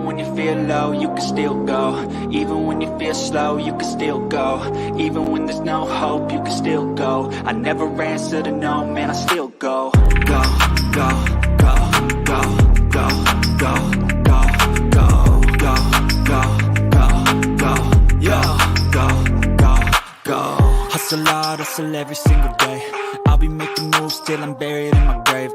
Even when you feel low, you can still go. Even when you feel slow, you can still go. Even when there's no hope, you can still go. I never answer to no, man, I still go. Go, go, go, go, go, go, go, go, go, go, go, go, yo, go, go, go. Hustle hard, hustle every single day. I'll be making moves till I'm buried in my grave.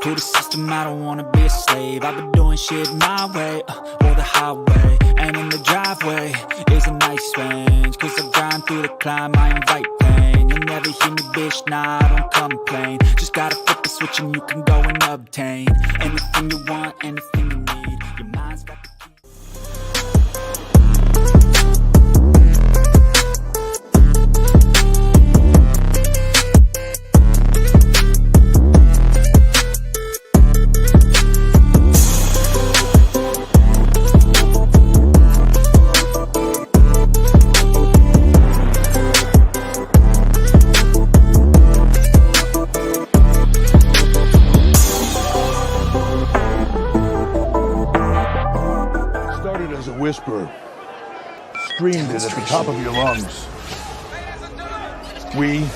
To the system, I don't wanna be a slave. I've been doing shit my way, or the highway. And in the driveway is a nice range. Cause I grind through the climb, I invite pain. You'll never hear me, bitch, nah, I don't complain. Just gotta flip the switch and you can go and obtain anything you want, anything you need. Your mind's got the key. Whisper, screamed it at the top of your lungs. We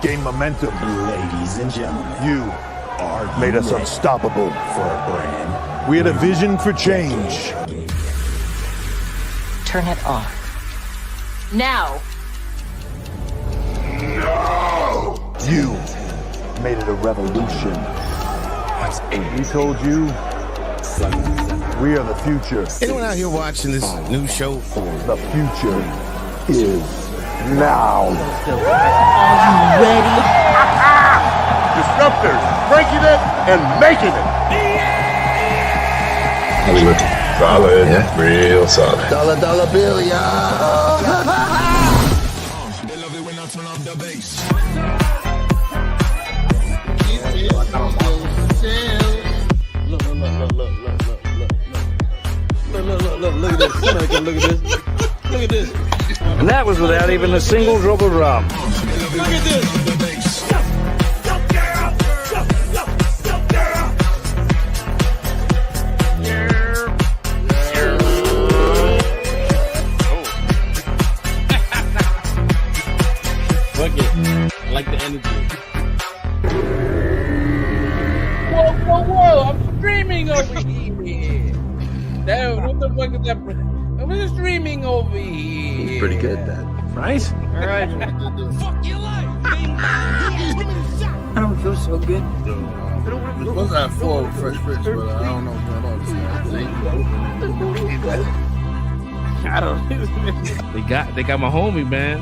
gained momentum. Ladies and gentlemen, You made us unstoppable. for a brand. We had a vision for change. Turn it off. Now! You made it a revolution. We told you we are the future. Anyone out here watching this new show? The future is now. Are you ready? Disruptors, breaking it and making it. How we looking? Solid, Yeah. real solid. Dollar bill, y'all. They love it when I turn off the bass. Look at this. Look at this. And that was without even a single drop of rum. Look at this. Fuck it. I like the energy. Whoa. I'm streaming over here. Damn, what the fuck is that? I'm just streaming over here. It's pretty good, that. Right? All right. Fuck your life! I don't feel so good. We're supposed to have 4 Fresh Prince, but I don't know what's going on. I don't. They got my homie, man.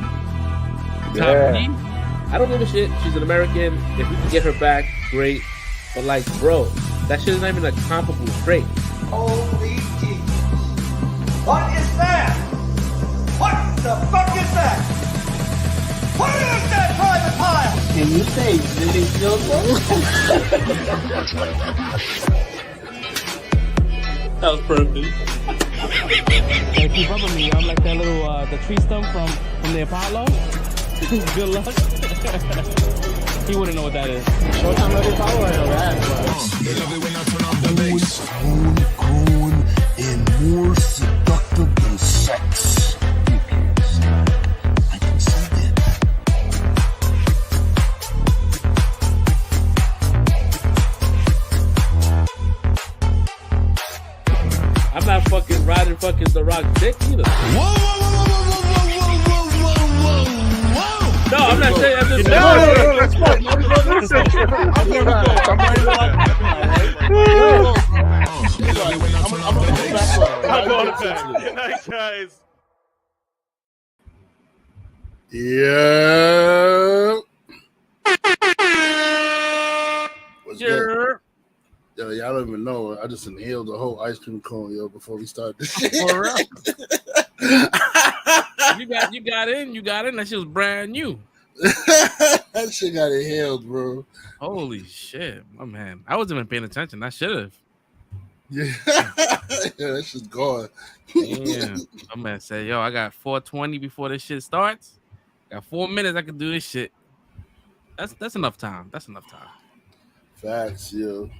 Top G. I don't give a shit. She's an American. If we can get her back, great. But like, bro, that shit is not even a comparable trait. Holy Jesus. What is that? What the fuck is that? What is that private pile? Can you say really feel That was perfect. Hey, keep up with me. I'm like that little the tree stump from the Apollo. Good luck. He wouldn't know what that is. What time of the Apollo? I know that. They love it when I turn off the bass. Grown and more seductive than sex. I can see it. I'm not fucking riding fucking the Rock dick either. No, I'm not saying. I'm just saying. I'm going back. Good night, guys. Yeah. What's good? Yo, y'all don't even know. I just inhaled the whole ice cream cone, yo, before we started this shit. You got in. That shit was brand new. That shit got inhaled, bro. Holy shit, my man. I wasn't even paying attention. I should have. Yeah. Yeah, that shit's gone. Yeah. My man said, yo, I got 4:20 before this shit starts. Got 4 minutes I can do this shit. That's enough time. Facts, yo.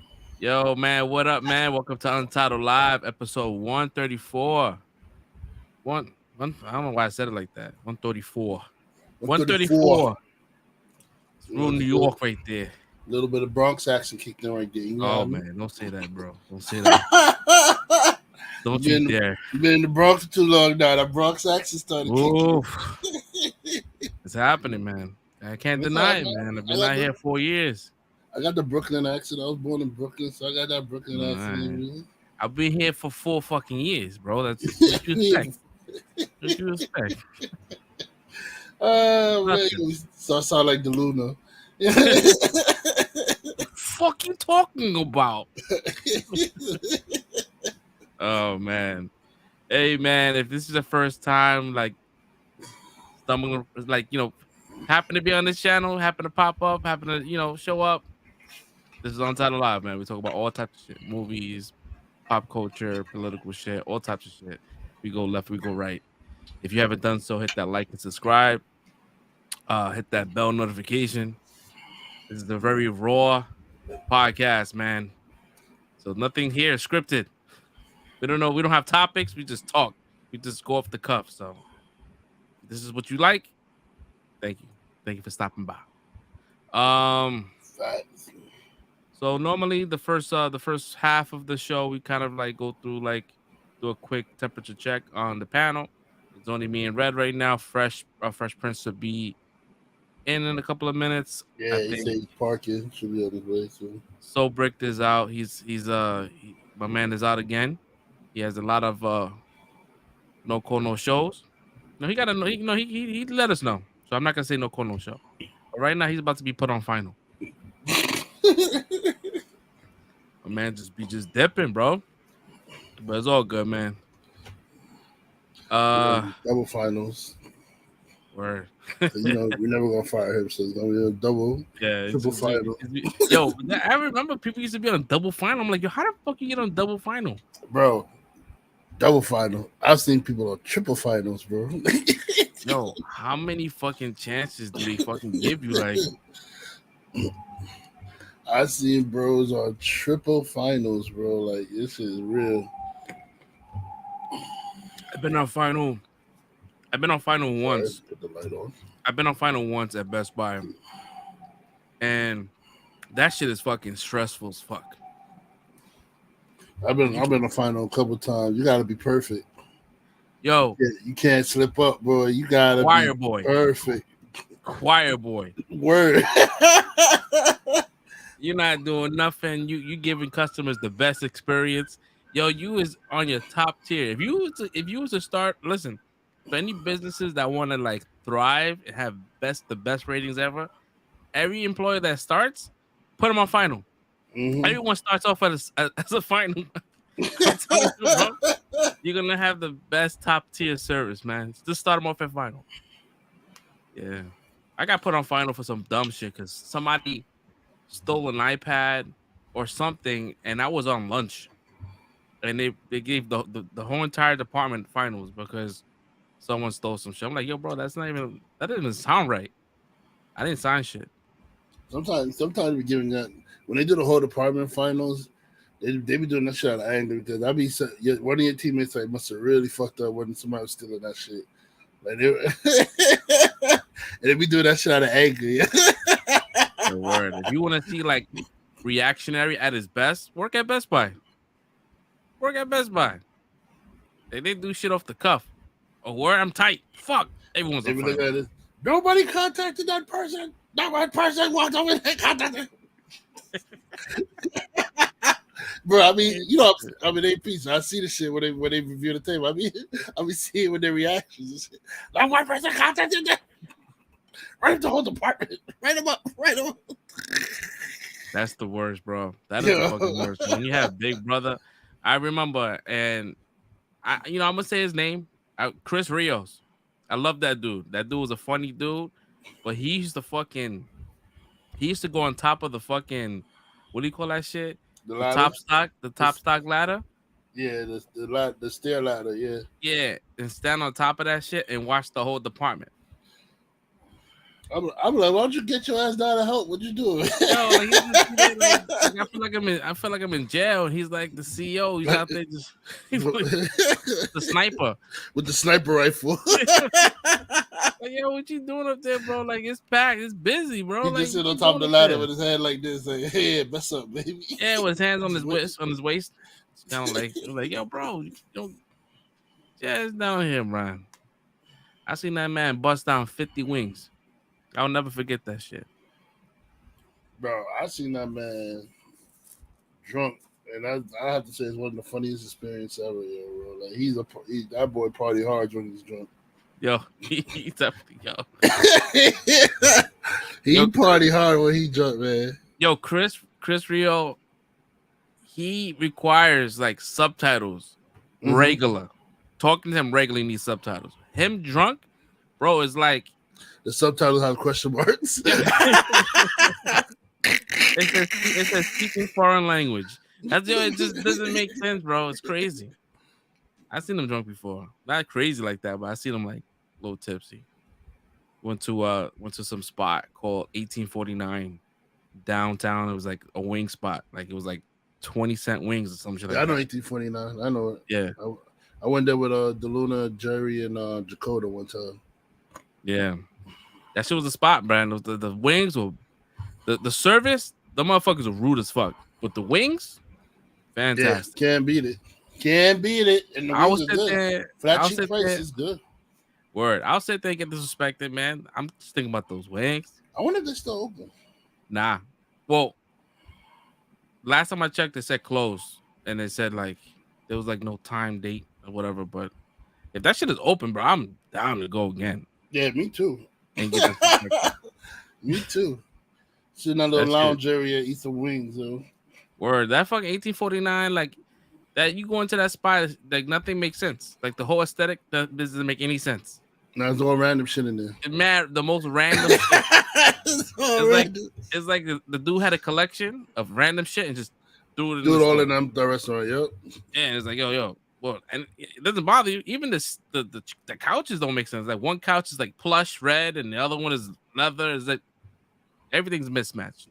Yo, man, what up, man? Welcome to Untitled Live, episode 134. I don't know why I said it like that. 134. 134. It's real New York right there. A little bit of Bronx accent kicked in right there. You know Oh, man, don't say that, bro. Don't say that. Don't you dare. You've been in the Bronx for too long now. That Bronx accent started kicking. It's happening, man. I can't deny it, man. I've been out here 4 years. I got the Brooklyn accent. I was born in Brooklyn, so I got that Brooklyn accent. I've been here for 4 fucking years, bro. That's what you expect. What you expect? Man, so I sound like the Luna. Fuck you talking about? Oh man. Hey man, if this is the first time like someone like happen to be on this channel, happen to pop up, happen to show up, this is Untitled Live, man. We talk about all types of shit. Movies, pop culture, political shit, all types of shit. We go left, we go right. If you haven't done so, hit that like and subscribe. Hit that bell notification. This is a very raw podcast, man. So nothing here is scripted. We don't know. We don't have topics. We just talk. We just go off the cuff. So if this is what you like. Thank you. Thank you for stopping by. So normally the first half of the show we kind of like go through do a quick temperature check on the panel. It's only me and Red right now. Fresh Prince to be in a couple of minutes. Yeah, he said he's parking. Should be on his way soon. So Bricked is out. My man is out again. He has a lot of no call no shows. No, he he let us know. So I'm not gonna say no call no show. But right now he's about to be put on final. My man just dipping, bro. But it's all good, man. Double finals. Word. We're never gonna fire him, so it's gonna be a triple final. Yo, I remember people used to be on a double final. I'm like, yo, how the fuck you get on double final, bro? Double final. I've seen people on triple finals, bro. Yo, how many fucking chances do they fucking give you? Like, I've seen bros on triple finals, bro. Like, this is real. I've been on final once. Put the light on. I've been on final once at Best Buy, and that shit is fucking stressful as fuck. I've been on final a couple times. You gotta be perfect. Yo, you can't slip up, bro. You gotta choir be boy. Perfect. Choir boy. Word. You're not doing nothing. You giving customers the best experience. Yo, you is on your top tier. If you was to start, listen, for any businesses that want to like thrive and have the best ratings ever, every employee that starts, put them on final. Mm-hmm. Everyone starts off as a final. You're gonna have the best top tier service, man. Just start them off at final. Yeah, I got put on final for some dumb shit because somebody stole an iPad or something, and I was on lunch, and they gave the whole entire department finals because someone stole some shit. I'm like, yo, bro, that didn't even sound right. I didn't sign shit. Sometimes we're giving that when they do the whole department finals, they be doing that shit out of anger because one of your teammates like must have really fucked up when somebody was stealing that shit. Like and they be doing that shit out of anger. Yeah. The word. If you want to see like reactionary at his best, work at Best Buy. Work at Best Buy. They do shit off the cuff. Oh, where I'm tight. Fuck. Everyone's on fire. Nobody contacted that person. That one person walked over and contacted. Bro, I mean, I'm an AP, so I see the shit when they review the tape. I mean seeing when their reactions and shit. That one person contacted them. Write up the whole department. Write them up. That's the worst, bro. That is the fucking worst. When you have Big Brother, I remember, and I'm gonna say his name, Chris Rios. I love that dude. That dude was a funny dude, but he used to go on top of the fucking, what do you call that shit? The top stock ladder. Yeah, the stair ladder. Yeah. Yeah, and stand on top of that shit and watch the whole department. I'm like, why don't you get your ass down to help? What you doing? Yo, like, he's just, like, I feel like I'm in jail. He's like the CEO. He's out there just the sniper with the sniper rifle. Like, yo, what you doing up there, bro? Like, it's packed. It's busy, bro. He like, just sit on top of the ladder with his hand like this, like, hey, mess up, baby. Yeah, with his hands on his waist. It's kind of like, yo, bro, you don't jazz down here, man. I seen that man bust down 50 wings. I'll never forget that shit. Bro, I seen that man drunk, and I have to say it's one of the funniest experiences ever, yo, bro. Like that boy party hard when he's drunk. Yo, he's definitely he party hard when he drunk, man. Yo, Chris Rio, he requires like subtitles regular. Talking to him regularly needs subtitles. Him drunk, bro, is like the subtitles have question marks. It says speaking foreign language. It just doesn't make sense, bro. It's crazy. I seen him drunk before. Not crazy like that, but I seen him like a little tipsy. Went to some spot called 1849 downtown. It was like a wing spot. Like it was like 20-cent wings or some shit like that. I know 1849. I know it. Yeah. I went there with DeLuna, Jerry, and Jacoda one time. Yeah. That shit was a spot, man. The wings were the service, the motherfuckers were rude as fuck. But the wings, fantastic. Yeah, can't beat it. Can't beat it. And the wings are good. There, for that cheap price, it's good. Word. I'll sit there and get disrespected, man. I'm just thinking about those wings. I wonder if they're still open. Nah. Well, last time I checked, it said closed. And it said like there was like no time date or whatever. But if that shit is open, bro, I'm down to go again. Yeah, me too. And get me too. Sitting on the lounge area, eat some wings, yo. Word. That fucking 1849, like that you go into that spot, like nothing makes sense. Like the whole aesthetic doesn't make any sense. No, there's all random shit in there. The most random shit. It's like the dude had a collection of random shit and just threw it all in the restaurant, yep. Yeah, and it's like, yo. Well, and it doesn't bother you. Even the couches don't make sense. Like one couch is like plush red and the other one is leather. Is like everything's mismatched.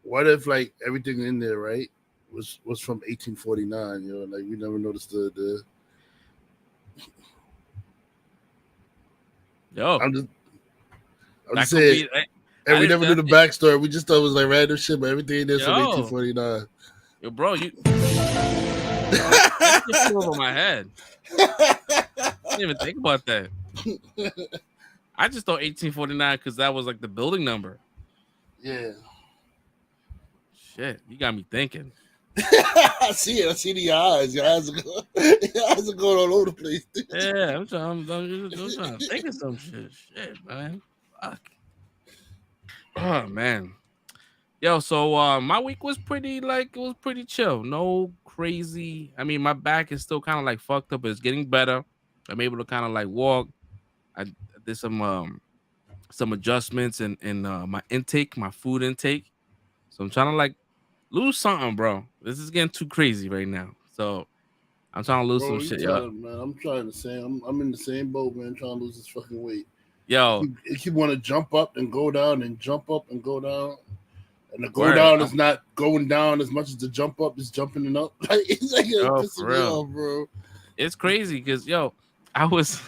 What if like everything in there, right, was from 1849? You know, like you never noticed the. Yo, I'm just saying. And we never knew the backstory. We just thought it was like random shit, but everything in there's from 1849. Yo, bro, you. That's over my head. I didn't even think about that. I just thought 1849 because that was like the building number. Yeah. Shit, you got me thinking. I see it. I see the eyes. Your eyes are going all over the place. Yeah, I'm trying to think of some shit. Shit, man. Fuck. Oh man. Yo, so my week was pretty chill. No crazy. I mean, my back is still kind of like fucked up, but it's getting better. I'm able to kind of like walk. I did some adjustments in my intake, my food intake. So I'm trying to like lose something, bro. This is getting too crazy right now. So I'm trying to lose some shit, yo. Man, I'm trying the same. I'm in the same boat, man. Trying to lose this fucking weight. Yo, you want to jump up and go down and jump up and go down. And the go down is not going down as much as the jump up is jumping up. It's like pissing me off, bro. It's crazy because yo, I was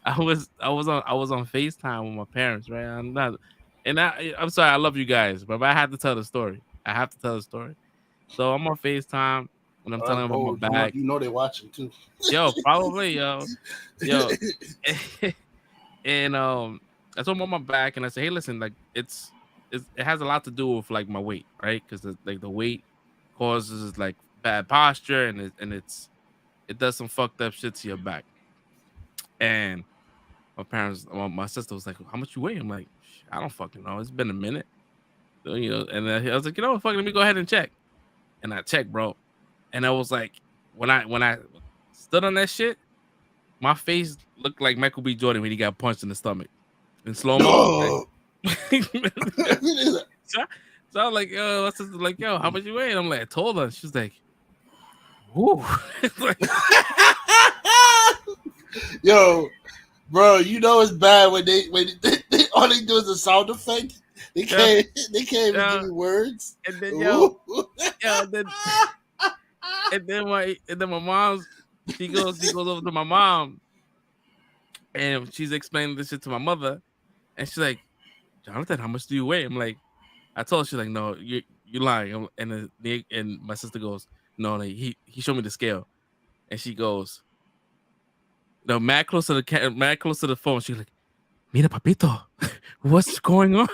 on FaceTime with my parents, right? I'm sorry, I love you guys, but I have to tell the story. So I'm on FaceTime when I'm telling them about my back. You know they're watching too. Yo, probably, yo. And I told them on my back, and I said, hey, listen, like it has a lot to do with like my weight, right? Because like the weight causes like bad posture, and it does some fucked up shit to your back. And my sister was like, how much you weigh? I'm like, I don't fucking know. It's been a minute. So, you know, and I was like, you know what, fuck, let me go ahead and check. And I checked, bro. And I was like, when I stood on that shit, my face looked like Michael B. Jordan when he got punched in the stomach in slow mo. So I was like, yo, my sister's like, yo, how much you weigh? And I'm like, I told her. She's like, whoo. Yo, Bro, you know it's bad when they all they do is a sound effect. They can't even give you words. And then Ooh. and then my mom's she goes over to my mom and she's explaining this shit to my mother, and she's like, Jonathan, how much do you weigh? I'm like, I told her, she's like, no, you're lying. And my sister goes, no, he showed me the scale, and she goes, no, mad close to the phone. She's like, mira, papito, what's going on?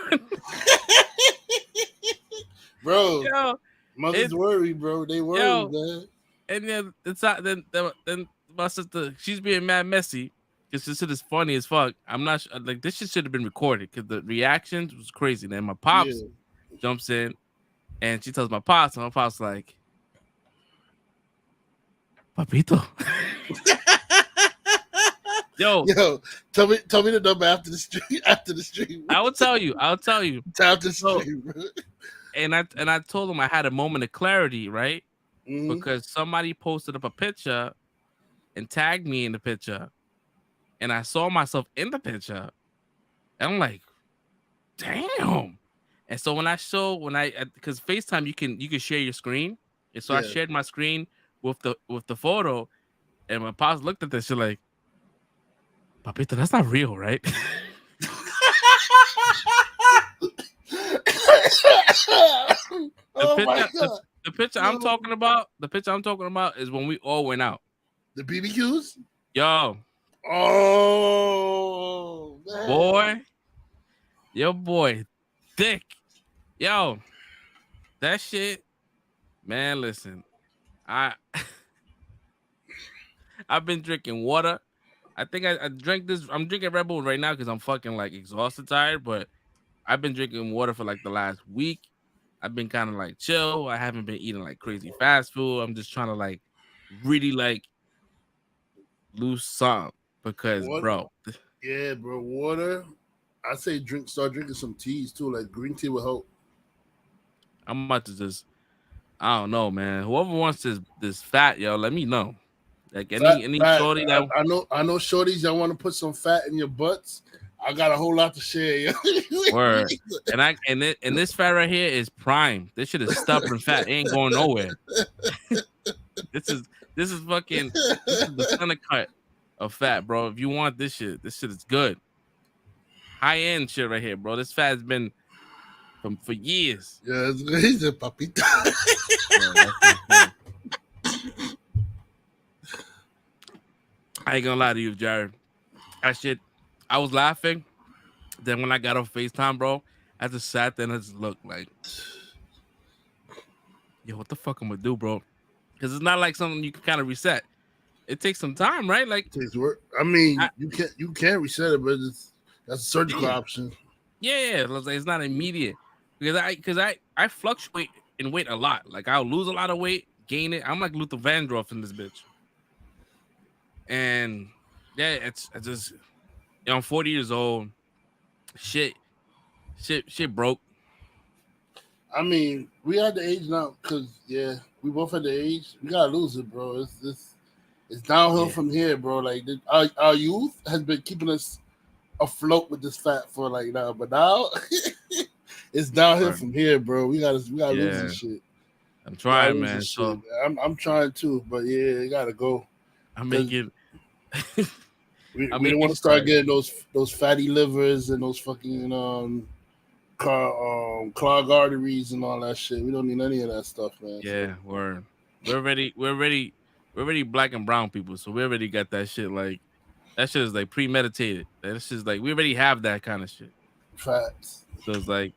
Bro, Yo, mothers worry, bro. They worry, man. And then my sister, she's being mad messy because this shit is funny as fuck. I'm not like this shit should have been recorded because the reactions was crazy. Then my pops jumps in and she tells my pops, and my pops like, papito. Yo, tell me the number after the stream. After the stream, I'll tell you. After the stream, bro. And I told him I had a moment of clarity, right? Mm-hmm. Because somebody posted up a picture and tagged me in the picture, and I saw myself in the picture, and I'm like, damn. And so because FaceTime you can share your screen, and so I shared my screen with the photo, and my pops looked at this, she's like, papito, that's not real, right? The picture I'm talking about is when we all went out. The BBQs? Yo. Oh, man. Boy. Your boy thick. Yo. That shit. Man, listen. I've been drinking water. I think I drank this. I'm drinking Red Bull right now because I'm fucking like exhausted, tired, but I've been drinking water for like the last week. I've been kind of like chill. I haven't been eating like crazy fast food. I'm just trying to like really like lose some because water. Bro. Yeah, bro. Water. I say start drinking some teas too. Like green tea will help. I'm about to just, I don't know, man. Whoever wants this fat, yo, let me know. Like any shorty that I know shorties that want to put some fat in your butts. I got a whole lot to share, yo. Word. And this fat right here is prime. This shit is stubborn fat. It ain't going nowhere. This is fucking the center cut of fat, bro. If you want this shit is good. High end shit right here, bro. This fat has been for years. Yeah, he's a papita. I ain't gonna lie to you, Jared. That shit, I was laughing. Then when I got off FaceTime, bro, I just sat there and I just looked like, yo, what the fuck I'm gonna do, bro? Because it's not like something you can kind of reset. It takes some time, right? Like, it takes work. I mean, you can't reset it, but that's a surgical option. Yeah, it's not immediate because I fluctuate in weight a lot. Like I'll lose a lot of weight, gain it. I'm like Luther Vandross in this bitch. And yeah, it's just, I'm 40 years old. Shit broke. I mean, we at the age now because we both at the age. We gotta lose it, bro. It's downhill from here, bro. Like our youth has been keeping us afloat with this fat for like now, but now it's downhill from here, bro. We gotta lose this shit. I'm trying, man. So I'm trying too, but yeah, it gotta go. I'm making. We don't want to start getting those fatty livers and those fucking clogged arteries and all that shit. We don't need any of that stuff, man. Yeah, we're already black and brown people, so we already got that shit. Like that shit is like premeditated. That's just like we already have that kind of shit. Facts. So it's like,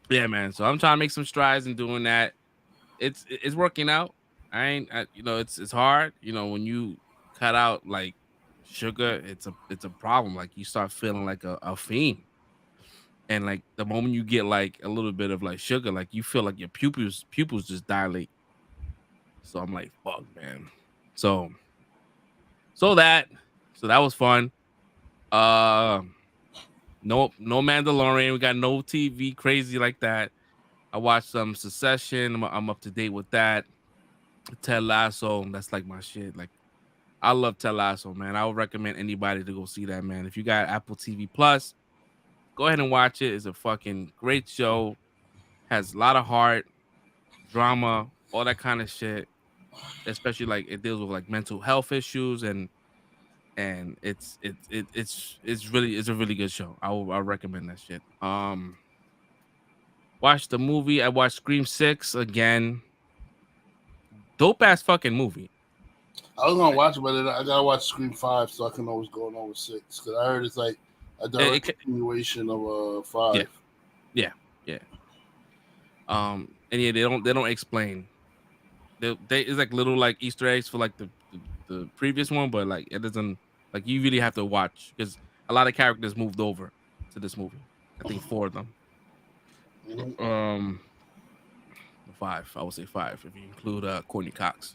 yeah, man. So I'm trying to make some strides in doing that. It's working out. It's hard. When you cut out like sugar, it's a problem. Like you start feeling like a fiend, and like the moment you get like a little bit of like sugar, like you feel like your pupils just dilate. So I'm like, fuck, man. So that was fun. No Mandalorian. We got no TV crazy like that. I watched some Succession. I'm up to date with that. Ted Lasso. That's like my shit. Like I love Ted Lasso, man. I would recommend anybody to go see that, man. If you got Apple TV Plus, go ahead and watch it. It's a fucking great show. Has a lot of heart, drama, all that kind of shit. Especially like it deals with like mental health issues and it's really it's a really good show. I recommend that shit. Watch the movie. I watched Scream 6 again. Dope ass fucking movie. I was gonna watch it, but I gotta watch Scream 5 so I can know what's going on with 6. Because I heard it's like a direct continuation of 5. Yeah. And yeah, they don't explain. They it's like little like Easter eggs for like the previous one, but like it doesn't like you really have to watch because a lot of characters moved over to this movie. I think 4 of them. 5. I would say 5 if you include Courtney Cox.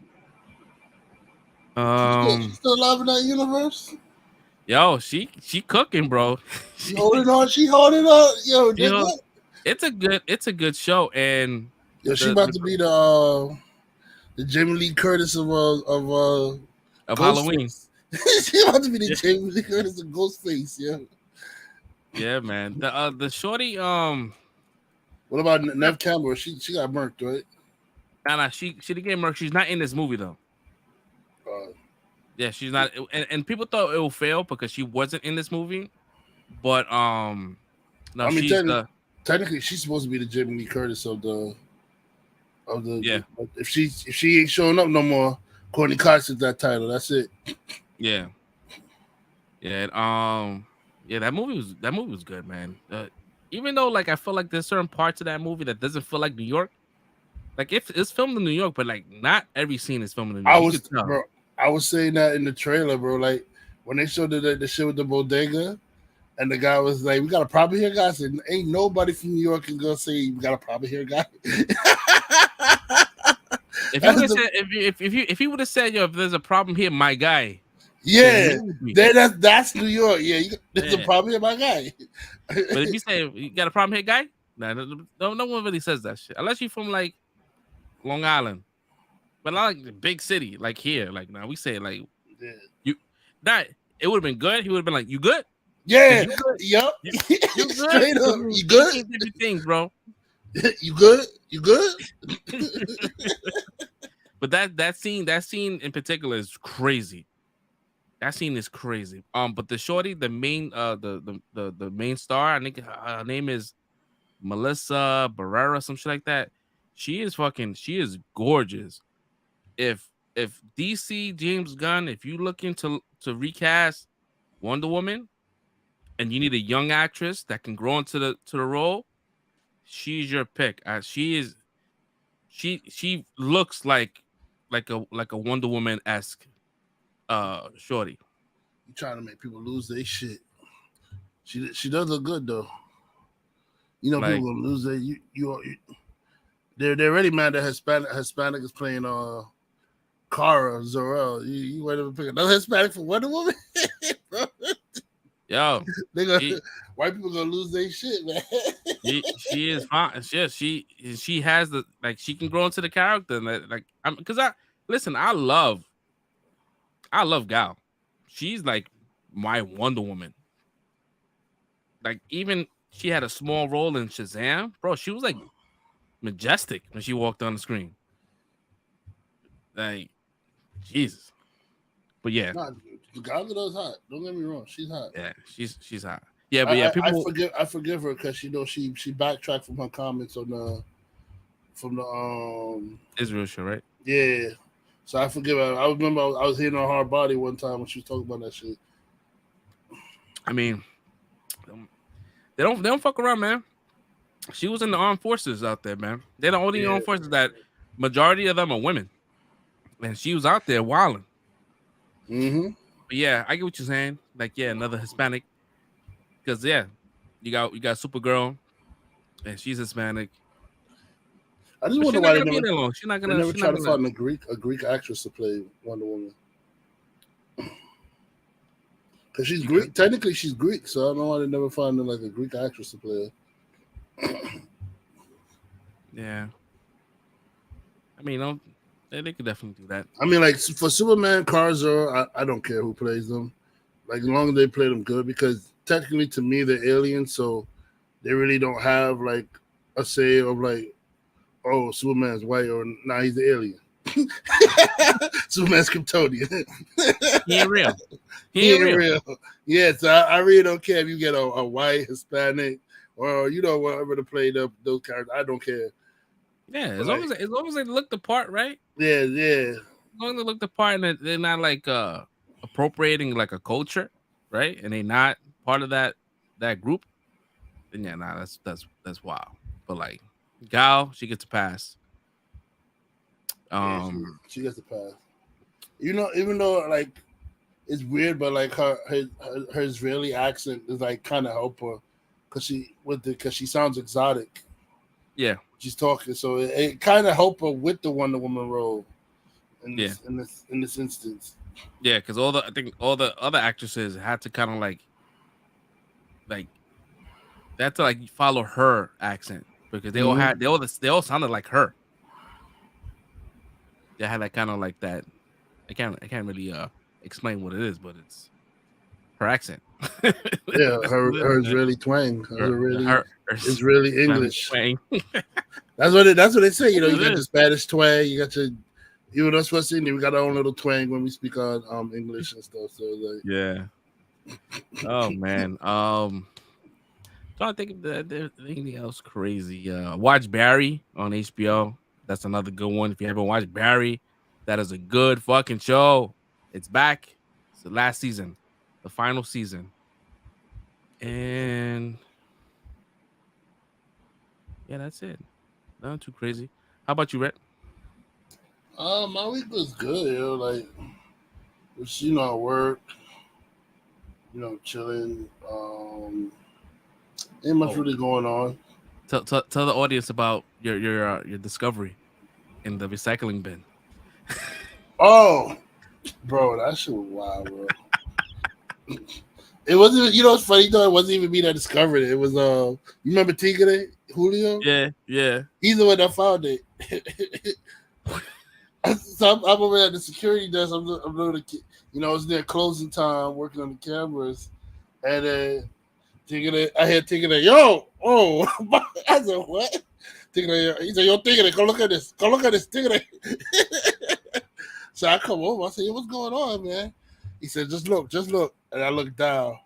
She's still alive in that universe? Yo, she cooking, bro. She holding on. She holding on. Yo, it's a good show, and yo, she about to be the Jamie Lee Curtis of Halloween. She about to be the Jamie Lee Curtis of Ghostface. Yeah, man. The shorty. What about Nev Campbell? She got murked, right? Nah, she didn't get murked. She's not in this movie though. Yeah, she's not. And people thought it will fail because she wasn't in this movie, but no, I mean, she's technically she's supposed to be the Jamie Lee Curtis of the yeah. If she ain't showing up no more, Courtney Cox is that title. That's it. Yeah. That movie was good, man. Even though like I feel like there's certain parts of that movie that doesn't feel like New York. Like if it's filmed in New York, but like not every scene is filmed in New York. I was saying that in the trailer, bro. Like when they showed the shit with the bodega, and the guy was like, "We got a problem here, guys." And ain't nobody from New York can go say, "We got a problem here, guy." If he would have said, "Yo, if there's a problem here, my guy." Yeah, that's New York. Yeah, there's a problem here, my guy. But if you say you got a problem here, guy, no one really says that shit unless you're from like Long Island. But not like the big city, like here. Like now we say like you that it would have been good. He would have been like, "You good? Yeah, you good? Yep. You good? Straight up. You good? Different things, bro. You good? You good?" But that scene in particular is crazy. That scene is crazy. But the shorty, the main the main star, I think her name is Melissa Barrera, some shit like that. She is gorgeous. If DC James Gunn, if you looking to recast Wonder Woman and you need a young actress that can grow into the role, she's your pick. She looks like a Wonder Woman-esque shorty. You trying to make people lose their shit. She does look good though. You know, like, people gonna lose their they're already mad that Hispanic is playing Kara Zor-El. You wait to pick another Hispanic for Wonder Woman? Yo, white people gonna lose their shit, man. She is fine. She has the she can grow into the character and I love Gal. She's like my Wonder Woman. Like even she had a small role in Shazam, bro. She was like majestic when she walked on the screen. Like Jesus. But yeah, Gal Gadot's hot. Don't get me wrong, she's hot. Yeah, she's hot. Yeah, but yeah, people. I forgive her because she backtracked from her comments on the Israel show, right? Yeah. So I forgive her. I remember I was hitting on Hard Body one time when she was talking about that shit. I mean, they don't fuck around, man. She was in the armed forces out there, man. They're the only armed forces that majority of them are women, and she was out there wilding. Mm-hmm. But yeah, I get what you're saying. Like, yeah, another Hispanic, because you got Supergirl, and she's Hispanic. I just wonder why they never try to find a Greek actress to play Wonder Woman. Because she's Greek. Technically, she's Greek, so I don't know why they never find like a Greek actress to play her. Yeah. I mean, They could definitely do that. I mean, like for Superman, Kar-El, I don't care who plays them. Like as long as they play them good, because technically to me they're aliens, so they really don't have like a say of like, oh, Superman's white or nah, he's the alien. Superman's Kryptonian. He ain't real. He ain't real. Yeah, so I really don't care if you get a white, Hispanic, or whatever to play those characters. I don't care. Yeah, as long as they look the part, right? Yeah. As long as they look the part and they're not like appropriating like a culture, right? And they're not part of that group, then yeah, nah, that's wild. But like Gal, she gets a pass. She gets a pass. Even though like it's weird, but like her Israeli accent is like kind of help her because she sounds exotic. Yeah, she's talking, so it kind of help her with the Wonder Woman role. In this instance. Yeah, because I think all the other actresses had to kind of like they had to like follow her accent because they all sounded like her. They had that kind of like that. I can't really explain what it is, but it's her accent. Yeah, her Israeli twang. Her Israeli English. That's what they say. You got the Spanish twang. You got your, even us West Indian. We got our own little twang when we speak on English and stuff. So like, yeah. Oh man. Trying to think of anything else crazy. Watch Barry on HBO. That's another good one. If you haven't watched Barry, that is a good fucking show. It's back. It's the last season, the final season. And yeah, that's it. Not too crazy. How about you, Rhett? My week was good, like at work, chilling. Ain't much really going on. Tell the audience about your discovery in the recycling bin. Oh, bro, that shit was wild, bro. It wasn't. It's funny though. It wasn't even me that discovered it. It was you remember Tigre Julio? Yeah. He's the one that found it. So I'm over at the security desk. I'm doing it's their closing time, working on the cameras, and then I hear Tigre, yo, oh, I said what? Tigre, he said, yo, Tigre, come look at this, Tigre. So I come over. I said, yo, what's going on, man? He said, just look. And I looked down.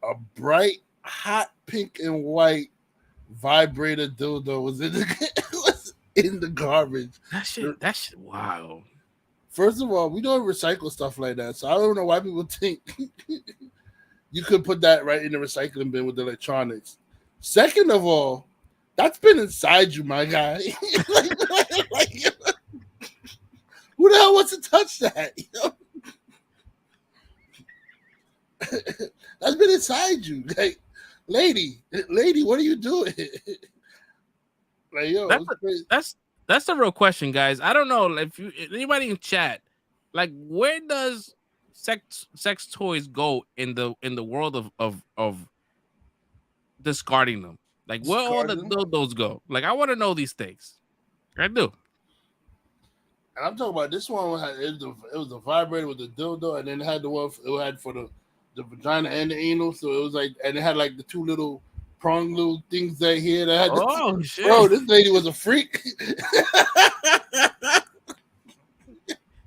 A bright, hot pink and white vibrator dildo was in the garbage. That shit, wow. First of all, we don't recycle stuff like that. So I don't know why people think you could put that right in the recycling bin with the electronics. Second of all, that's been inside you, my guy. Who the hell wants to touch that? That's been inside you. Like, lady, what are you doing? Like, yo, that's the real question, guys. I don't know if anybody in chat, like, where does sex toys go in the world of discarding them? Like, where all the dildos go? Like, I want to know these things. I do. And I'm talking about this one. It was a vibrator with the dildo, and then it had the one it had for the vagina and the anal. So it was like, and it had like the two little prong little things right here. That had shit, bro! This lady was a freak.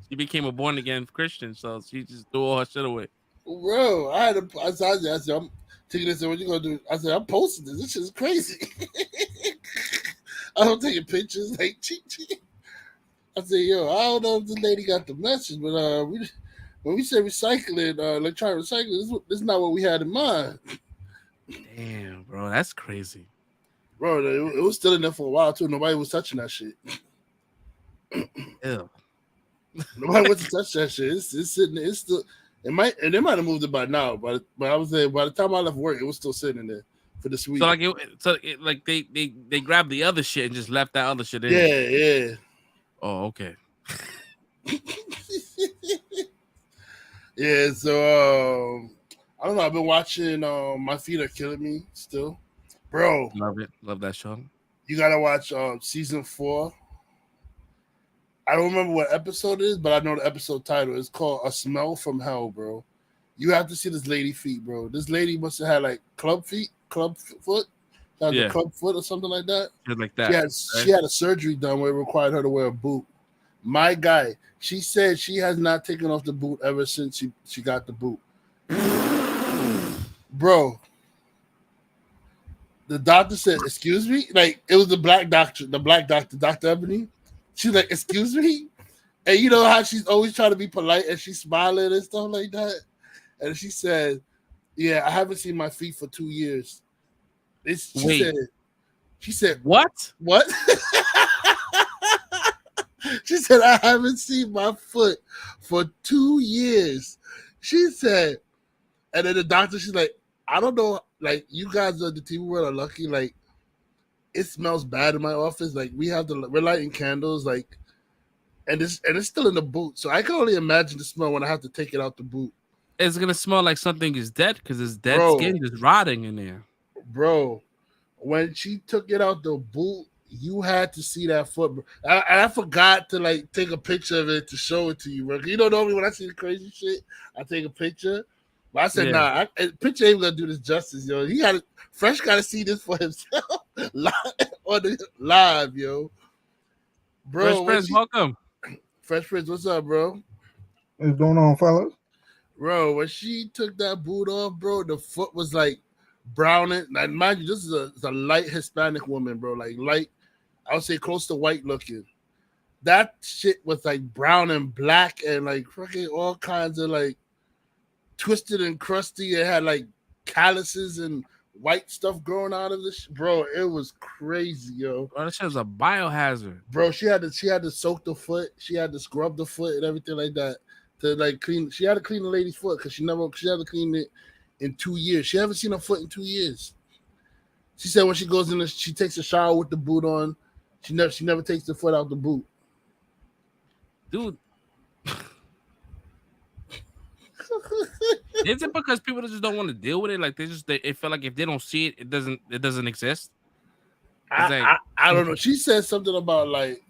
She became a born again Christian, so she just threw all her shit away. Bro, I said, I'm taking this. What you gonna do? I said, I'm posting this. This shit is crazy. I don't take pictures like cheat. I said, yo, I don't know if this lady got the message, but when we say recycling, electronic recycling, this is not what we had in mind. Damn, bro, that's crazy. Bro, it was still in there for a while too. Nobody was touching that shit. Ew. Nobody wants to touch that shit. It's sitting there. It's still. They might have moved it by now, but I was there by the time I left work, it was still sitting there for this week. So like they grabbed the other shit and just left that other shit in. Yeah. Oh, okay. Yeah, so I don't know. I've been watching My Feet Are Killing Me still. Bro. Love it. Love that show. You gotta watch season 4. I don't remember what episode it is, but I know the episode title. It's called "A Smell from Hell," bro. You have to see this lady feet, bro. This lady must have had like club foot, a club foot or something like that. Just like that. She had a surgery done where it required her to wear a boot. My guy, she said she has not taken off the boot ever since she got the boot. Bro, the doctor said, "Excuse me," like it was the black doctor, Dr. Ebony. She's like, "Excuse me," and you know how she's always trying to be polite and she's smiling and stuff like that. And she said, "Yeah, I haven't seen my feet for 2 years." She said, "What? What?" She said, "I haven't seen my foot for 2 years." She said, and then the doctor, she's like, "I don't know, like you guys are the TV world are lucky, like it smells bad in my office. Like we're lighting candles, like and it's still in the boot. So I can only imagine the smell when I have to take it out the boot. It's gonna smell like something is dead because it's dead skin just rotting in there." Bro, when she took it out the boot, you had to see that foot, bro. I forgot to like take a picture of it to show it to you, bro. You know, normally when I see the crazy shit, I take a picture. But I said, nah, picture ain't gonna do this justice, yo. Fresh gotta see this for himself live, yo. Bro, Fresh Prince, welcome. Fresh Prince, what's up, bro? What's going on, fellas? Bro, when she took that boot off, bro, the foot was like browning. And mind you, this is a light Hispanic woman, bro. Like light, I would say close to white looking. That shit was like brown and black and like fucking all kinds of like twisted and crusty. It had like calluses and white stuff growing out of this, bro. It was crazy, yo. Bro, that shit was a biohazard, bro. She had to soak the foot. She had to scrub the foot and everything like that to like clean. She had to clean the lady's foot because she had to clean it in 2 years. She haven't seen her foot in 2 years. She said when she goes in, she takes a shower with the boot on. She never takes the foot out the boot, dude. Is it because people just don't want to deal with it? Like they feel like if they don't see it, it doesn't exist. I don't know. She said something about like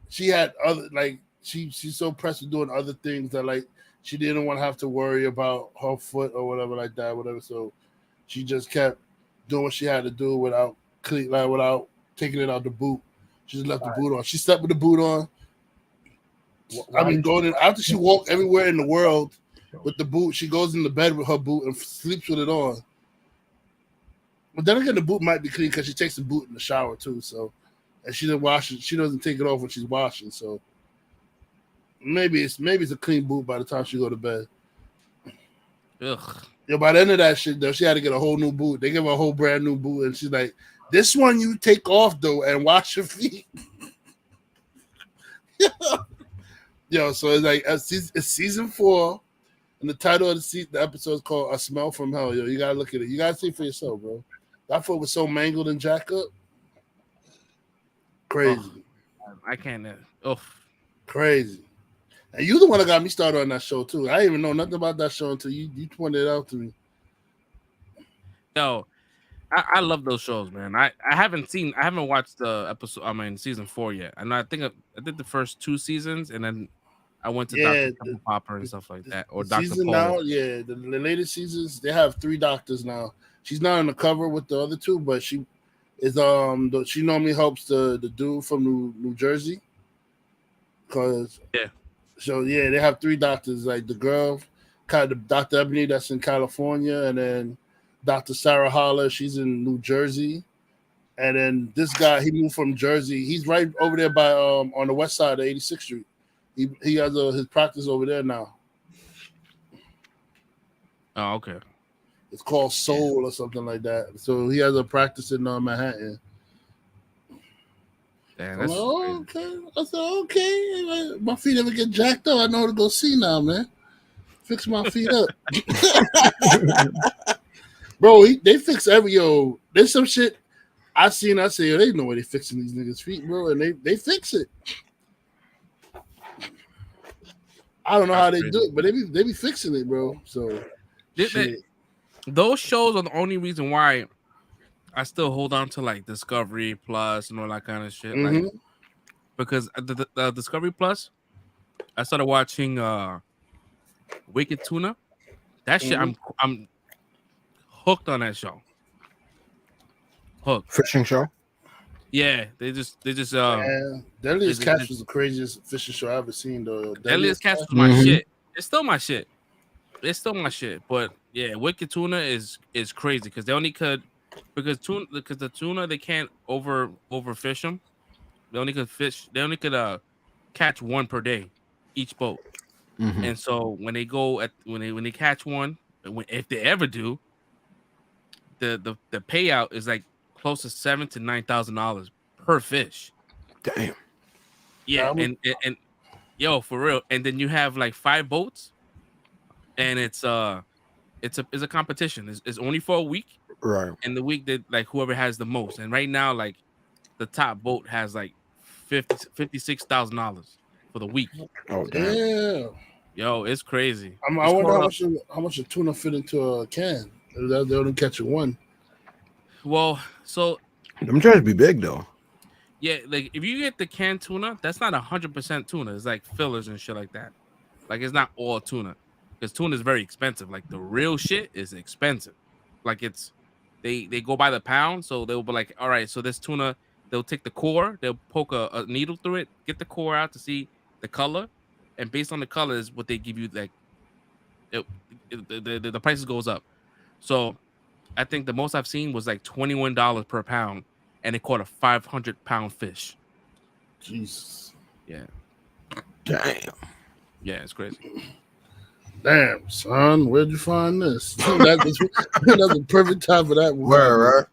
she had other like she's so pressed with doing other things that like she didn't want to have to worry about her foot or whatever like that, whatever. So she just kept doing what she had to do without taking it out the boot. She just left the boot on. She slept with the boot on. I mean, going in after she walked everywhere in the world with the boot, she goes in the bed with her boot and sleeps with it on. But then again, the boot might be clean because she takes the boot in the shower too. So, and she doesn't wash it. She doesn't take it off when she's washing. So, maybe it's a clean boot by the time she go to bed. Ugh. Yeah, by the end of that shit though, she had to get a whole new boot. They give her a whole brand new boot, and she's like, "This one you take off though and wash your feet." Yo, so it's like it's season 4, and the title of the episode is called "A Smell from Hell." Yo, you gotta look at it. You gotta see it for yourself, bro. That foot was so mangled and jacked up. Crazy. Oh, I can't. Oh, crazy. And you the one that got me started on that show too. I didn't even know nothing about that show until you pointed it out to me. Yo, I love those shows, man. I haven't watched the episode. I mean, season 4 yet. And I think I did the first 2 seasons, and then I went to Dr. Pepper Popper and stuff like that, or Dr. Polo. Now, yeah, the latest seasons they have 3 doctors now. She's not on the cover with the other 2, but she is she normally helps the dude from New Jersey. So they have 3 doctors, like the girl, kind of Dr. Ebony that's in California, and then Dr. Sarah Holler, she's in New Jersey, and then this guy he moved from Jersey. He's right over there by on the west side of 86th Street. He has his practice over there now. Oh, okay. It's called Soul or something like that. So he has a practice in Manhattan. Damn, that's okay. I said, okay. My feet ever get jacked up, I know to go see now, man. Fix my feet up. Bro, they fix there's some shit I say, they know where they fixing these niggas' feet, bro, and they fix it. I don't know how they do it, but they be fixing it, bro. So those shows are the only reason why I still hold on to like Discovery Plus and all that kind of shit. Mm-hmm. Like because the Discovery Plus, I started watching Wicked Tuna. That shit, I'm hooked on that show. Hooked. Fishing show. Yeah, they just Deadliest Catch was the craziest fishing show I've ever seen though. Deadliest Catch was my shit. It's still my shit. But yeah, Wicked Tuna is crazy because they only could because the tuna they can't overfish them. They only could catch one per day, each boat. And so when they catch one, if they ever do, the payout is like close to $7,000 to $9,000 per fish. Damn. Yeah, and yo, for real. And then you have like 5 boats, and it's a competition. It's only for a week, right? And the week that like whoever has the most. And right now, like the top boat has like $56,000 for the week. Oh damn! Yo, it's crazy. I wonder how much a tuna fit into a can. They only catch it one. Well, so them tries be big though. Yeah, like if you get the canned tuna, that's not 100% tuna. It's like fillers and shit like that. Like it's not all tuna because tuna is very expensive. Like the real shit is expensive. Like it's they go by the pound, so they'll be like, all right, so this tuna, they'll take the core, they'll poke a needle through it, get the core out to see the color, and based on the color is what they give you. Like the prices goes up. So I think the most I've seen was like $21 per pound. And they caught a 500-pound fish. Jesus. Yeah. Damn. Yeah, it's crazy. Damn, son, where'd you find this? That's the perfect time for that. Right?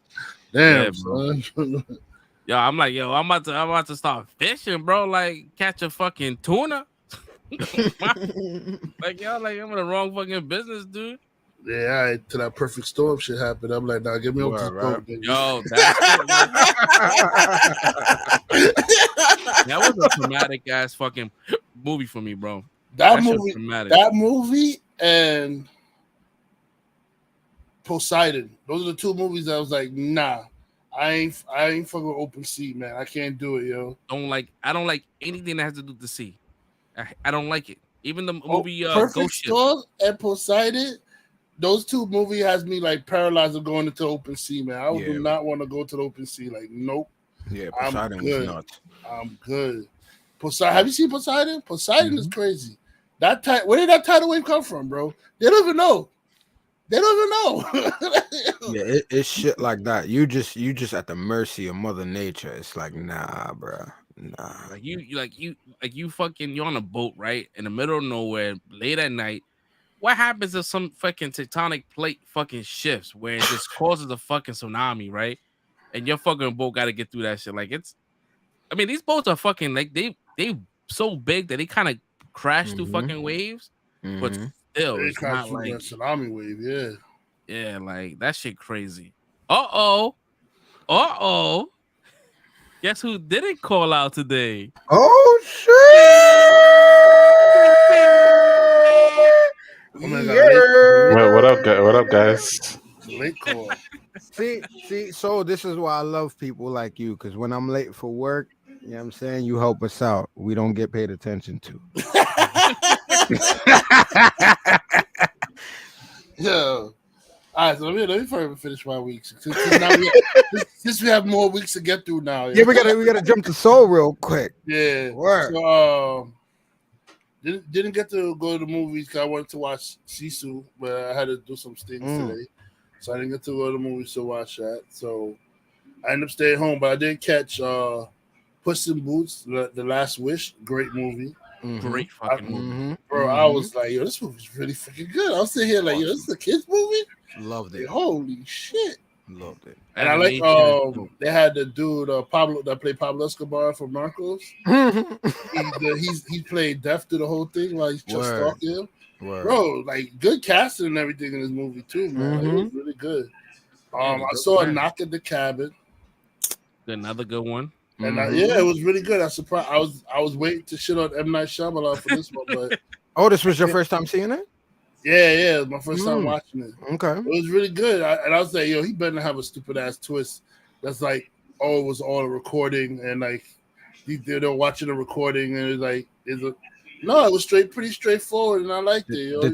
Damn, yeah, son. Yo, I'm like, I'm about to start fishing, bro. Like, catch a fucking tuna. Like, yo, like I'm in the wrong fucking business, dude. Yeah, till that perfect storm shit happened. I'm like, nah, get me off this boat. Yo, that was a traumatic ass fucking movie for me, bro. That movie and Poseidon. Those are the 2 movies that I was like, nah, I ain't fucking with open sea, man. I can't do it, yo. I don't like anything that has to do with the sea. I don't like it. Even the movie Perfect Ghost Ship Storm and Poseidon. Those 2 movies has me like paralyzed of going into the open sea, man. I do not want to go to the open sea. Like, nope. Yeah, Poseidon was nuts. I'm good. Poseidon. Have you seen Poseidon? Poseidon is crazy. Where did that tidal wave come from, bro? They don't even know. Yeah, it's shit like that. You just at the mercy of Mother Nature. It's like, nah, bro. Nah. Like you fucking you're on a boat, right? In the middle of nowhere, late at night. What happens if some fucking tectonic plate fucking shifts where it just causes a fucking tsunami, right? And your fucking boat got to get through that shit. Like I mean, these boats are fucking like they so big that they kind of crash through fucking waves, but still, they it's crash not through like that tsunami wave, yeah, like that shit crazy. Guess who didn't call out today? Oh shit! Oh my God, What up, guys? Late call. See, so this is why I love people like you, because when I'm late for work, you know what I'm saying, you help us out. We don't get paid attention to. Yo. All right, so let me finish my weeks. Since we have more weeks to get through now. Yeah, we gotta jump to Soul real quick. Yeah. Word. So didn't get to go to the movies because I wanted to watch Sisu, but I had to do some things today. So I didn't get to go to the movies to watch that. So I ended up staying home, but I did catch Puss in Boots, The Last Wish. Great movie. Great fucking movie. Bro, I was like, yo, this movie's really freaking good. I was sitting here like, yo, this is a kid's movie? Loved it. Like, holy shit. Loved it. And I like they had the dude Pablo that played Pablo Escobar from Narcos. he played deaf through the whole thing while he's just stalking him. Bro, like good casting and everything in this movie too, man. Like, it was really good. I saw a Knock at the Cabin. Another good one. And it was really good. I surprised. I was waiting to shit on M. Night Shyamalan for this one, but this was your first time seeing it? Yeah, it was my first time watching it. Okay, it was really good. I was like, yo, he better have a stupid ass twist. That's like, it was all a recording, and like they're watching the recording and it's like, no, it was pretty straightforward, and I liked it. Yo, The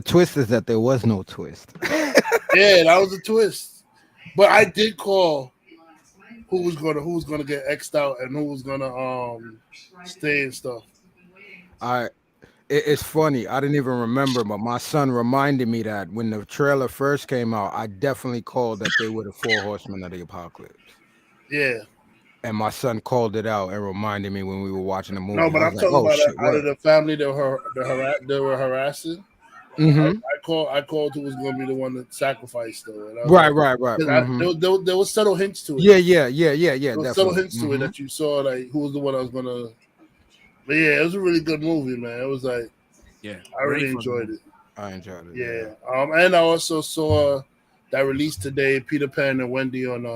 twist is that there was no twist. Yeah, that was a twist. But I did call who was gonna get X'd out and who was gonna stay and stuff. It's funny. I didn't even remember, but my son reminded me that when the trailer first came out, I definitely called that they were the 4 horsemen of the apocalypse. Yeah. And my son called it out and reminded me when we were watching the movie. No, but I'm talking about out of the family they were harassing. Mm-hmm. I called who was going to be the one that sacrificed though. Right. Mm-hmm. There was subtle hints to it. Yeah. There was subtle hints to it that you saw, like who was the one I was gonna. But yeah, it was a really good movie, man. It was like, I really enjoyed it. I enjoyed it. Yeah. And I also saw that released today, Peter Pan and Wendy on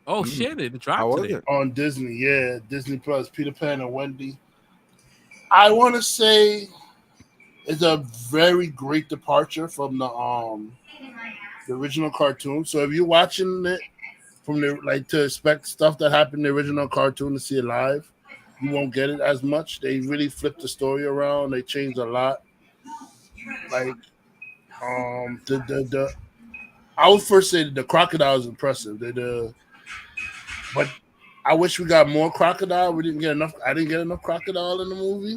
Oh shit! It dropped today on Disney. Yeah, Disney Plus. Peter Pan and Wendy. I want to say it's a very great departure from the original cartoon. So if you're watching it from to expect stuff that happened in the original cartoon to see it live, you won't get it as much. They really flipped the story around. They changed a lot. Like I would first say the crocodile is impressive. But I wish we got more crocodile. We didn't get enough. I didn't get enough crocodile in the movie.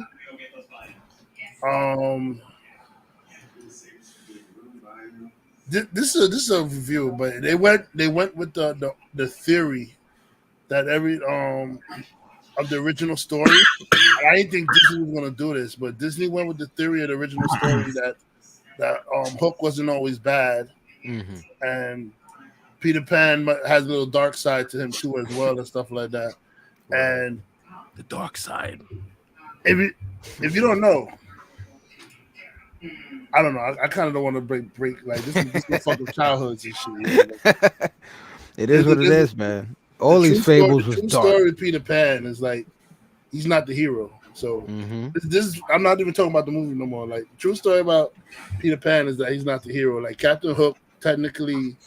This is a review, but they went with the theory that every of the original story. I didn't think Disney was going to do this, but Disney went with the theory of the original story that Hook wasn't always bad, and Peter Pan has a little dark side to him too, as well, and stuff like that. And the dark side. If you don't know, I don't know. I kind of don't want to break like this is fucking childhoods and shit. You know? It is what it is, man. All these fables was dark. The dark. story of Peter Pan is like he's not the hero. So this I'm not even talking about the movie no more. Like the true story about Peter Pan is that he's not the hero. Like Captain Hook, technically,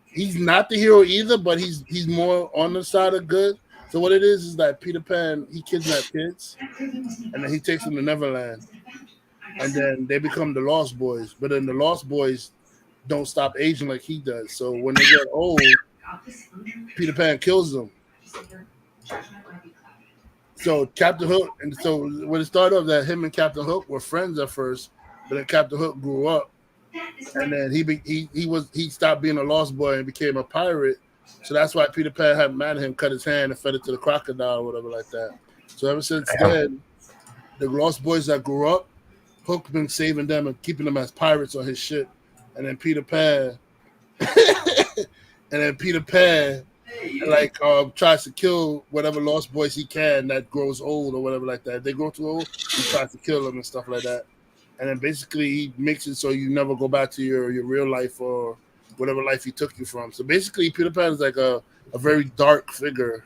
he's not the hero either, but he's more on the side of good. So what it is that Peter Pan, he kidnaps kids, and then he takes them to Neverland, and then they become the Lost Boys. But then the Lost Boys don't stop aging like he does. So when they get old, Peter Pan kills them. So Captain Hook, and so when it started off that him and Captain Hook were friends at first, but then Captain Hook grew up, and then he stopped being a lost boy and became a pirate. So that's why Peter Pan had mad at him, cut his hand and fed it to the crocodile or whatever like that. So ever since then, the lost boys that grew up, Hook been saving them and keeping them as pirates on his ship, and then Peter Pan, tries to kill whatever lost boys he can that grows old or whatever like that. If they grow too old, he tries to kill them and stuff like that. And then basically he makes it so you never go back to your real life or whatever life he took you from. So basically Peter Pan is like a very dark figure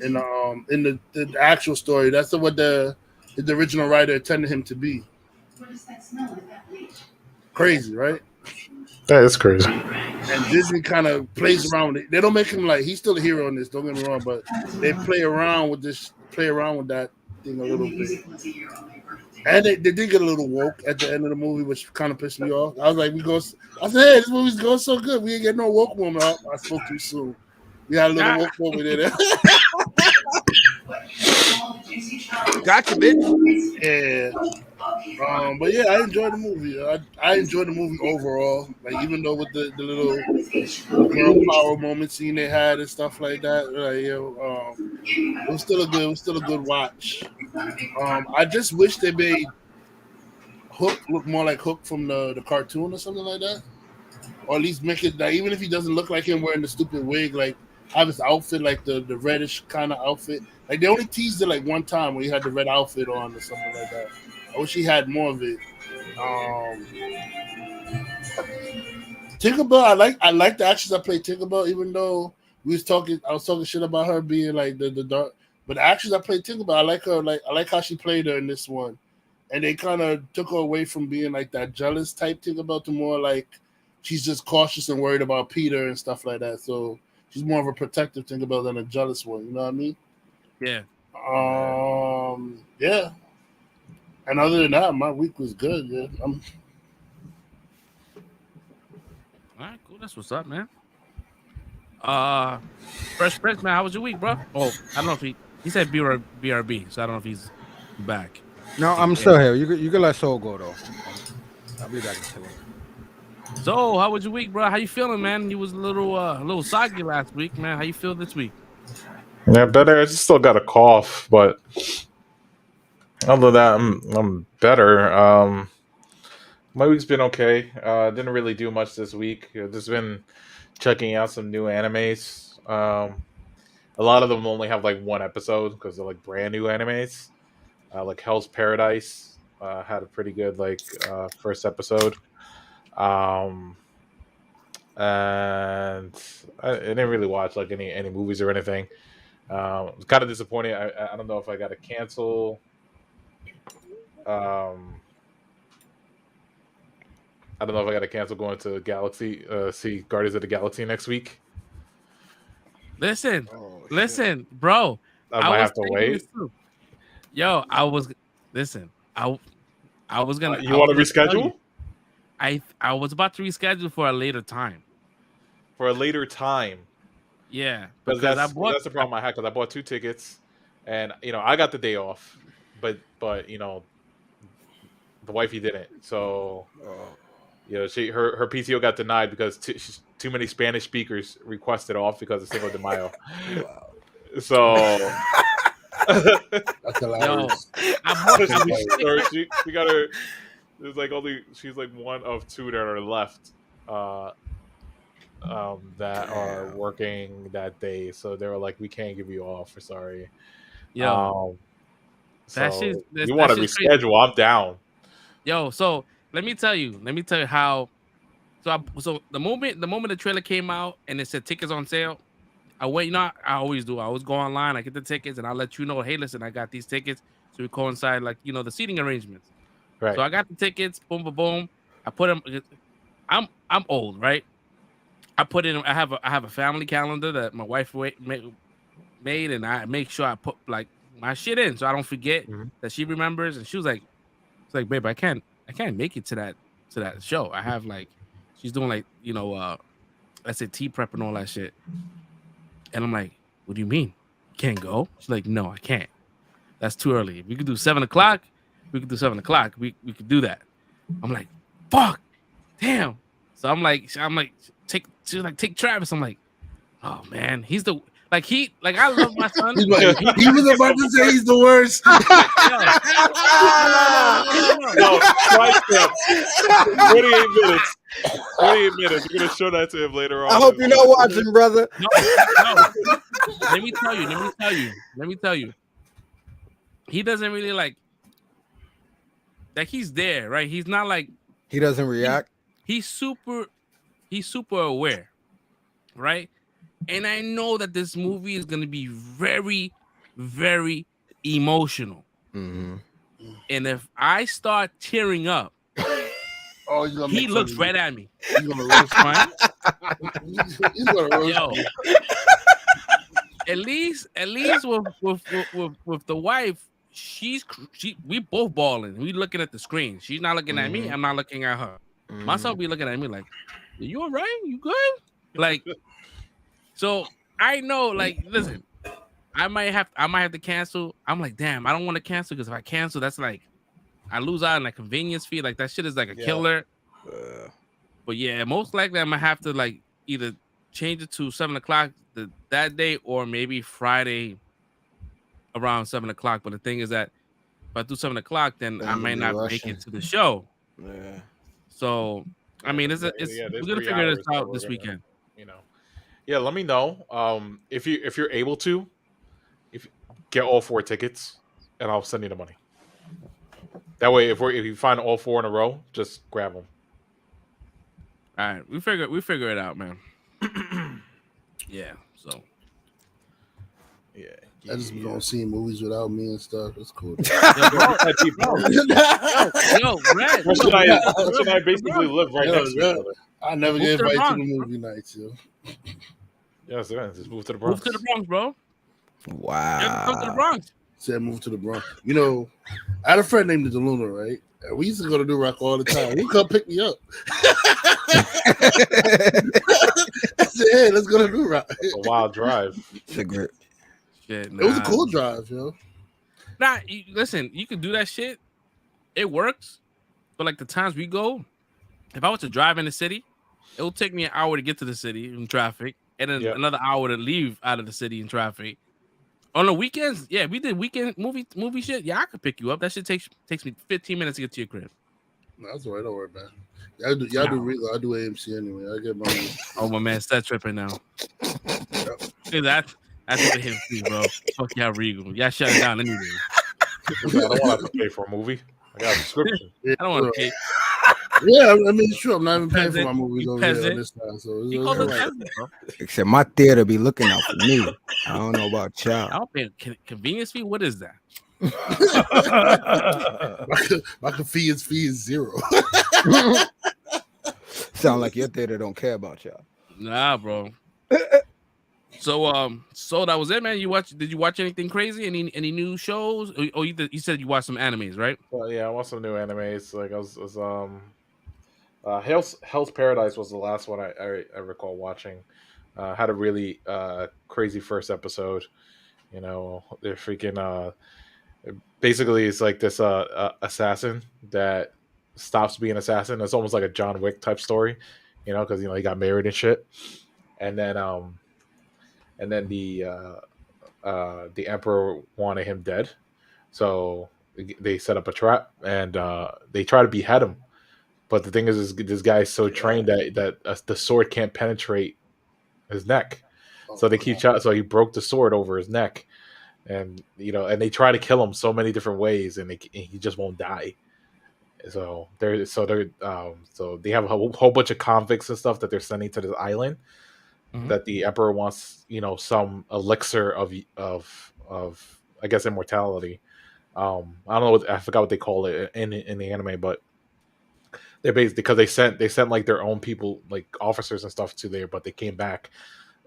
in the actual story. That's what the original writer intended him to be. Crazy, right? That is crazy. And Disney kind of plays around with it. They don't make him like he's still a hero in this, don't get me wrong, but they play around with that thing a little bit. And they did get a little woke at the end of the movie, which kind of pissed me off. I was like, I said, hey, this movie's going so good. We ain't get no woke woman up. I spoke too soon. We had a little woke woman there. Gotcha, bitch. Yeah. But yeah, I enjoyed the movie. I enjoyed the movie overall. Like even though with the little girl power moment scene they had and stuff like that, it was still a good watch. I just wish they made Hook look more like Hook from the cartoon or something like that, or at least make it that even if he doesn't look like him wearing the stupid wig, like have his outfit like the reddish kind of outfit. Like they only teased it like one time when he had the red outfit on or something like that. I wish he had more of it. Tinkerbell, I like the actress that played Tinkerbell, even though I was talking shit about her being like the dark. But the actress that played Tinkerbell, I like her. Like I like how she played her in this one, and they kind of took her away from being like that jealous type Tinkerbell to more like she's just cautious and worried about Peter and stuff like that. So she's more of a protective Tinkerbell than a jealous one. You know what I mean? Yeah. Yeah. And other than that, my week was good. Yeah. All right, cool. That's what's up, man. Fresh Prince, man. How was your week, bro? Oh, I don't know if he said BRB, so I don't know if he's back. No, I'm still here. You can let Soul go though. I'll be back in a second. So, how was your week, bro? How you feeling, man? You was a little soggy last week, man. How you feel this week? Yeah, better. I just still got a cough, but other than that, I'm better. My week's been okay. Didn't really do much this week. I've just been checking out some new animes. A lot of them only have like one episode because they're like brand new animes. Like Hell's Paradise had a pretty good first episode. And I didn't really watch like any movies or anything. I was kind of disappointed. I don't know if I got to cancel. I don't know if I got to cancel going to Galaxy, see Guardians of the Galaxy next week. Listen, bro. I might have to wait. Yo, I was gonna. You want to reschedule? I was about to reschedule for a later time. For a later time. Yeah, because that's the problem I had because I bought 2 tickets, and I got the day off, but the wifey didn't. So her PTO got denied because too many Spanish speakers requested off because of Cinco de Mayo. Wow. So that's hilarious. She got her. There's she's like one of 2 that are left. That are working that day, so they were like, "We can't give you off. We're sorry." Yo, you want to reschedule? Crazy. I'm down. Yo, so let me tell you how. So the moment the trailer came out and it said tickets on sale, I wait. I always do. I always go online. I get the tickets and I let you know, hey, listen, I got these tickets, so we coincide the seating arrangements. Right. So I got the tickets. Boom, boom, boom. I put them. I'm old, right? I put in. I have a family calendar that my wife made, and I make sure I put my shit in so I don't forget that she remembers. And she was like, babe, I can't make it to that show. I have she's doing SAT prep and all that shit. And I'm like, what do you mean? You can't go? She's like, no, I can't. That's too early. If we could do 7 o'clock, we could do 7 o'clock. We could do that. I'm like, fuck, damn. So I'm like, take Travis. I'm like, oh man, he's the I love my son. He was about to say he's the worst. No, 28 minutes. 28 minutes. You're gonna show that to him later on. I hope you're not watching, brother. No. Let me tell you. He doesn't really he's there, right? He's not he doesn't react. He's super aware, right? And I know that this movie is going to be very, very emotional. Mm-hmm. And if I start tearing up, he looks right at me. He's gonna roast He's gonna roast At least with the wife, we both balling. We looking at the screen. She's not looking at me. I'm not looking at her. Myself be looking at me like, are you all right? You good? So I know, listen, I might have to cancel. I'm like, damn, I don't want to cancel because if I cancel, that's I lose out on a convenience fee. That shit is a killer. But yeah, most likely I'm gonna have to either change it to 7 o'clock that day or maybe Friday around 7 o'clock. But the thing is that if I do 7 o'clock, then I might not make it to the show. Yeah. So I mean, we're gonna figure this out this weekend. Yeah, let me know if you're able to, get all 4 tickets, and I'll send you the money. That way, if you find all 4 in a row, just grab them. All right, we figure it out, man. Yeah. So. Yeah. I just be gonna see movies without me and stuff. That's cool. Red. I basically live right next to each other. I never get invited to the movie nights, yo. Yes, just move to the Bronx. Move to the Bronx, bro. Wow. You ever come to the Bronx? Said move to the Bronx. You know, I had a friend named the Luna, right? And we used to go to New Rock all the time. He'd come pick me up. I said, hey, let's go to New Rock. It's a wild drive. Cigarette. Shit, It was a cool drive, yo. Nah, listen, you can do that shit. It works. But like the times we go, if I was to drive in the city, it will take me an hour to get to the city in traffic, and then another hour to leave out of the city in traffic. On the weekends, yeah, we did weekend movie shit. Yeah, I could pick you up. That shit takes me 15 minutes to get to your crib. No, that's all right. Don't worry, man. Y'all do Regal. I do AMC anyway. I get my Oh, my man, start tripping now. Hey, that's what him too, bro. Fuck y'all Regal. Y'all shut it down anyway. I don't want to pay for a movie. I got a subscription. I don't want to pay. Yeah, I mean, it's true. I'm not even paying for my movies over here on this time. So it's all right. Except my theater be looking out for me. I don't know about y'all. I'll pay convenience fee. What is that? my convenience fee is 0. Sound like your theater don't care about y'all. Nah, bro. So that was it, man. Did you watch anything crazy? Any new shows? Oh, you said you watched some animes, right? Well, yeah, I watched some new animes. Like I was Hell's Paradise was the last one I recall watching. Had a really crazy first episode. You know, they're freaking basically it's like this assassin that stops being an assassin. It's almost like a John Wick type story, you know, because he got married and shit. And then the emperor wanted him dead, so they set up a trap and they try to behead him. But the thing is this guy is so trained that the sword can't penetrate his neck, so they keep shot. So he broke the sword over his neck, and and they try to kill him so many different ways, and he just won't die. So they have a whole bunch of convicts and stuff that they're sending to this island. Mm-hmm. That the emperor wants, some elixir of I guess immortality. I don't know I forgot what they call it in the anime, but they're basically because they sent like their own people, like officers and stuff to there, but they came back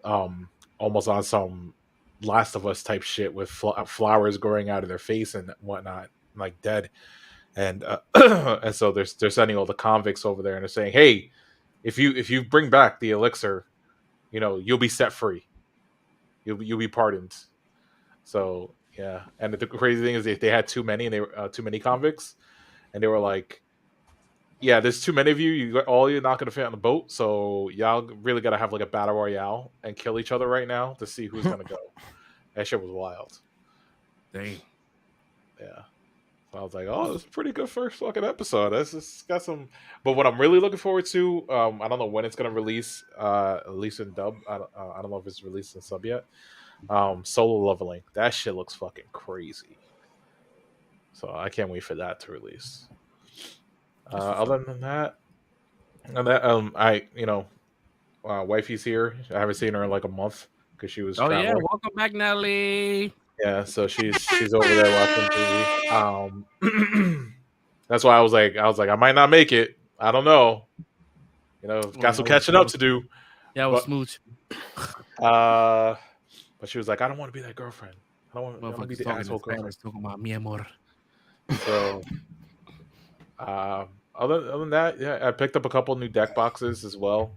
almost on some Last of Us type shit with flowers growing out of their face and whatnot, like dead, and and so they're sending all the convicts over there and they're saying, hey, if you bring back the elixir, you'll be set free. You'll be pardoned. So yeah, and the crazy thing is they had too many, and they were too many convicts, and they were like, yeah, there's too many of you. You're not gonna fit on the boat. So y'all really gotta have like a battle royale and kill each other right now to see who's gonna go. That shit was wild. Dang. Yeah. So I was like, oh, it's a pretty good first fucking episode. It's got some. But what I'm really looking forward to, I don't know when it's gonna release. At least in dub. I don't know if it's released in sub yet. Solo Leveling. That shit looks fucking crazy. So I can't wait for that to release. Other than that, wifey's here. I haven't seen her in like a month because she was. Oh traveling. yeah, welcome back, Nelly. Yeah, so she's over there watching TV. That's why I was like, I might not make it. I don't know. Got some catching up to do. Yeah, I was smooth. But she was like, I don't want to be that girlfriend. I don't want to be the asshole girlfriend. Talking about mi amor. So, other than that, yeah, I picked up a couple new deck boxes as well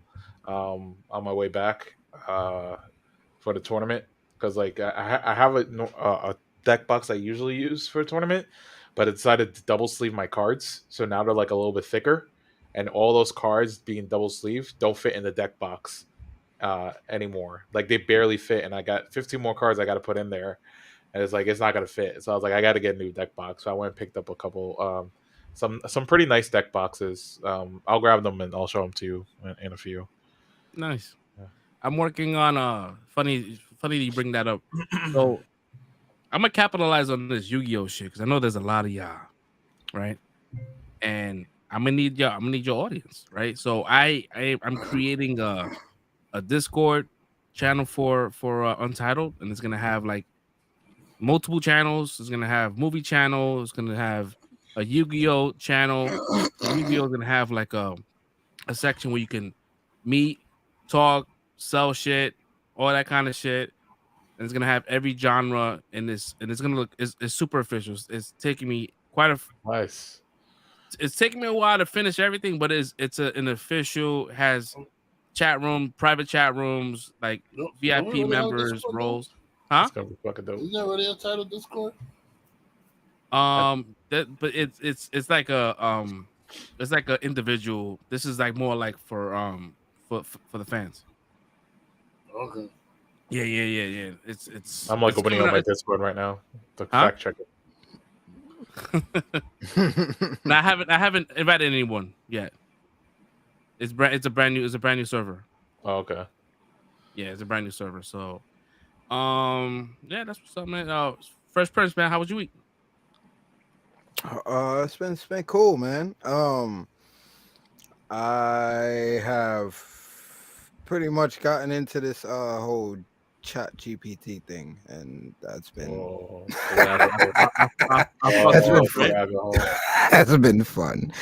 on my way back for the tournament. Because like I have a deck box I usually use for a tournament, but I decided to double sleeve my cards, so now they're like a little bit thicker, and all those cards being double sleeved don't fit in the deck box anymore. Like they barely fit, and I got 15 more cards I got to put in there, and it's like it's not gonna fit. So I was like, I got to get a new deck box. So I went and picked up a couple, some pretty nice deck boxes. I'll grab them and I'll show them to you in a few. Nice. Yeah. I'm working on funny you bring that up. So I'm gonna capitalize on this Yu-Gi-Oh shit because I know there's a lot of y'all, right? And I'm gonna need your audience, right? So I'm creating a Discord channel for Untitled, and it's gonna have like multiple channels. It's gonna have movie channel. It's gonna have a Yu-Gi-Oh channel. Yu-Gi-Oh is gonna have like a section where you can meet, talk, sell shit, all that kind of shit. And and it's gonna have every genre in this, and it's gonna look it's super official. It's taking me nice. It's taking me a while to finish everything, but it's an official, has chat room, private chat rooms, like VIP members, roles. Huh? It's gonna be fucking dope. Isn't that already on Discord? But it's like a individual. This is like more like for the fans. Okay. Yeah. It's. I'm like it's opening up my Discord right now to fact check it. No, I haven't invited anyone yet. It's a brand new server. Oh, okay. Yeah, it's a brand new server. So, yeah, that's what's up, man. Fresh Prince, man, how was your week? It's been cool, man. I have pretty much gotten into this whole Chat GPT thing, and that's been that's been fun.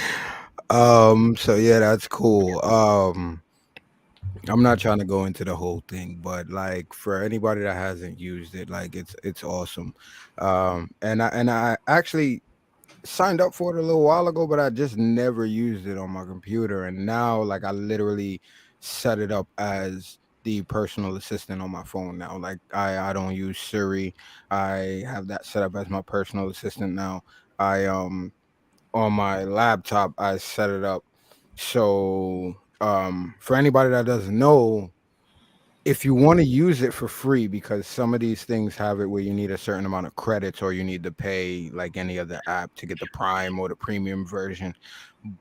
So yeah, that's cool. I'm not trying to go into the whole thing, but like for anybody that hasn't used it, like it's awesome. And I actually signed up for it a little while ago, but I just never used it on my computer, and now like I literally set it up as the personal assistant on my phone now. Like I don't use Siri. I have that set up as my personal assistant now. I on my laptop I set it up so for anybody that doesn't know, if you want to use it for free, because some of these things have it where you need a certain amount of credits or you need to pay like any other app to get the Prime or the premium version.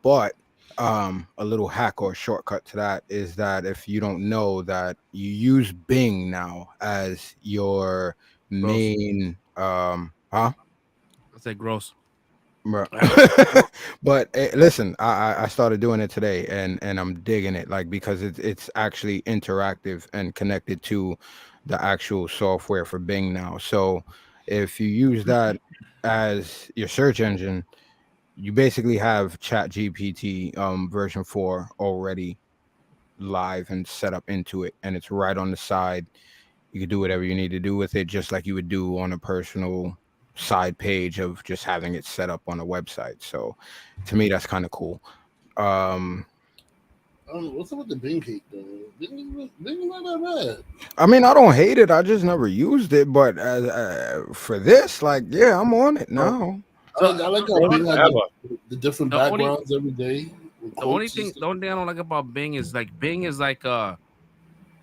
But a little hack or shortcut to that is that if you don't know that, you use Bing now as your main I say gross. But listen, I started doing it today, and I'm digging it, like because it's actually interactive and connected to the actual software for Bing now. So if you use that as your search engine, you basically have ChatGPT version 4 already live and set up into it, and it's right on the side. You can do whatever you need to do with it, just like you would do on a personal side page of just having it set up on a website. So to me, that's kind of cool. What's up with the Bing hate though? Bing is not that bad. I mean, I don't hate it. I just never used it. But for this, like, yeah, I'm on it now. I like how Bing has the different backgrounds every day. The only thing I don't like about Bing is like it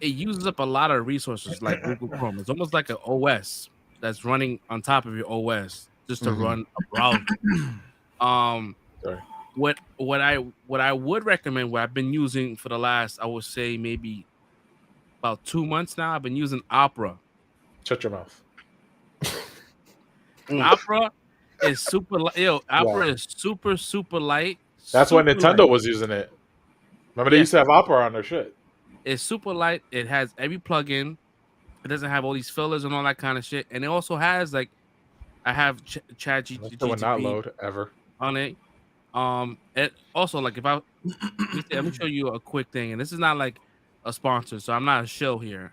uses up a lot of resources like Google Chrome. It's almost like an OS that's running on top of your OS just to run a browser. What I would recommend, what I've been using for the last, I would say maybe about 2 months now, I've been using Opera. Shut your mouth. Opera is super light. Opera is super light. That's when Nintendo was using it. Remember they used to have Opera on their shit. It's super light. It has every plugin. It doesn't have all these fillers and all that kind of shit. And it also has like, I have ChatGPT would not load ever on it. It also like if let me show you a quick thing, and this is not like a sponsor, so I'm not a show here.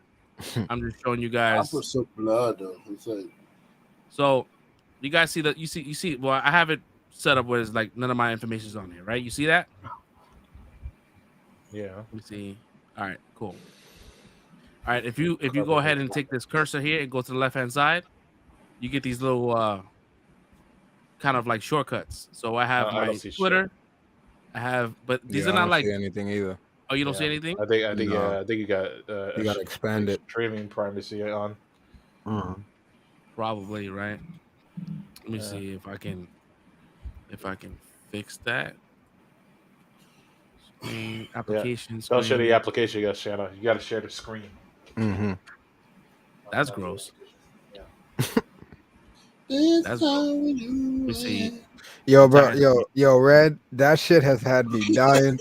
I'm just showing you guys. Opera's so blood though. It's like, so you guys see that? You see. Well, I have it set up where it's like none of my information is on here, right? You see that? Yeah. Let me see. All right, cool. All right, if you go ahead and take this cursor here and go to the left hand side, you get these little kind of like shortcuts. So I have my Twitter. I have, but these are not like anything either. Oh, you don't see anything? I think you got you got to expand it. Streaming privacy on. Probably right. Let me see if I can fix that. Applications. Don't share the application. You got to share the screen. That's gross. Yeah. Let me see. Yo, bro, yo, Red, that shit has had me dying.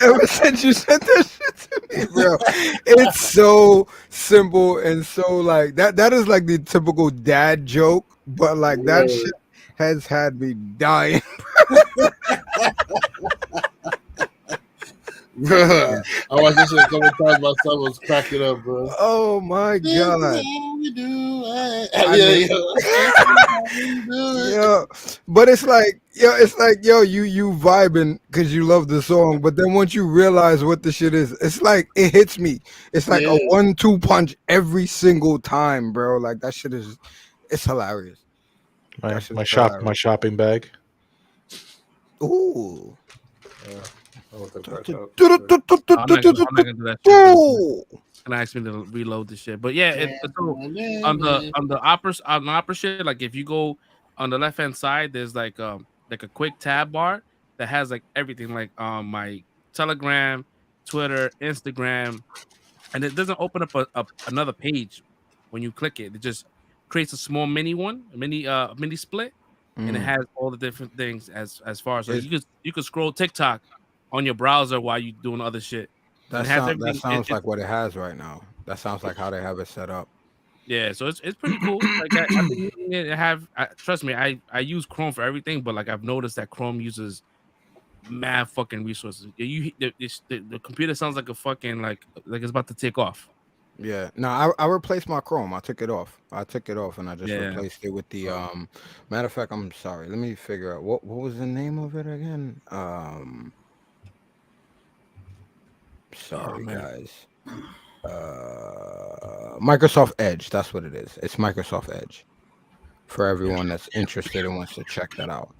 Ever since you sent that shit to me, bro. It's so simple and so like that is like the typical dad joke, but like that shit has had me dying. I watched this shit a couple times. My son was cracking up, bro. Oh my god. Yeah, but it's like, yo, you vibing because you love the song, but then once you realize what the shit is, it's like it hits me. It's like a 1-2 punch every single time, bro. Like that shit is, it's hilarious. My shopping bag. Ooh. I'm not gonna do that shit. And ask me to reload the shit. But yeah, so on the opera shit, like if you go on the left hand side, there's like a quick tab bar that has like everything, like my Telegram, Twitter, Instagram, and it doesn't open up another page when you click it. It just creates a small mini split, and it has all the different things as far as you could scroll TikTok on your browser while you're doing other shit. That sounds like what it has right now. That sounds like how they have it set up. Yeah, so it's pretty cool. Like I've been using it. Trust me, I use Chrome for everything, but like I've noticed that Chrome uses mad fucking resources. The computer sounds like a fucking like it's about to take off. Yeah, no, I replaced my Chrome. I took it off and I just replaced it with the matter of fact, I'm sorry. Let me figure out what was the name of it again. Sorry, guys. Microsoft Edge. That's what it is. It's Microsoft Edge for everyone that's interested and wants to check that out.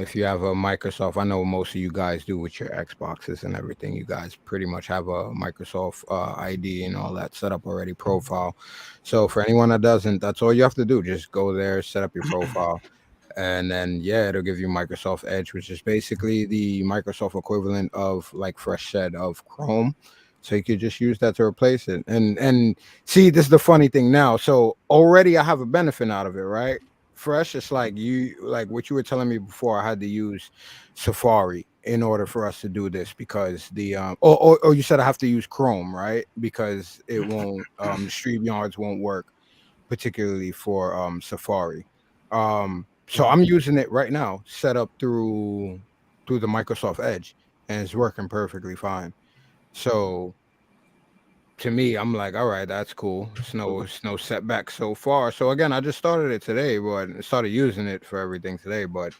If you have a Microsoft, I know most of you guys do with your Xboxes and everything. You guys pretty much have a Microsoft ID and all that set up already, profile. So for anyone that doesn't, that's all you have to do. Just go there, set up your profile. And then, it'll give you Microsoft Edge, which is basically the Microsoft equivalent of like Fresh Shed of Chrome. So you could just use that to replace it. And see, this is the funny thing now. So already I have a benefit out of it, right? Fresh, it's like what you were telling me before. I had to use Safari in order for us to do this because the or you said I have to use Chrome, right? Because it won't StreamYards won't work, particularly for Safari. So I'm using it right now, set up through the Microsoft Edge, and it's working perfectly fine. So to me, I'm like, all right, that's cool. It's no setback so far. So again, I just started it today, but started using it for everything today. But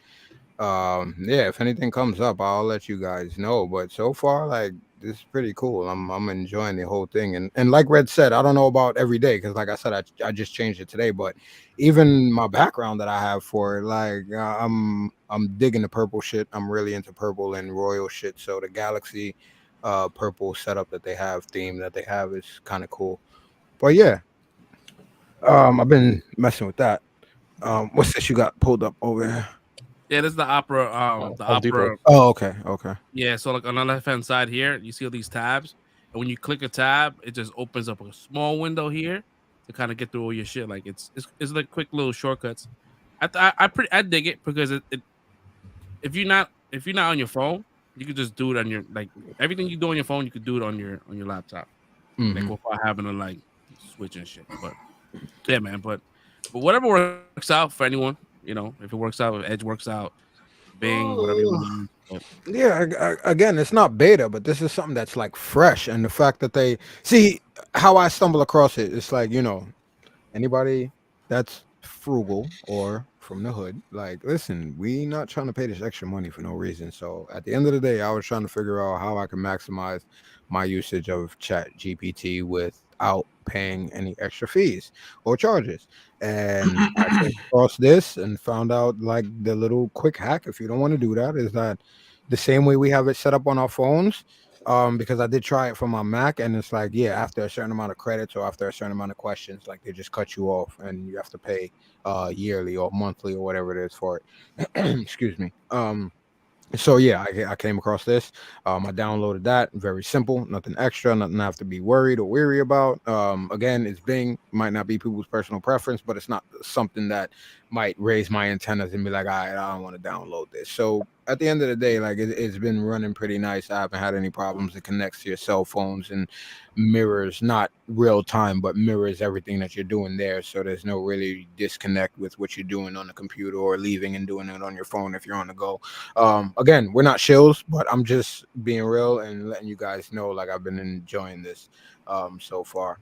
if anything comes up, I'll let you guys know. But so far, like, this is pretty cool. I'm enjoying the whole thing. And like Red said, I don't know about every day because, like I said, I just changed it today. But even my background that I have for it, like, I'm digging the purple shit. I'm really into purple and royal shit. So the Galaxy purple setup that they have, theme that they have, is kind of cool. But yeah, I've been messing with that. What's this you got pulled up over here? Yeah, this is the Opera. Opera. Oh, okay. Yeah, so like on the left hand side here, you see all these tabs, and when you click a tab, it just opens up a small window here to kind of get through all your shit. Like it's like quick little shortcuts. I dig it because it if you're not on your phone, you could just do it on your, like, everything you do on your phone, you could do it on your laptop, like without having to like switch and shit. But yeah, man. But whatever works out for anyone. You know, if it works out, if Edge works out, Bing, whatever you want to use. Yeah, again, it's not beta, but this is something that's like fresh. And the fact that they see how I stumble across it, it's like, anybody that's frugal or from the hood, like, listen, we not trying to pay this extra money for no reason. So at the end of the day, I was trying to figure out how I can maximize my usage of Chat GPT without paying any extra fees or charges. And I came across this and found out, like, the little quick hack, if you don't want to do that, is that the same way we have it set up on our phones, because I did try it for my Mac, and it's like, after a certain amount of credits or after a certain amount of questions, like, they just cut you off and you have to pay yearly or monthly or whatever it is for it. Excuse me. So I came across this. I downloaded that. Very simple, nothing extra, nothing I have to be worried or weary about. Again, it's Bing. Might not be people's personal preference, but it's not something that might raise my antennas and be like, all right, I don't want to download this. So at the end of the day, like it's been running pretty nice. I haven't had any problems. It connects to your cell phones and mirrors, not real time, but mirrors everything that you're doing there. So there's no really disconnect with what you're doing on the computer or leaving and doing it on your phone if you're on the go. Again, we're not shills, but I'm just being real and letting you guys know, like, I've been enjoying this so far.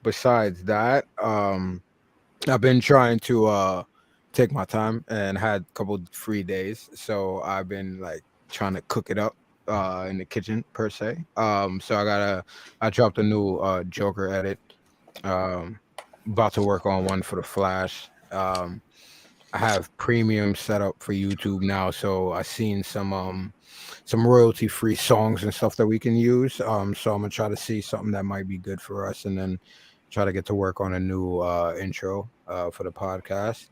Besides that, I've been trying to take my time and had a couple free days, so I've been like trying to cook it up in the kitchen per se. So I dropped a new Joker edit. About to work on one for the Flash. I have premium set up for YouTube now, so I seen some royalty free songs and stuff that we can use. So I'm gonna try to see something that might be good for us, and then try to get to work on a new intro for the podcast.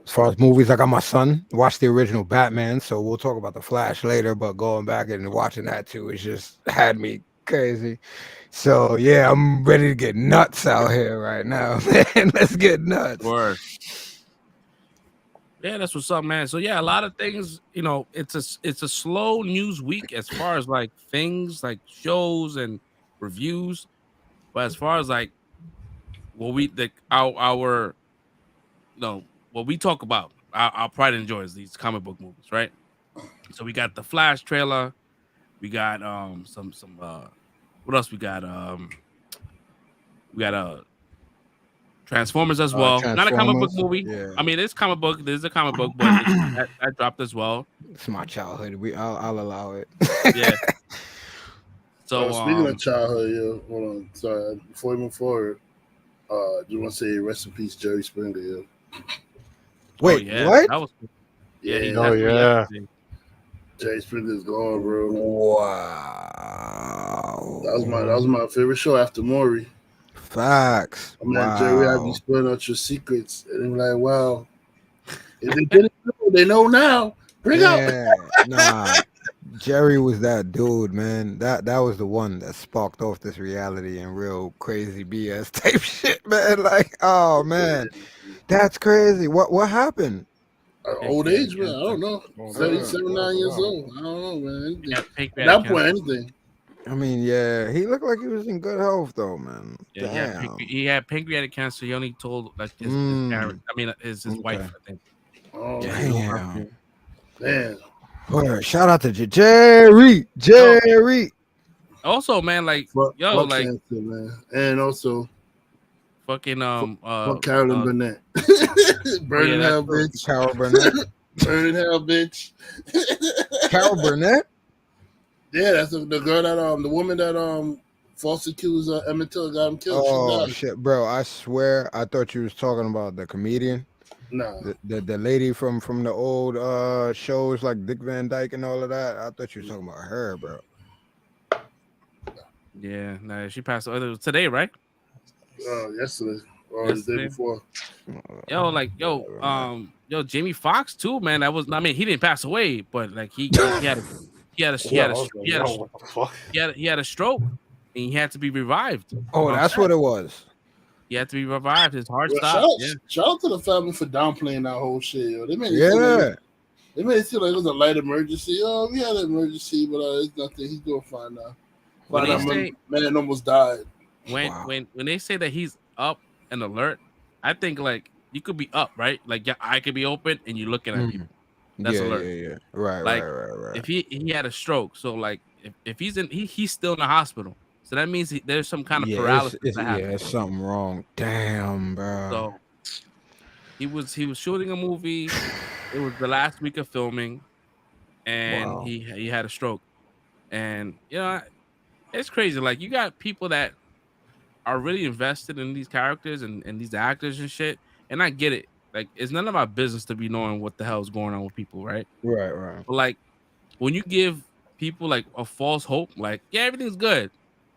As far as movies, I got my son watch the original Batman, so we'll talk about the Flash later. But going back and watching that too, it just had me crazy. So yeah, I'm ready to get nuts out here right now, man. Let's get nuts. Word. Yeah, that's what's up, man. So yeah, a lot of things. You know, it's a slow news week as far as like things like shows and reviews, but as far as like what we our what we talk about, our pride and enjoys these comic book movies, right? So we got the Flash trailer, we got some what else we got Transformers as well. Not a comic book movie. Yeah. I mean, it's comic book. There's a comic book, but that dropped as well. It's my childhood. I'll allow it. Yeah. So speaking of childhood, yo, hold on. Sorry, before we move forward, you want to say rest in peace, Jerry Springer, yo. Wait, yeah, what? That was, yeah. Jerry Springer's gone, bro. Wow. That was my favorite show after Maury. Facts. Man, Jerry, I be spilling out your secrets, and I'm like, wow. If they didn't know, they know now. Bring up. Nah. Jerry was that dude, man. That was the one that sparked off this reality and real crazy BS type shit, man. Like, oh man, that's crazy. What happened? Old age, man. I don't know. 79 years old. I don't know, man. At that point, anything. I mean, yeah, he looked like he was in good health, though, man. Yeah, he had pancreatic cancer. He only told like his parents. I mean, his wife, I think. Oh, damn. Man. Word. Shout out to Jerry. Also, man, like fuck like cancer, man. And also fucking Carolyn Burnett. Burning hell, bitch. Carol Burnett. Burning hell, bitch. Carol Burnett. Yeah, that's the girl that the woman that false accused Emmett Till got him killed. Oh shit, bro! I swear, I thought you was talking about the comedian. No, the lady from the old shows like Dick Van Dyke and all of that. I thought you were talking about her, bro. Yeah, no, she passed away today, right? Yesterday or the day before. Yo, Jamie Foxx too, man. That was, I mean, he didn't pass away, but like he had a stroke and he had to be revived. Oh, that's what it was. He had to be revived. His heart stopped. Shout out to the family for downplaying that whole shit. Yo. They made it seem like it was a light emergency. Oh, we had an emergency, but it's nothing. He's doing fine now. Man almost died. When they say that he's up and alert, I think like you could be up, right? Like your eye could be open and you're looking at people. That's alert. Yeah. Right. If he had a stroke, so like if he's still in the hospital, so that means there's some kind of paralysis. It's something wrong. Damn, bro. So he was shooting a movie. It was the last week of filming, and he had a stroke. And it's crazy. Like you got people that are really invested in these characters and these actors and shit. And I get it. Like it's none of my business to be knowing what the hell is going on with people, right? Right. But like when you give people like a false hope, like everything's good,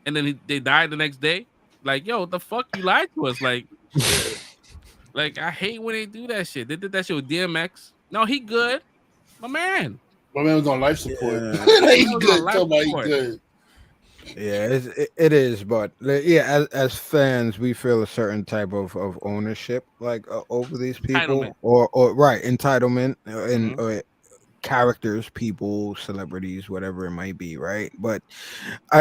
and then they die the next day, like what the fuck, you lied to us, like I hate when they do that shit. They did that shit with DMX. No, he good, my man. My man was on life support. Yeah. He good. He good. Yeah, it is, but yeah, as fans, we feel a certain type of ownership, like over these Entitlement. people, or right entitlement, and Mhm. characters, people, celebrities, whatever it might be, right? But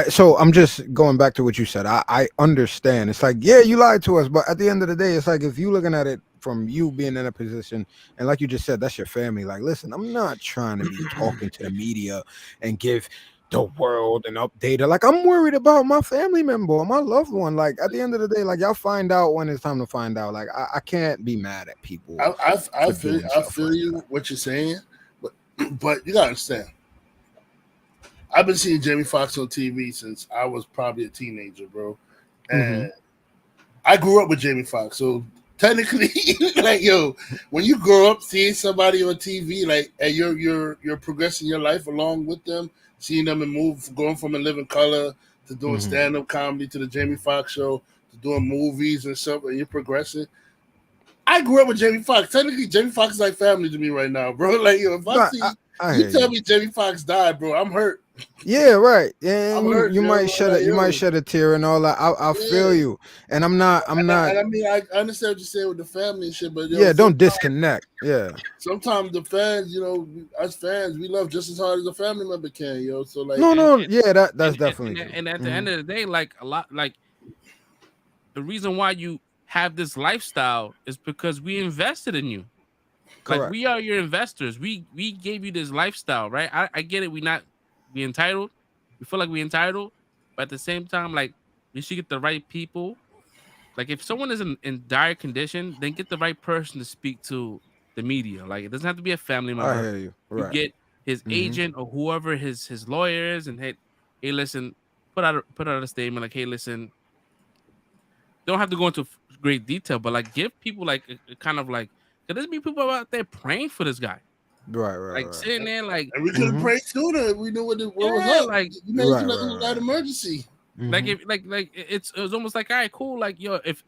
so I'm just going back to what you said. I understand. It's like, yeah, you lied to us, but at the end of the day, it's like if you looking at it from you being in a position, and like you just said, that's your family. Like, listen, I'm not trying to be talking to the media and give the world an update. Like, I'm worried about my family member or my loved one. Like, at the end of the day, like y'all find out when it's time to find out. Like, I can't be mad at people I for feel doing stuff like you what you're saying, but you gotta understand. I've been seeing Jamie Foxx on TV since I was probably a teenager, bro, and I grew up with Jamie Foxx, so technically, like yo, when you grow up seeing somebody on TV, like, and you're progressing your life along with them, seeing them and move, going from A Living Color to doing stand up comedy to the Jamie Foxx show to doing movies and stuff, and you're progressing. I grew up with Jamie Foxx. Technically, Jamie Foxx is like family to me right now, bro. Like yo, if I see I you hear tell you. me Jamie Foxx died, bro, I'm hurt. Yeah, right. Yeah, I'm and hurt, you yo. might shed Like, you might yo, shed a tear and all that. I feel yeah. you, and I'm not. And I mean, I understand what you're saying with the family and shit, but yo, Yeah, don't disconnect. Yeah, sometimes the fans, us fans, we love just as hard as a family member can, yo. So like, no. Yeah, that's definitely true. And at the end of the day, like a lot, like the reason why you have this lifestyle is because we invested in you. Like Correct. we are your investors. We gave you this lifestyle, right? I get it. We entitled. We feel like we entitled, but at the same time, like you should get the right people. Like if someone is in dire condition, then get the right person to speak to the media. Like it doesn't have to be a family I member. hear you. You Right. get his agent or whoever his lawyers, and hey, listen, put out a statement like, hey, listen, don't have to go into great detail, but like give people like a kind of like, cause there's be people out there praying for this guy, like Right. sitting there like, and we could have prayed sooner if we knew what was yeah, up. like You made it like an emergency. like if like it was almost like, all right, cool, like yo, if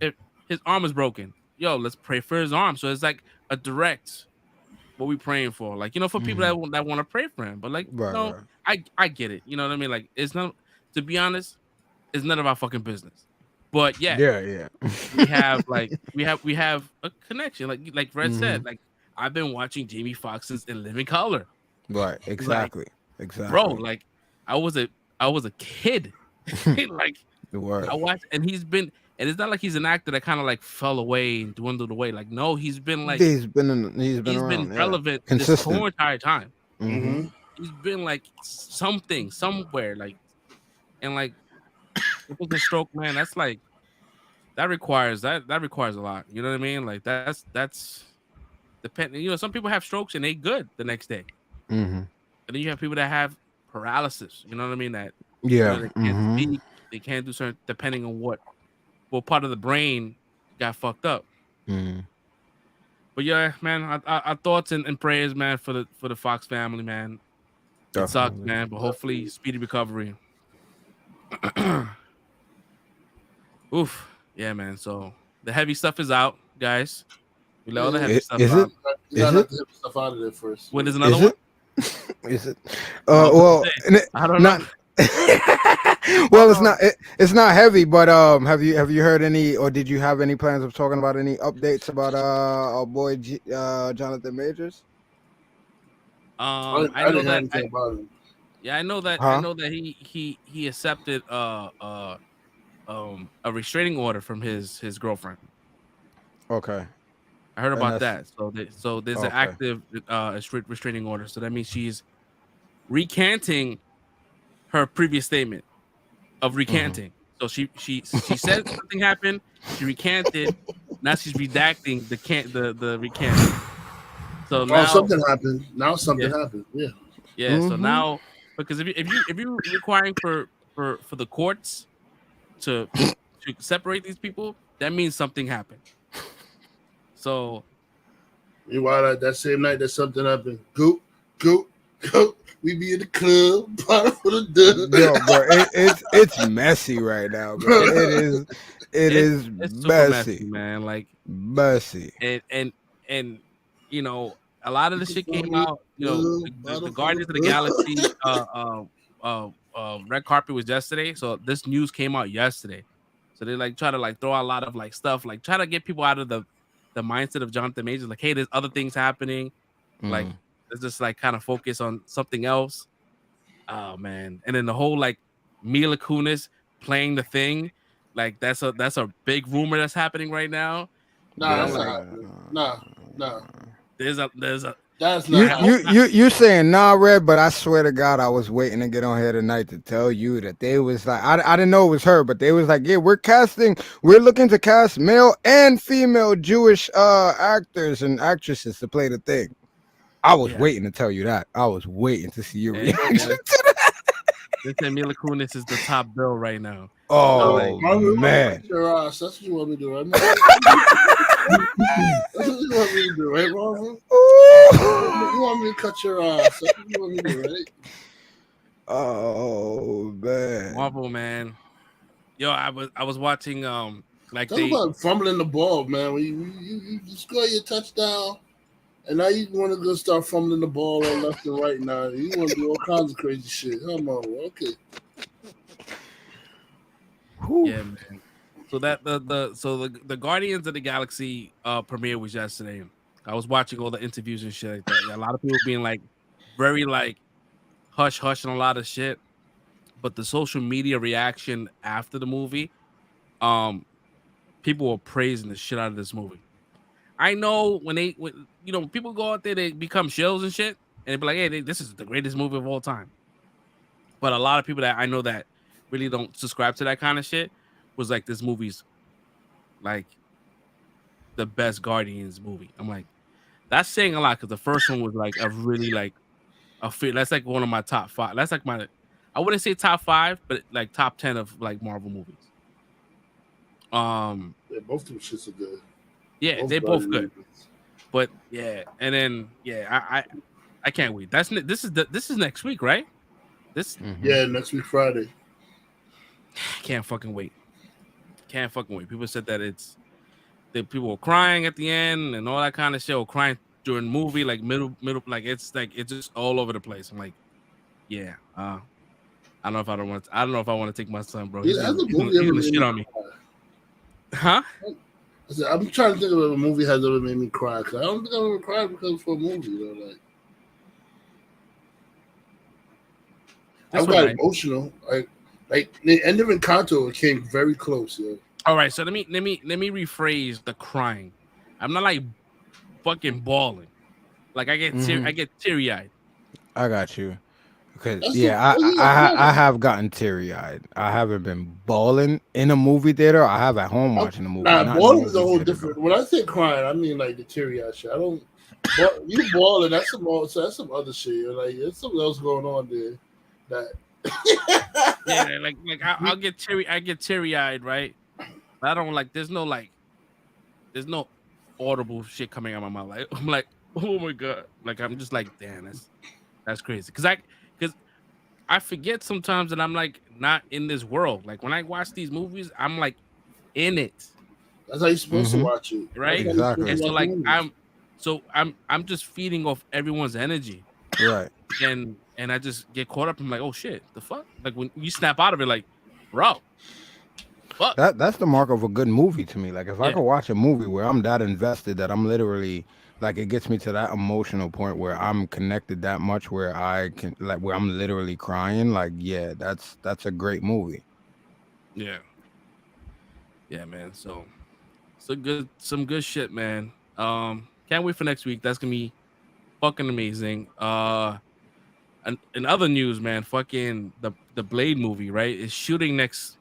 his arm is broken, yo, let's pray for his arm. So it's like a direct what we praying for, like for people that want to pray for him, but like Right. I get it, you know what I mean? Like it's not, to be honest, it's none of our fucking business. But yeah, Yeah. we have we have a connection. Like Fred said, like I've been watching Jamie Foxx's In Living Color. Right. Exactly. Bro, like I was a kid. Like Word. I watched, and and it's not like he's an actor that kind of like fell away and dwindled away. Like no, he's been like He's been around, relevant this consistent. whole entire time. Mm-hmm. He's been like something somewhere, like, and like if it's a stroke, man, that's like that requires a lot. You know what I mean? Like that's depending. Some people have strokes and they good the next day, and then you have people that have paralysis. You know what I mean? That Yeah. they can't speak, they can't do certain, depending on what part of the brain got fucked up. But yeah, man, our thoughts and prayers, man, for the Fox family, man. It sucks, man, but hopefully speedy recovery. Oof, yeah, man. So the heavy stuff is out, guys. We let all the heavy stuff out. You gotta let the heavy stuff out of there first. When there's another one? Is it? Well, I don't know. Well, it's not heavy, but have you heard any, or did you have any plans of talking about any updates about our boy Jonathan Majors? I know that. I know that he accepted a restraining order from his girlfriend. Okay. I heard about that. So there's an active restraining order. So that means she's recanting her previous statement of recanting. So she said something happened. She recanted. Now she's redacting the recanting. So now something happened. Now something happened. Yeah. Yeah. So now, because if you requiring for the courts to separate these people, that means something happened. So you wild that same night that something happened. Go. We be in the club. Yo, bro, it's messy right now, bro. It's messy, man. Like messy. And a lot of the shit came out. The Guardians of the Galaxy red carpet was yesterday, so this news came out yesterday. So they like try to like throw out a lot of like stuff, like try to get people out of the mindset of Jonathan Majors. Like, hey, there's other things happening. Like, let's just like kind of focus on something else. Oh man, and then the whole like Mila Kunis playing the thing, like that's a big rumor that's happening right now. Nah, that's not happening. Nah. There's a That's not you saying nah, Red, but I swear to God, I was waiting to get on here tonight to tell you that they was like, I didn't know it was her, but they was like, yeah, we're looking to cast male and female Jewish actors and actresses to play the thing. I was waiting to tell you that. I was waiting to see your reaction to that. They say Mila Kunis is the top bill right now. Oh, man. That's what you want me to do, right? That's what you want me to do, right, Marvel? You want me to cut your ass. That's what you want me to do, right? Oh, man. Marvel, man. Yo, I was watching like Talk about fumbling the ball, man. When you score your touchdown, and now you want to go start fumbling the ball on left and right now. You want to do all kinds of crazy shit. Come on, okay. Yeah, man. So that the Guardians of the Galaxy premiere was yesterday. I was watching all the interviews and shit like that. Yeah, a lot of people being like very like hush and a lot of shit. But the social media reaction after the movie, people were praising the shit out of this movie. I know when people go out there, they become shills and shit, and they be like, hey, this is the greatest movie of all time. But a lot of people that I know that really don't subscribe to that kind of shit was like, this movie's like the best Guardians movie. I'm like, that's saying a lot, because the first one was like a really like that's like one of my top 5. That's like I wouldn't say top 5, but like top 10 of like Marvel movies. Yeah, both of them shits are good. Yeah, they're both good. But yeah, and then I can't wait. This is next week, right? Yeah, next week Friday. Can't fucking wait. People said that people were crying at the end and all that kind of shit, or crying during the movie, like middle, like it's just all over the place. I'm like, yeah, I don't know if I want to take my son, bro. He's gonna shit on me. Huh? I'm trying to think of if a movie has ever made me cry. Cause I don't think I've ever cried because for a movie. Like, I've got emotional. Like the end of Encanto came very close. Yeah. All right, so let me rephrase the crying. I'm not like fucking bawling. Like I get teary eyed. I got you. Because I have gotten teary eyed. I haven't been bawling in a movie theater. I have at home watching a movie. Nah, bawling is a whole different. When I say crying, I mean like the teary eyed shit. I don't. You bawling? That's some other shit. Like there's something else going on there. That. Yeah, like I'll get teary eyed, right? But I don't like. There's no audible shit coming out of my mouth. Like I'm like, oh my god. Like I'm just like, damn, that's crazy. Because I forget sometimes that I'm like not in this world. Like when I watch these movies, I'm like in it. That's how you're supposed to watch it, right? Exactly. And so like I'm just feeding off everyone's energy, right? And I just get caught up. I'm like, oh shit, the fuck? Like when you snap out of it, like, bro, fuck. That's the mark of a good movie to me. Like if I could watch a movie where I'm that invested that I'm literally like, it gets me to that emotional point where I'm connected that much where I can where I'm literally crying. Like, yeah, that's a great movie. Yeah, man. So some good shit, man. Can't wait for next week. That's gonna be fucking amazing. In other news, man, fucking the Blade movie, right, is shooting next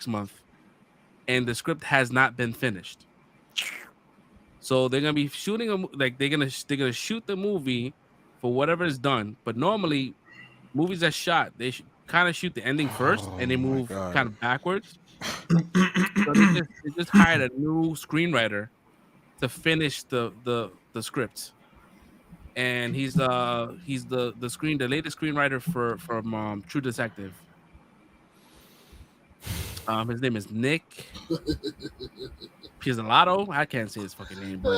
month, and the script has not been finished. So they're gonna be shooting they're gonna shoot the movie for whatever is done. But normally, movies that shot, they kind of shoot the ending first, and they move kind of backwards. So they just hired a new screenwriter to finish the script, and he's the latest screenwriter from True Detective. His name is Nick Pizzolatto. I can't say his fucking name, but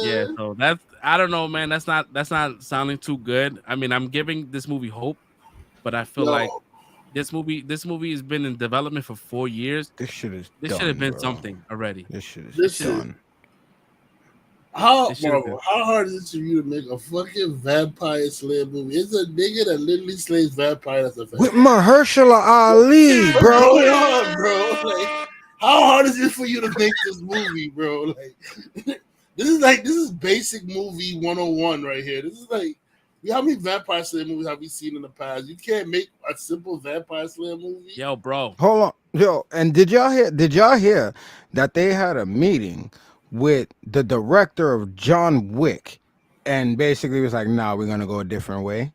yeah. So that's, I don't know, man. That's not sounding too good. I mean, I'm giving this movie hope but I feel like this movie has been in development for 4 years. This shit is This done, should have been bro. something already. This shit is Listen, done. How hard is it for you to make a fucking vampire slayer movie? It's a nigga that literally slays vampires as a vampire. With Mahershala Ali, bro. Hold on, bro. Like, how hard is it for you to make this movie, bro? Like, this is basic movie 101 right here. This is like, how many vampire slayer movies have we seen in the past? You can't make a simple vampire slayer movie. Yo, bro. Hold on, yo, and did y'all hear that they had a meeting with the director of John Wick, and basically was like, nah, we're gonna go a different way,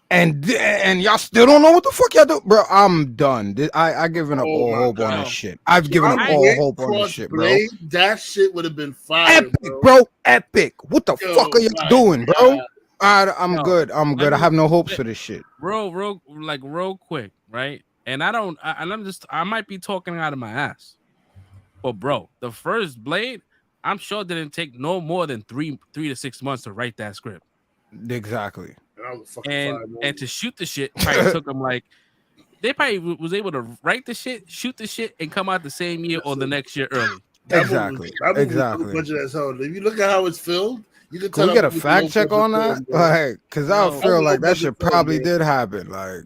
and y'all still don't know what the fuck y'all do, bro. I'm done. I given up all hope on this shit. I've given up all hope on this shit, bro. That shit would have been fire, Epic, bro. Epic. What the fuck are you doing, bro? I'm good. I'm good. I have no hopes for this shit. Real quick, right? And I might be talking out of my ass, but bro, the first Blade, I'm sure didn't take no more than 3 to 6 months to write that script. Exactly. And to shoot the shit probably took them like, they probably was able to write the shit, shoot the shit, and come out the same year or the next year early. Exactly. Exactly. Budget as hell. If you look at how it's filmed, you can tell. Can we get a fact check on that? Like, because I feel like that shit probably did happen. Like,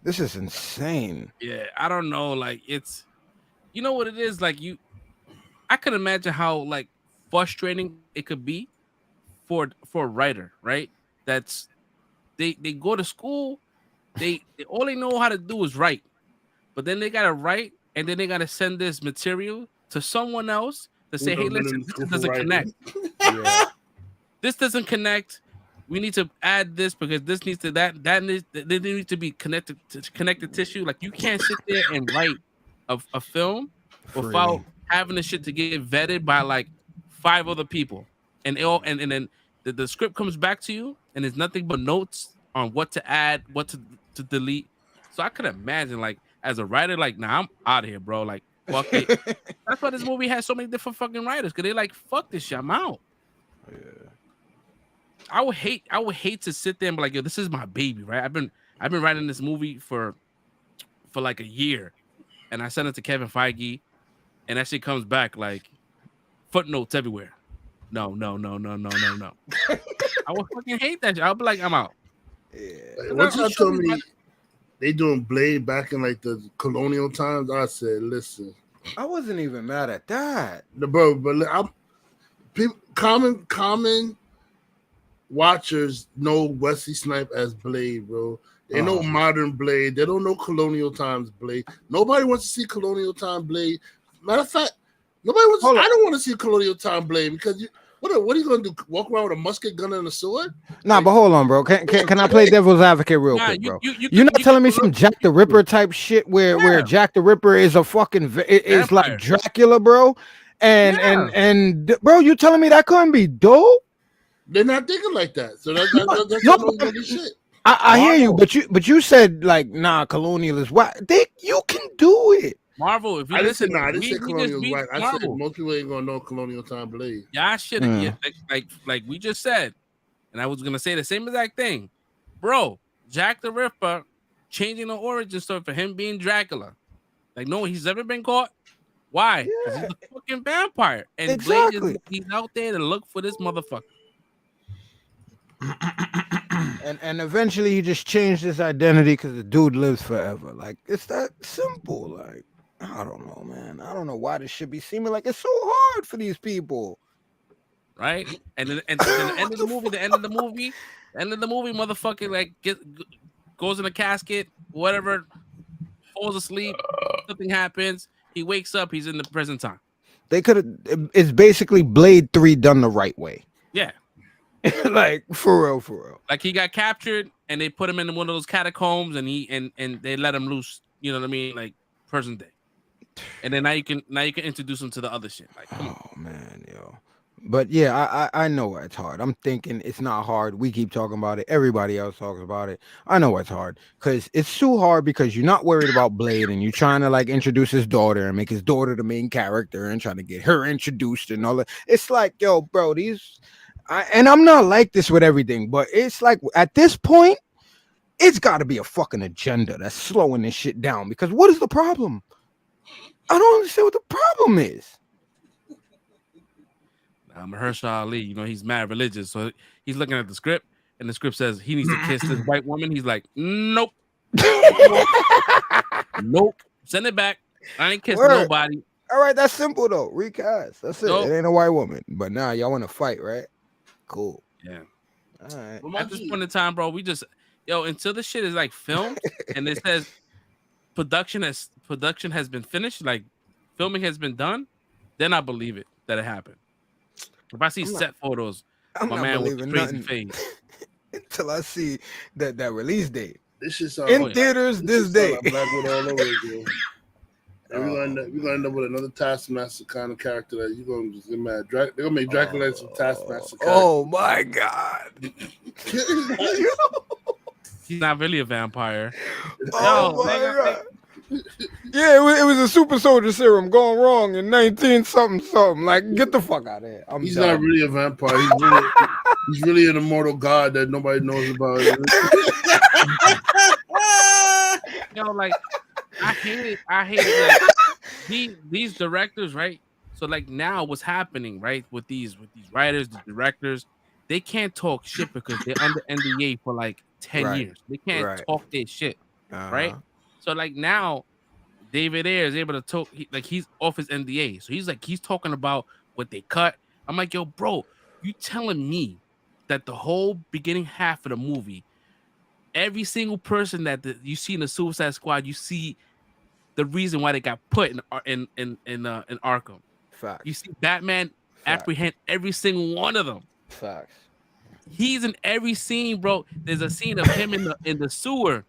this is insane. Yeah, I don't know. Like, it's, you know what it is. Like, I could imagine how like frustrating it could be for a writer, right? That's they go to school, they all they know how to do is write, but then they gotta write, and then they gotta send this material to someone else to say, hey, listen, this doesn't connect. Yeah. This doesn't connect. We need to add this because this needs to that needs to be connected tissue. Like, you can't sit there and write a film without having the shit to get vetted by like 5 other people, and then the script comes back to you, and there's nothing but notes on what to add, what to delete. So I could imagine, like, as a writer, like, nah, I'm out of here, bro. Like, fuck it. That's why this movie has so many different fucking writers, because they like, fuck this shit, I'm out. Yeah. I would hate to sit there and be like, yo, this is my baby, right? I've been writing this movie for like a year, and I sent it to Kevin Feige, and that shit comes back like footnotes everywhere. No. I would fucking hate that shit. I'll be like, I'm out. Yeah. Once you told me they doing Blade back in like the colonial times, I said, listen. I wasn't even mad at that. Bro, but common watchers know Wesley Snipes as Blade, bro. They know modern Blade. They don't know colonial times Blade. Nobody wants to see colonial time Blade. Matter of fact, nobody wants. I don't want to see colonial time Blade because what are you gonna do? Walk around with a musket gun and a sword? Nah, but hold on, bro. Can I play devil's advocate real quick, bro? You're not telling me some Jack the Ripper type shit where Jack the Ripper is a fucking is like Dracula, bro. And bro, you telling me that couldn't be dope? They're not thinking like that. So that's shit. I hear you, but you said like, nah, colonial is why you can do it. Marvel, if you listen, I didn't say colonial is right. I said most people ain't gonna know colonial time Blade. Yeah, I should have. Yeah, like we just said, and I was gonna say the same exact thing, bro. Jack the Ripper changing the origin story for him being Dracula. Like, no, he's ever been caught. Why? Because he's a fucking vampire, and exactly. Blade he's out there to look for this motherfucker. And eventually he just changed his identity because the dude lives forever. Like, it's that simple. Like, I don't know, man. I don't know why this should be seeming like it's so hard for these people. Right? And then the end of the movie, motherfucker, like goes in a casket, whatever, falls asleep, something happens, he wakes up, he's in the present time. They could have. It's basically Blade 3 done the right way. Yeah. Like, for real. Like, he got captured and they put him in one of those catacombs and they let him loose. You know what I mean? Like, present day. And then now you can introduce him to the other shit. Like, come on, man, yo. But yeah, I know it's hard. I'm thinking it's not hard. We keep talking about it. Everybody else talks about it. I know it's hard because it's too hard because you're not worried about Blade and you're trying to like introduce his daughter and make his daughter the main character and trying to get her introduced and all that. It's like, yo, bro, and I'm not like this with everything, but it's like at this point, It's got to be a fucking agenda that's slowing this shit down. Because what is the problem? I don't understand what the problem is. Mahershala Ali, you know, he's mad religious, so he's looking at the script, and the script says he needs to kiss this white woman. He's like, nope, nope, send it back. I ain't kissing nobody. All right, that's simple though. Recast. That's it. Nope. It ain't a white woman, but now y'all want to fight, right? Cool. Yeah. All right. At this point in time, bro, we just until the shit is like filmed and it says production has been finished, like filming has been done, then I believe it that it happened. If I see set photos, my man with the crazy face. Until I see that release date. This shit in theaters this day. Like Black Widow all over again. And we're gonna end up with another Taskmaster kind of character that you're gonna just get mad. They're gonna make Dracula into Taskmaster character. Oh my god. He's not really a vampire. Oh my god. Yeah, it was a super soldier serum going wrong in 19 something. Like, get the fuck out of here. He's not really a vampire. He's really an immortal god that nobody knows about. Like I hate it. Like, these directors, right? So like now what's happening, right? With these writers, the directors, they can't talk shit because they're under NDA for like 10 years. They can't talk their shit, right? So like now, David Ayer is able to talk. He's off his NDA, so he's talking about what they cut. I'm like, yo, bro, you telling me that the whole beginning half of the movie, every single person that you see in the Suicide Squad, you see the reason why they got put in Arkham. Facts. You see Batman apprehend every single one of them. Facts. He's in every scene, bro. There's a scene of him in the sewer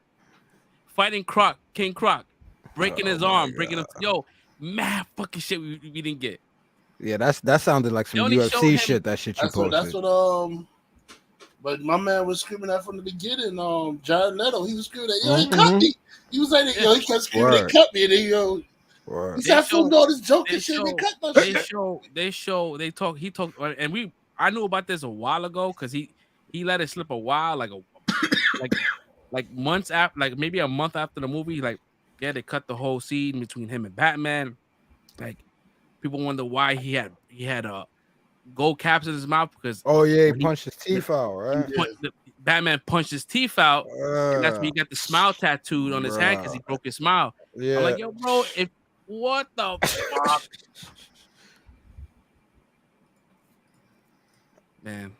fighting King Croc, breaking his arm, breaking his mad fucking shit we didn't get. Yeah, that sounded like some UFC shit. That shit you posted. That's what but my man was screaming that from the beginning. Jared Leto, he was screaming that, yo, he cut me. He was like, yo, he kept screaming, they cut me, and then he said, I filmed all this joke and shit. They cut my shit. He talked, and I knew about this a while ago because he let it slip a while, like months after, like maybe a month after the movie, like they cut the whole scene between him and Batman. Like people wonder why he had gold caps in his mouth because he punched his teeth out, right? Batman punched his teeth out, and that's when he got the smile tattooed on his hand because he broke his smile. Yeah, I'm like, yo, bro, what the fuck, man.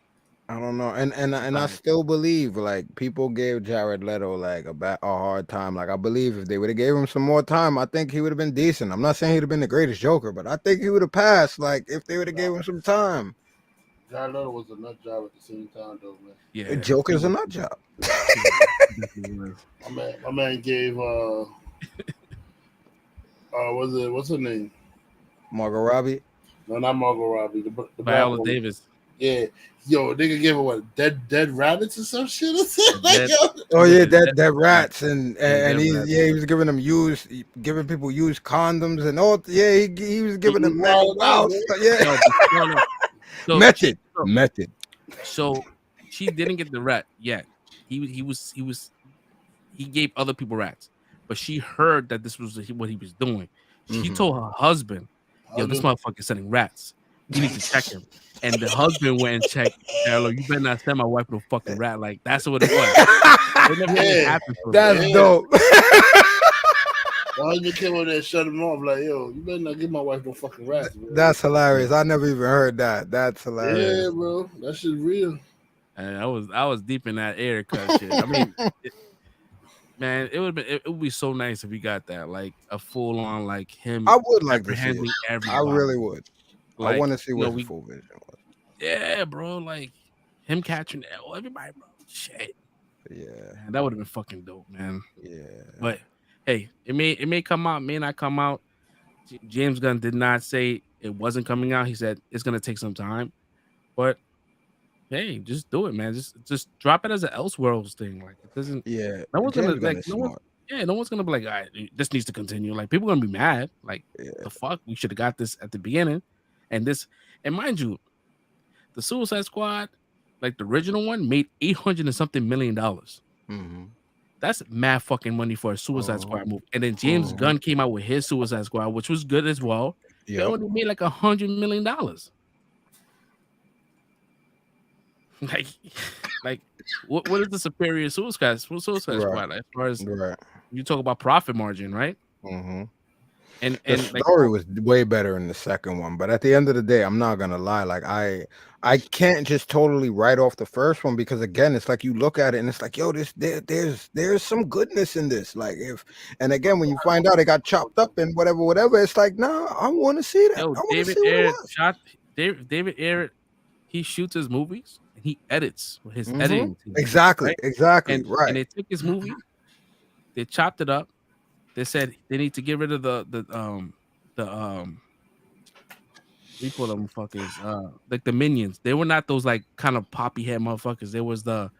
I don't know, and I still believe like people gave Jared Leto like a hard time. Like I believe if they would have gave him some more time, I think he would have been decent. I'm not saying he'd have been the greatest Joker, but I think he would have passed. Like if they would have gave him some time. Jared Leto was a nut job at the same time, though, man. Yeah, Joker's a nut job. my man gave what's her name? Margot Robbie. No, not Margot Robbie. The Viola Davis. Yeah, yo, nigga gave her what? Dead rabbits or some shit. Dead rats, and he was giving them giving people used condoms and all. Yeah, he was giving them wild stuff. Yeah, So, method. So she didn't get the rat yet. He gave other people rats, but she heard that this was what he was doing. She told her husband, "Yo, this motherfucker sending rats. You need to check him." And the husband went and checked. Hello, you better not send my wife no fucking rat. Like that's what it was. It never really happened for That's dope. My husband came over there and shut him off. Like, yo, you better not give my wife no fucking rats, bro. That's hilarious. I never even heard that. That's hilarious. Yeah, bro, that shit's real. And I was deep in that air cut shit. I mean, man, it would be so nice if we got that, like a full on like him. I would like to see it. Everybody. I really would. Like, I want to see what the full vision was. Yeah, bro, like him catching everybody, bro. Shit. Yeah, man, that would have been fucking dope, man. Yeah, but hey, it may come out, may not come out. James Gunn did not say it wasn't coming out. He said it's gonna take some time, but hey, just do it, man. Just drop it as an Elseworlds thing. Like it doesn't. Yeah, no one's gonna like. No one's gonna be like, all right, this needs to continue. Like people are gonna be mad. Like the fuck, we should have got this at the beginning, and mind you, the Suicide Squad, like the original one, made $800 and something million. That's mad fucking money for a Suicide Squad movie. And then James Gunn came out with his Suicide Squad, which was good as well. They Yep. only made like $100 million. Like, what is the superior Suicide Squad as far as you talk about profit margin, right? Mm-hmm. And the story was way better in the second one, but at the end of the day, I'm not gonna lie, like I can't just totally write off the first one, because again, it's like you look at it and it's like, yo, there's some goodness in this. Like, and again, when you find out it got chopped up and whatever, it's like, nah, I want to see that. Yo, I want to see what it was. David Ayer, he shoots his movies and he edits with his editing team. Exactly, right? and they took his movie, they chopped it up. They said they need to get rid of the we call them fuckers, like the minions. They were not those like kind of poppy head motherfuckers. They was they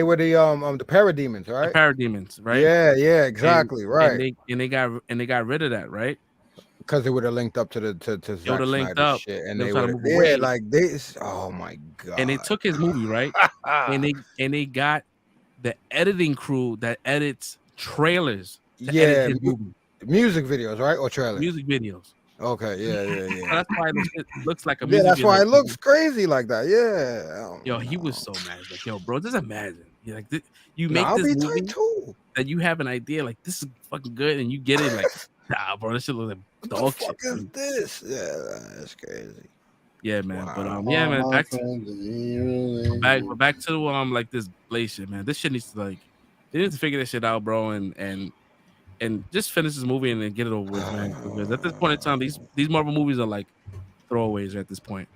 were the parademons, right? The parademons, right? Yeah, exactly, right. And they got rid of that, right? Because they would have linked up to Zack Snyder's shit, and they would like this. Oh my god! And they took his movie, right? and they got the editing crew that edits trailers. Music videos, right? Or trailers? Music videos. Okay, yeah. So that's why it looks like a music that's video. why it looks crazy like that. Yeah. He was so mad. Like, yo, bro, just imagine. Like, you make this movie too. That you have an idea like this is fucking good, and you get it like, nah, bro, this shit looks like dog shit. What the fuck is this? Yeah, that's crazy. Yeah, man. Wow. But yeah, man. Back to like this Blaze shit, man. This shit needs to they need to figure this shit out, bro, and just finish this movie and then get it over with, man. Because at this point in time, these Marvel movies are like throwaways at this point.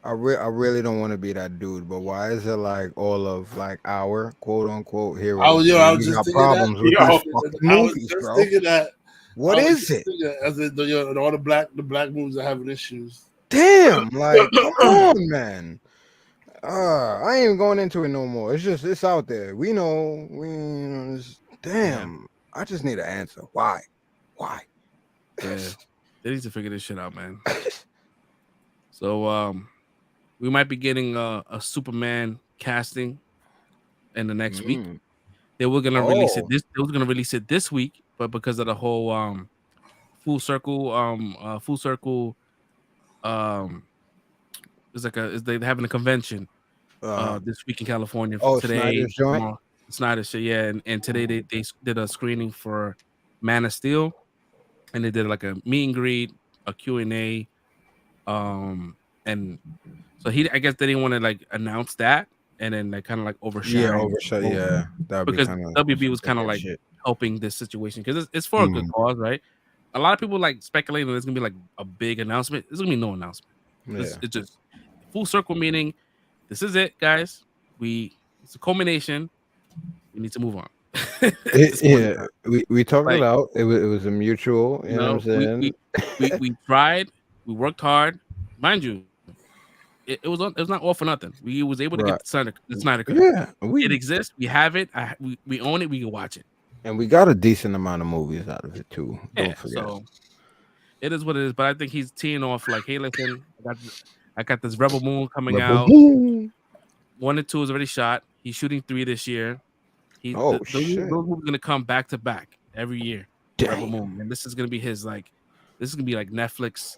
I really don't want to be that dude, but why is it like all of like our quote unquote heroes? I was just thinking problems with these movies, bro. Thinking that. What is it? As all the black movies are having issues. Damn, like come on, man. I ain't going into it no more. It's out there. We know. Damn. I just need an answer. Why? Yeah, they need to figure this shit out, man. So we might be getting a Superman casting in the next week. They were gonna release it. They were gonna release it this week, but because of the whole full circle, it's like they're having a convention this week in California. Today, Snyder's shit, yeah, and today they did a screening for Man of Steel, and they did like a meet and greet, a Q&A, and so I guess they didn't want to like announce that, and then they kind of like overshadow. Yeah, because WB was kind of like helping this situation because it's for a good cause, right? A lot of people like speculating there's gonna be like a big announcement. There's gonna be no announcement. It's just full circle, meaning this is it, guys. It's a culmination. We need to move on. We talked it out. It was a mutual. You know what I'm saying? We tried. We worked hard, mind you. It was not all for nothing. We was able to get the Snyder Cut. Yeah, it exists. We have it. We own it. We can watch it, and we got a decent amount of movies out of it too. Don't forget. So it is what it is. But I think he's teeing off like, hey, listen, I got this Rebel Moon coming out. 1 and 2 is already shot. He's shooting 3 this year. Those movies are gonna come back to back every year. Rebel Moon, and this is gonna be his like. This is gonna be like Netflix,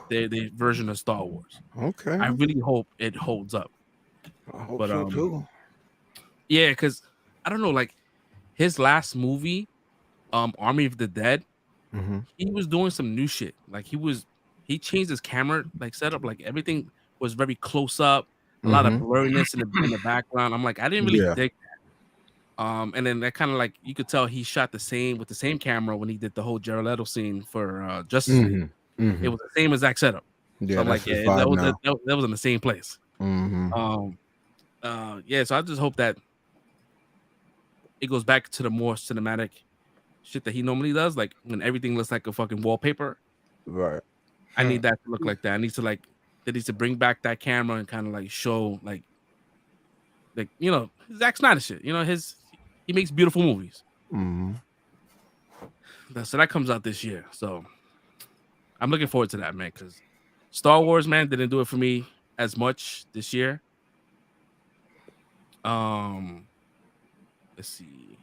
their version of Star Wars. Okay. I really hope it holds up. I hope so too. Yeah, because I don't know, like his last movie, Army of the Dead, he was doing some new shit. Like he changed his camera like setup. Like everything was very close up. A lot of blurriness in the background. I'm like, I didn't really dig that. And then that kind of like you could tell he shot with the same camera when he did the whole Jared Leto scene for Justice League. It was the same exact setup. Yeah, so I'm like, that was in the same place. So I just hope that it goes back to the more cinematic shit that he normally does, like when everything looks like a fucking wallpaper. Right. I need that to look like that. They need to bring back that camera and kind of like show like Zack Snyder shit. He makes beautiful movies. So that comes out this year. So I'm looking forward to that, man, because Star Wars, man, didn't do it for me as much this year. let's see.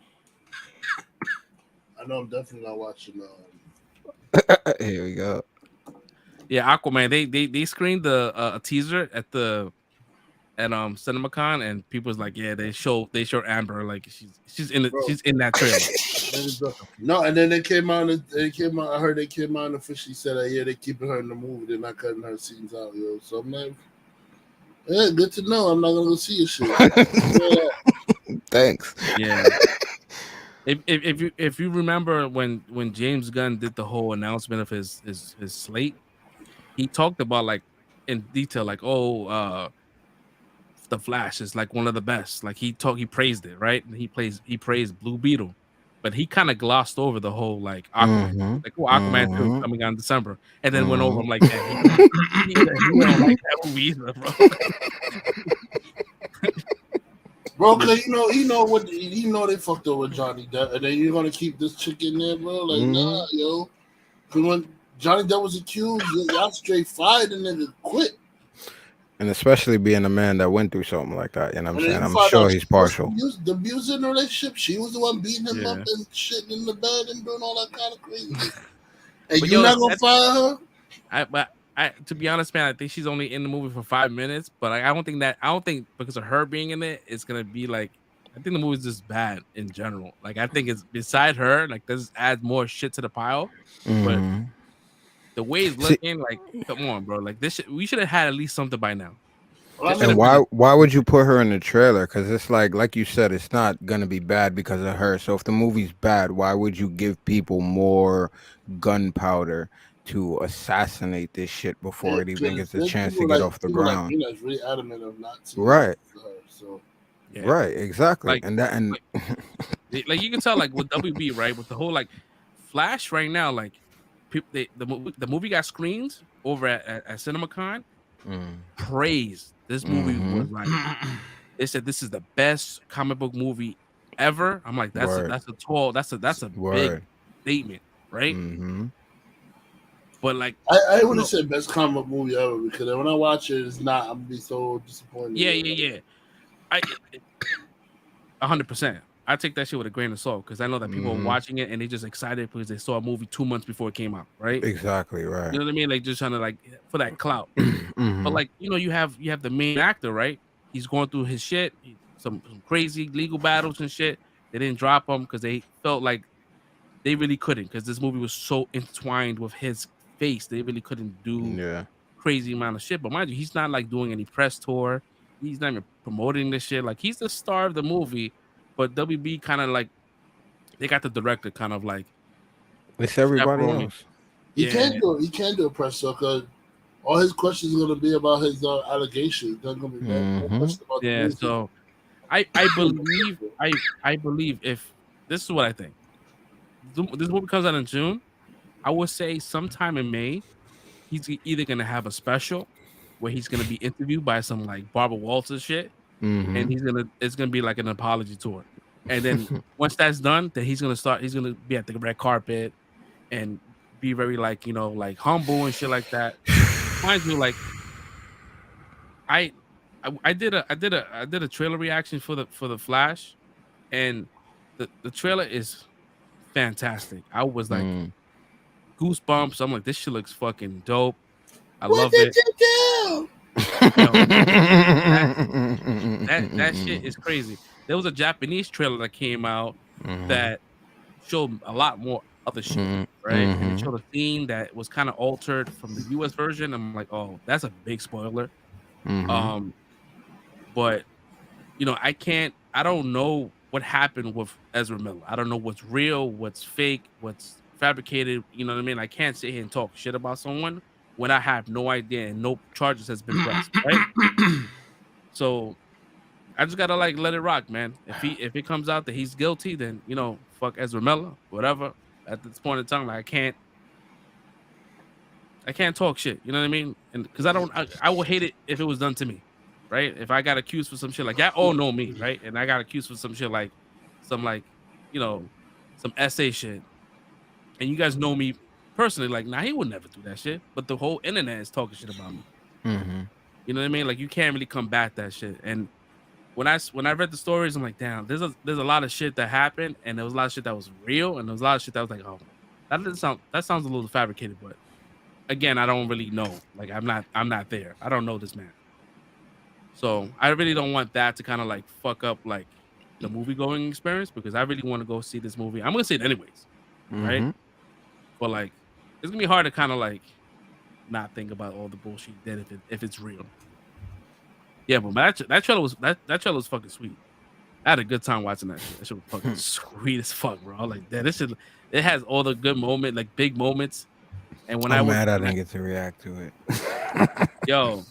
I know I'm definitely not watching. Here we go. Yeah, Aquaman. They screened the a teaser at CinemaCon, and people's like, yeah, they show Amber like she's in it. Bro. She's in that trailer. No, and then they came out. I heard they came out and officially said that they're keeping her in the movie. They're not cutting her scenes out, yo. So I'm like, yeah, good to know. I'm not gonna go see your shit. Thanks. Yeah. If you remember when James Gunn did the whole announcement of his slate, he talked about like in detail, like, the Flash is like one of the best. Like he praised it, right? And he praised Blue Beetle, but he kind of glossed over the whole like Aquaman, like Aquaman 2 coming out in December, and then went over. I'm like, yeah, he don't like that movie either, bro. Bro, cause you know they fucked up with Johnny Depp, and then you're gonna keep this chick in there, bro. Like, nah, yo. Cause when Johnny Depp was accused, y'all straight fired and nigga quit. And especially being a man that went through something like that, you know what I'm saying? I'm find sure out he's partial. The abuse in the relationship, she was the one beating him up and shit in the bed and doing all that kind of crazy. And But you're not gonna fire her? To be honest, man, I think she's only in the movie for 5 minutes. But I don't think because of her being in it, it's gonna be like. I think the movie's just bad in general. Like I think it's beside her, like this adds more shit to the pile. But the way it's looking, like, come on, bro. Like this, we should have had at least something by now. And why would you put her in the trailer? Because it's like you said, it's not gonna be bad because of her. So if the movie's bad, why would you give people more gunpowder to assassinate this shit before it even gets a chance to get off the ground? Like, really adamant of not to right. Her, so. Yeah. Right, exactly. Like, like you can tell, like with WB, right, with the whole like Flash right now, like the movie got screened over at CinemaCon. Praised this movie was like they said this is the best comic book movie ever. I'm like that's a big statement, right? But like I wouldn't say best comic book movie ever because when I watch it, it's not. I'm gonna be so disappointed. Yeah. 100%. I take that shit with a grain of salt because I know that people are watching it and they just excited because they saw a movie 2 months before it came out, right? Exactly right. You know what I mean? Like just trying to like for that clout. But like you have the main actor, right? He's going through his shit, some crazy legal battles and shit. They didn't drop him because they felt like they really couldn't because this movie was so entwined with his face. They really couldn't do crazy amount of shit. But mind you, he's not like doing any press tour. He's not even promoting this shit. Like he's the star of the movie, but WB kind of like they got the director kind of like it's everybody else. He can't do a press tour because all his questions are gonna be about his allegations. They're gonna be about so I believe if this is what I think. This movie comes out in June. I would say sometime in May, he's either gonna have a special where he's gonna be interviewed by some like Barbara Walters shit, and it's gonna be like an apology tour. And then once that's done, then he's gonna be at the red carpet and be very like like humble and shit like that. Mind you, like I did a trailer reaction for the Flash, and the trailer is fantastic. I was like goosebumps. I'm like, this shit looks fucking dope. I love it. That shit is crazy. There was a Japanese trailer that came out that showed a lot more other shit, right? And it showed a scene that was kind of altered from the US version. I'm like, oh, that's a big spoiler. But I don't know what happened with Ezra Miller. I don't know what's real, what's fake, what's fabricated. You know what I mean? I can't sit here and talk shit about someone when I have no idea and no charges has been pressed, right? So I just gotta like let it rock, man. If it comes out that he's guilty, then fuck Ezra Miller, whatever. At this point in time, like, I can't talk shit. You know what I mean? And because I will hate it if it was done to me, right? If I got accused for some shit like that, all know me, right? And I got accused for some shit like some essay shit, and you guys know me personally, like, nah, he would never do that shit. But the whole internet is talking shit about me. You know what I mean? Like, you can't really combat that shit. And when I read the stories, I'm like, damn, there's a lot of shit that happened, and there was a lot of shit that was real, and there was a lot of shit that was like, oh, that sounds a little fabricated, but again, I don't really know. Like, I'm not there. I don't know this man, so I really don't want that to kind of like fuck up like the movie going experience because I really want to go see this movie. I'm gonna see it anyways, right? Mhm. But like, it's gonna be hard to kind of like not think about all the bullshit he did if it's real. Yeah, but that trailer was fucking sweet. I had a good time watching that shit. That shit was fucking sweet as fuck, bro. I was like, that this shit, it has all the good moment, like big moments. And when I'm mad I didn't get to react to it. yo,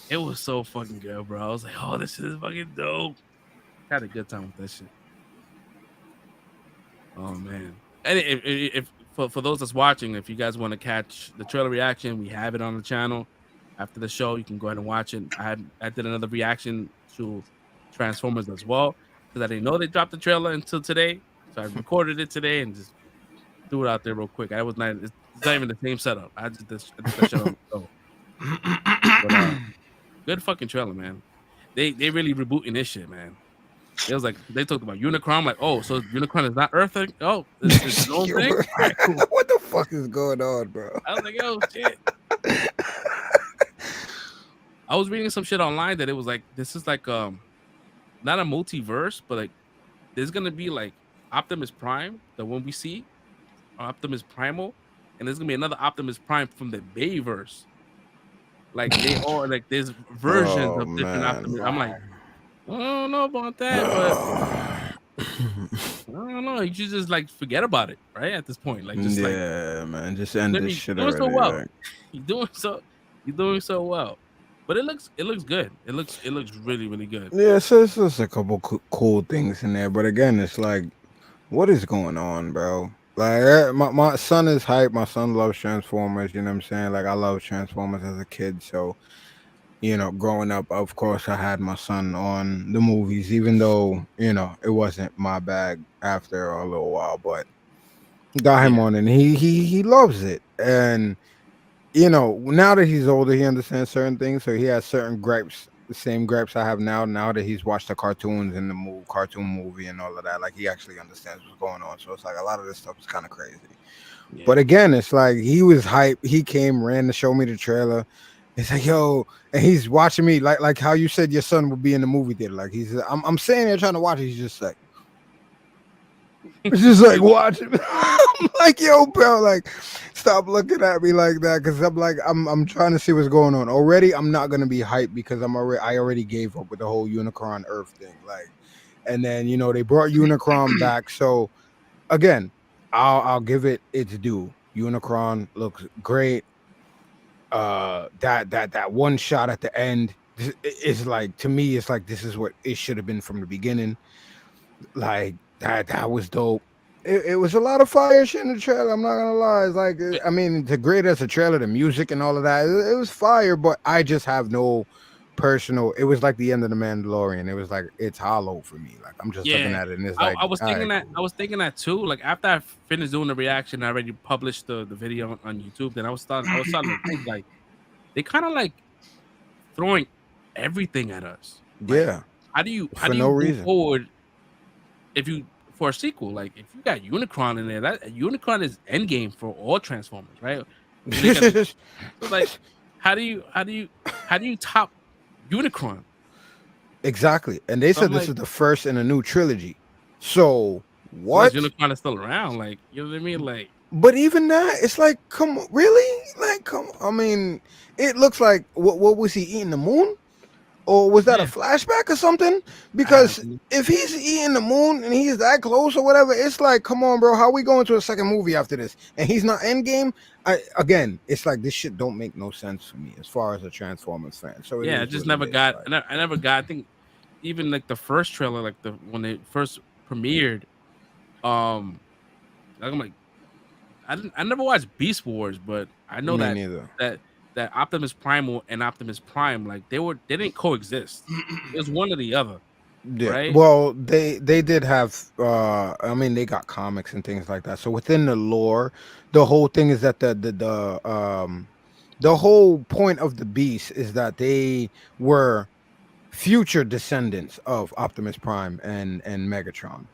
it was so fucking good, bro. I was like, oh, this shit is fucking dope. Had a good time with that shit. Oh man. And if for those that's watching, if you guys want to catch the trailer reaction, we have it on the channel. After the show, you can go ahead and watch it. I did another reaction to Transformers as well because I didn't know they dropped the trailer until today. So I recorded it today and just threw it out there real quick. It's not even the same setup. I did that shit on the show. But, good fucking trailer, man. They really rebooting this shit, man. It was like they talked about Unicron. I'm like, oh, so Unicron is not Earth? Oh, it's his own thing. All right, cool. What the fuck is going on, bro? I was like, yo, shit. I was reading some shit online that it was like this is like not a multiverse, but like there's gonna be like Optimus Prime, the one we see, Optimus Primal, and there's gonna be another Optimus Prime from the Bayverse. Like they all like there's versions of different Optimus. I'm like, I don't know about that, but I don't know. You should just like forget about it, right? At this point, like just man, just end this shit doing already. so well. Like. You're doing so well. But it looks good. It looks really, really good. Yeah, so it's just a couple cool things in there, but again, it's like, what is going on, bro? Like, my son is hype. My son loves Transformers. You know what I'm saying? Like, I love Transformers as a kid. So, you know, growing up, of course, I had my son on the movies, even though, you know, it wasn't my bag after a little while, but got him on, and he loves it. And you know, now that he's older, he understands certain things, so he has certain gripes, the same gripes I have now. Now that he's watched the cartoons and the cartoon movie and all of that, like he actually understands what's going on. So it's like a lot of this stuff is kind of crazy. Yeah. But again, it's like he was hype. He ran to show me the trailer. It's like, yo, and he's watching me like how you said your son would be in the movie theater. Like I'm sitting there trying to watch it. He's just like. It's just like watching. I'm like, yo, bro, like, stop looking at me like that, because I'm like, I'm trying to see what's going on. Already, I'm not gonna be hyped because I already gave up with the whole Unicron Earth thing. Like, and then you know they brought Unicron back. So again, I'll give it its due. Unicron looks great. That one shot at the end is like, to me, it's like this is what it should have been from the beginning. Like. That was dope. It was a lot of fire shit in the trailer. I'm not gonna lie. It's like, I mean, the great as a trailer, the music and all of that, it was fire. But I just have no personal. It was like the end of the Mandalorian. It was like it's hollow for me. Like I'm just looking at it, and it's like I was thinking that too. Like after I finished doing the reaction, I already published the video on YouTube. Then I was starting to think like they kind of like throwing everything at us. Like, yeah. How do you reason. move forward? If you for a sequel, like if you got Unicron in there, that Unicron is endgame for all Transformers, right? Like, how do you top Unicron? Exactly, and they said this is the first in a new trilogy. So what? Unicron is still around, like you know what I mean, like. But even that, it's like, come on, really? Like, come. I mean, it looks like what was he eating, the moon? Or was that a flashback or something? Because if he's eating the moon and he's that close or whatever, it's like, come on, bro. How are we going to a second movie after this? And he's not Endgame. Again, it's like this shit don't make no sense for me as far as a Transformers fan. So yeah, I just never got. Like, I never got. I think even like the first trailer, like when they first premiered, I'm like, I never watched Beast Wars, but I know that Optimus Primal and Optimus Prime, like they didn't coexist. It was one or the other. Yeah. Right? Well, they did have I mean they got comics and things like that. So within the lore, the whole thing is that the whole point of the Beast is that they were future descendants of Optimus Prime and Megatron.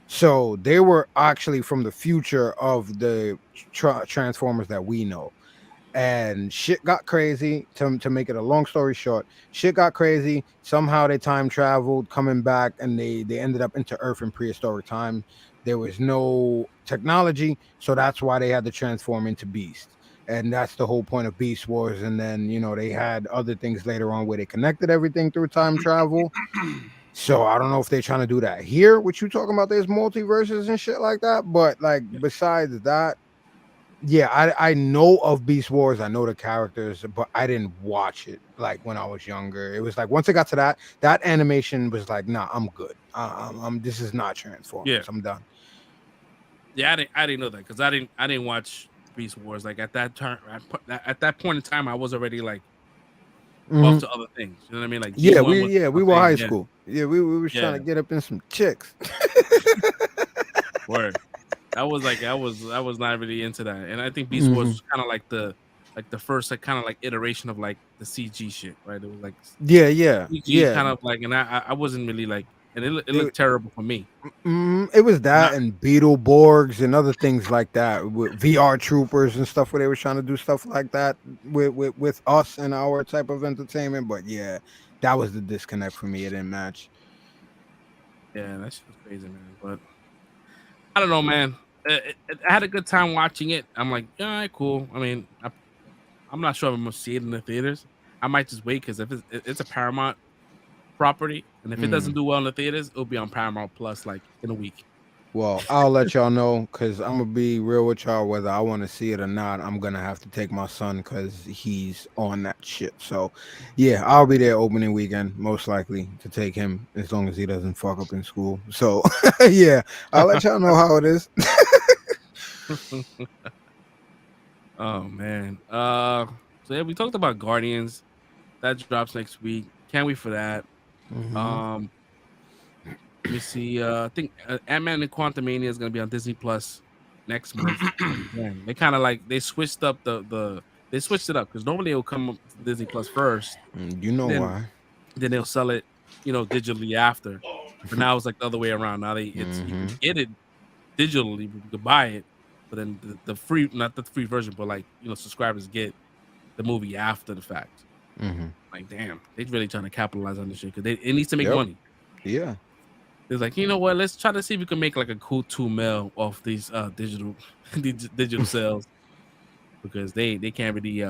So they were actually from the future of the Transformers that we know. And shit got crazy. To make it a long story short, shit got crazy. Somehow they time traveled, coming back, and they ended up into Earth in prehistoric time. There was no technology, so that's why they had to transform into beasts. And that's the whole point of Beast Wars. And then, you know, they had other things later on where they connected everything through time travel. So I don't know if they're trying to do that here. What you talking about? There's multiverses and shit like that. But like besides that, yeah, I know of Beast Wars. I know the characters, but I didn't watch it like when I was younger. It was like once it got to that animation was like, nah, I'm good. I'm this is not Transformers. Yeah. I'm done. Yeah, I didn't know that because I didn't watch Beast Wars. Like at that time, at that point in time, I was already like off to other things. You know what I mean? Like Yeah, G1 we were high school. Yeah, we were trying to Yeah. get up in some chicks. Word. I was not really into that, and I think Beast Wars was kind of like the first like kind of like iteration of like the CG shit, right? It was like CG kind of like, and I wasn't really like, and it looked terrible for me. It was that and Beetleborgs and other things like that with VR troopers and stuff where they were trying to do stuff like that with us and our type of entertainment. But yeah, that was the disconnect for me. It didn't match. Yeah, that shit was crazy, man. But I don't know, man. I had a good time watching it. I'm like, all right, cool. I mean, I'm not sure if I'm gonna see it in the theaters. I might just wait because if it's a Paramount property, and if it doesn't do well in the theaters, it'll be on Paramount Plus like in a week. Well, I'll let y'all know because I'm gonna be real with y'all. Whether I want to see it or not, I'm gonna have to take my son because he's on that shit. So, yeah, I'll be there opening weekend, most likely to take him as long as he doesn't fuck up in school. So, yeah, I'll let y'all know how it is. Oh man. So yeah, we talked about Guardians. That drops next week. Can't wait for that. Let me see. I think Ant-Man and Quantumania is gonna be on Disney Plus next month. Man, they kind of like they switched up they switched it up because normally it'll come up to Disney Plus first. You know then, why? Then they'll sell it, you know, digitally after. But now it's like the other way around. Now you can get it digitally, you can buy it, but then the free, not the free version, but like, you know, subscribers get the movie after the fact. Like, damn, they're really trying to capitalize on this shit because it needs to make money. Yeah. It's like, you know what? Let's try to see if we can make like a cool $2 million off these digital sales because they can't really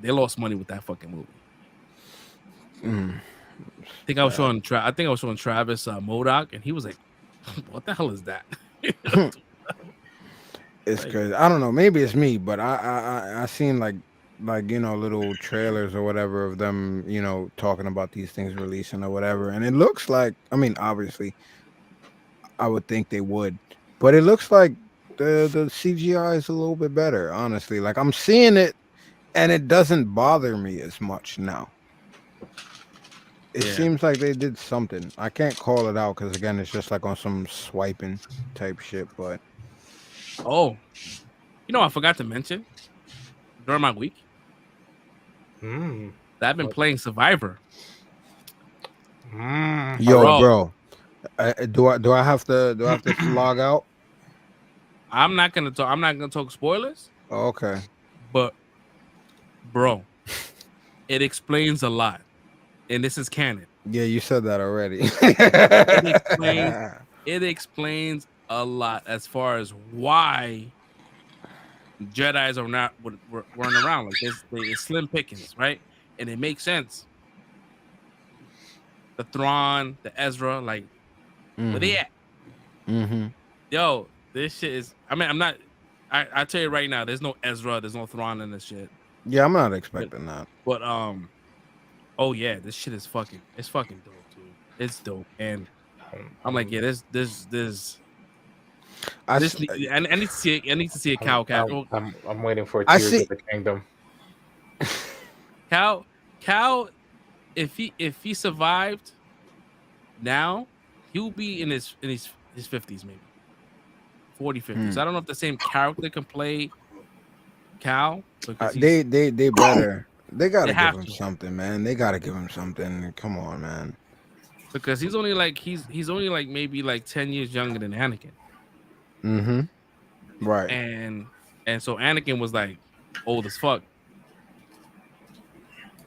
they lost money with that fucking movie. I think I was showing Travis Modoc, and he was like, "What the hell is that?" It's crazy. I don't know. Maybe it's me, but I seen like you know, little trailers or whatever of them, you know, talking about these things releasing or whatever, and it looks like, I mean, obviously I would think they would, but it looks like the CGI is a little bit better, honestly. Like I'm seeing it and it doesn't bother me as much now. It seems like they did something. I can't call it out because again, it's just like on some swiping type shit. But oh, you know, I forgot to mention during my week that I've been playing Survivor. Yo, bro, do I have to log out? I'm not gonna talk spoilers. Oh, okay, but bro, it explains a lot, and this is canon. Yeah, you said that already. It explains a lot as far as why Jedis are not weren't around. Like it's slim pickings, right? And it makes sense. The Thrawn, the Ezra, like where they at? Yo, this shit is. I mean, I'm not. I tell you right now, there's no Ezra, there's no Thrawn in this shit. Yeah, I'm not expecting that. But oh yeah, this shit is fucking. It's fucking dope, dude. It's dope, and I'm like, yeah, I need to see. I need to see a Cal. I'm waiting for Tears of the Kingdom. Cal, if he survived, now he'll be in his 50s, maybe 40, 50s. I don't know if the same character can play Cal. They better They gotta They give have him to. something, man. They gotta give him something. Come on, man. Because he's only like he's only like maybe like 10 years younger than Anakin. Mm-hmm. Right. And so Anakin was like old as fuck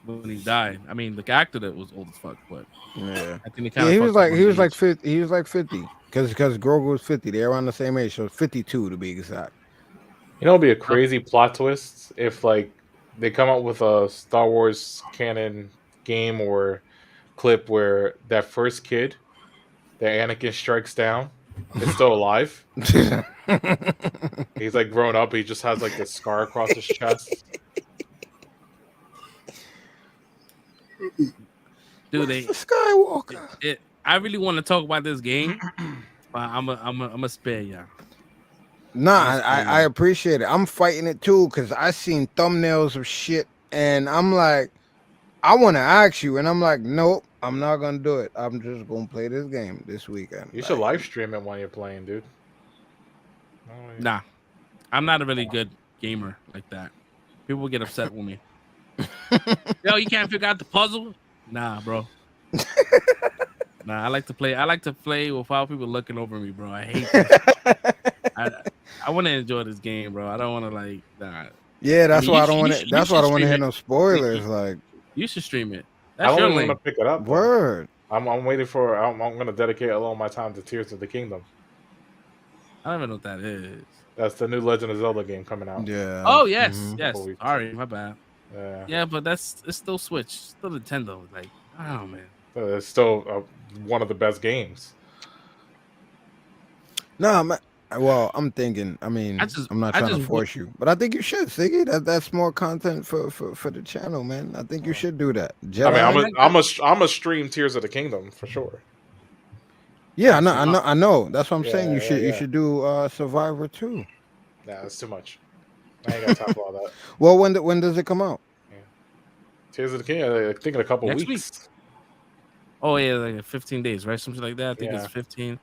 when he died. I mean, the actor that was old as fuck, but Yeah. I think they kind Yeah, of he was fucked up like on he the was like age. 50. He was like 50. Because Grogu was 50. They're around the same age, so 52 to be exact. You know, it'd be a crazy plot twist if like they come up with a Star Wars canon game or clip where that first kid that Anakin strikes down is still alive. He's like grown up. He just has like this scar across his chest. Dude, they Skywalker. I really want to talk about this game, but I'm a spare y'all. Nah, I appreciate it. I'm fighting it too because I seen thumbnails of shit and I'm like, I want to ask you, and I'm like, nope, I'm not gonna do it. I'm just gonna play this game this weekend. You should live stream it while you're playing, dude. Nah, I'm not a really good gamer like that. People get upset with me. Yo, you can't figure out the puzzle? Nah, bro. Nah, I like to play without people looking over me, bro. I hate that. I want to enjoy this game, bro. I don't want to like nah. Yeah, that's why I you don't should- want you to. should- That's you why I should don't want to stream hear it. no spoilers. Like, You should stream it. I That's don't your even lane. want to pick it up. though. word. I'm waiting for. I'm going to dedicate a lot of my time to Tears of the Kingdom. I don't even know what that is. That's the new Legend of Zelda game coming out. Yeah. Oh yes, Mhm. yes. Couple weeks. Sorry, my bad. Yeah. Yeah, but it's still Switch, still Nintendo. Like, I don't know, man. It's still one of the best games. No, well, I'm thinking. I mean, I'm not trying to force you, but I think you should, Siggy. That's more content for the channel, man. I think you should do that. I mean, I'm a stream Tears of the Kingdom for sure. Yeah, I know. That's what I'm saying. You Yeah, you should do Survivor too. Nah, that's too much. I ain't got time for all that. Well, when does it come out? Tears of the Kingdom, I think in a couple Next weeks. Oh yeah, like 15 days, right? Something like that. I think Yeah. it's 15.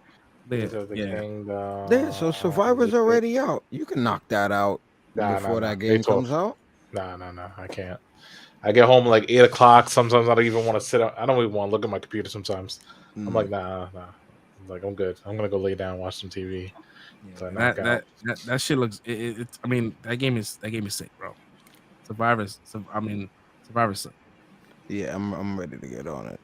Tears of the Yeah. Kingdom. Yeah, so Survivor's already out. You can knock that out before that game comes out. Nah, I can't. I get home like 8 o'clock. Sometimes I don't even want to sit up. I don't even want to look at my computer sometimes. I'm like, nah. I'm like, I'm good. I'm gonna go lay down, watch some TV. That shit looks. I mean, that game is sick, bro. Survivor's sick. Yeah, I'm ready to get on it.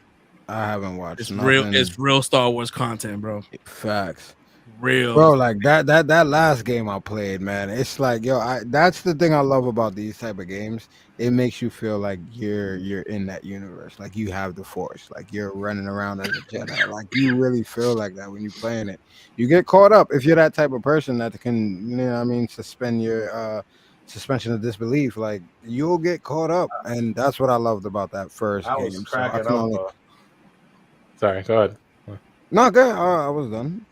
I haven't watched. It's nothing. It's real Star Wars content, bro. Facts. Real, bro. Like that last game I played, man. It's like, yo, that's the thing I love about these type of games. It makes you feel like you're in that universe, like you have the Force, like you're running around as a Jedi. Like you really feel like that when you're playing it. You get caught up if you're that type of person that can, you know what I mean, suspend your suspension of disbelief. Like you'll get caught up, and that's what I loved about that first I game. was So cracking can up. only... Sorry, go ahead. No, good. I was done.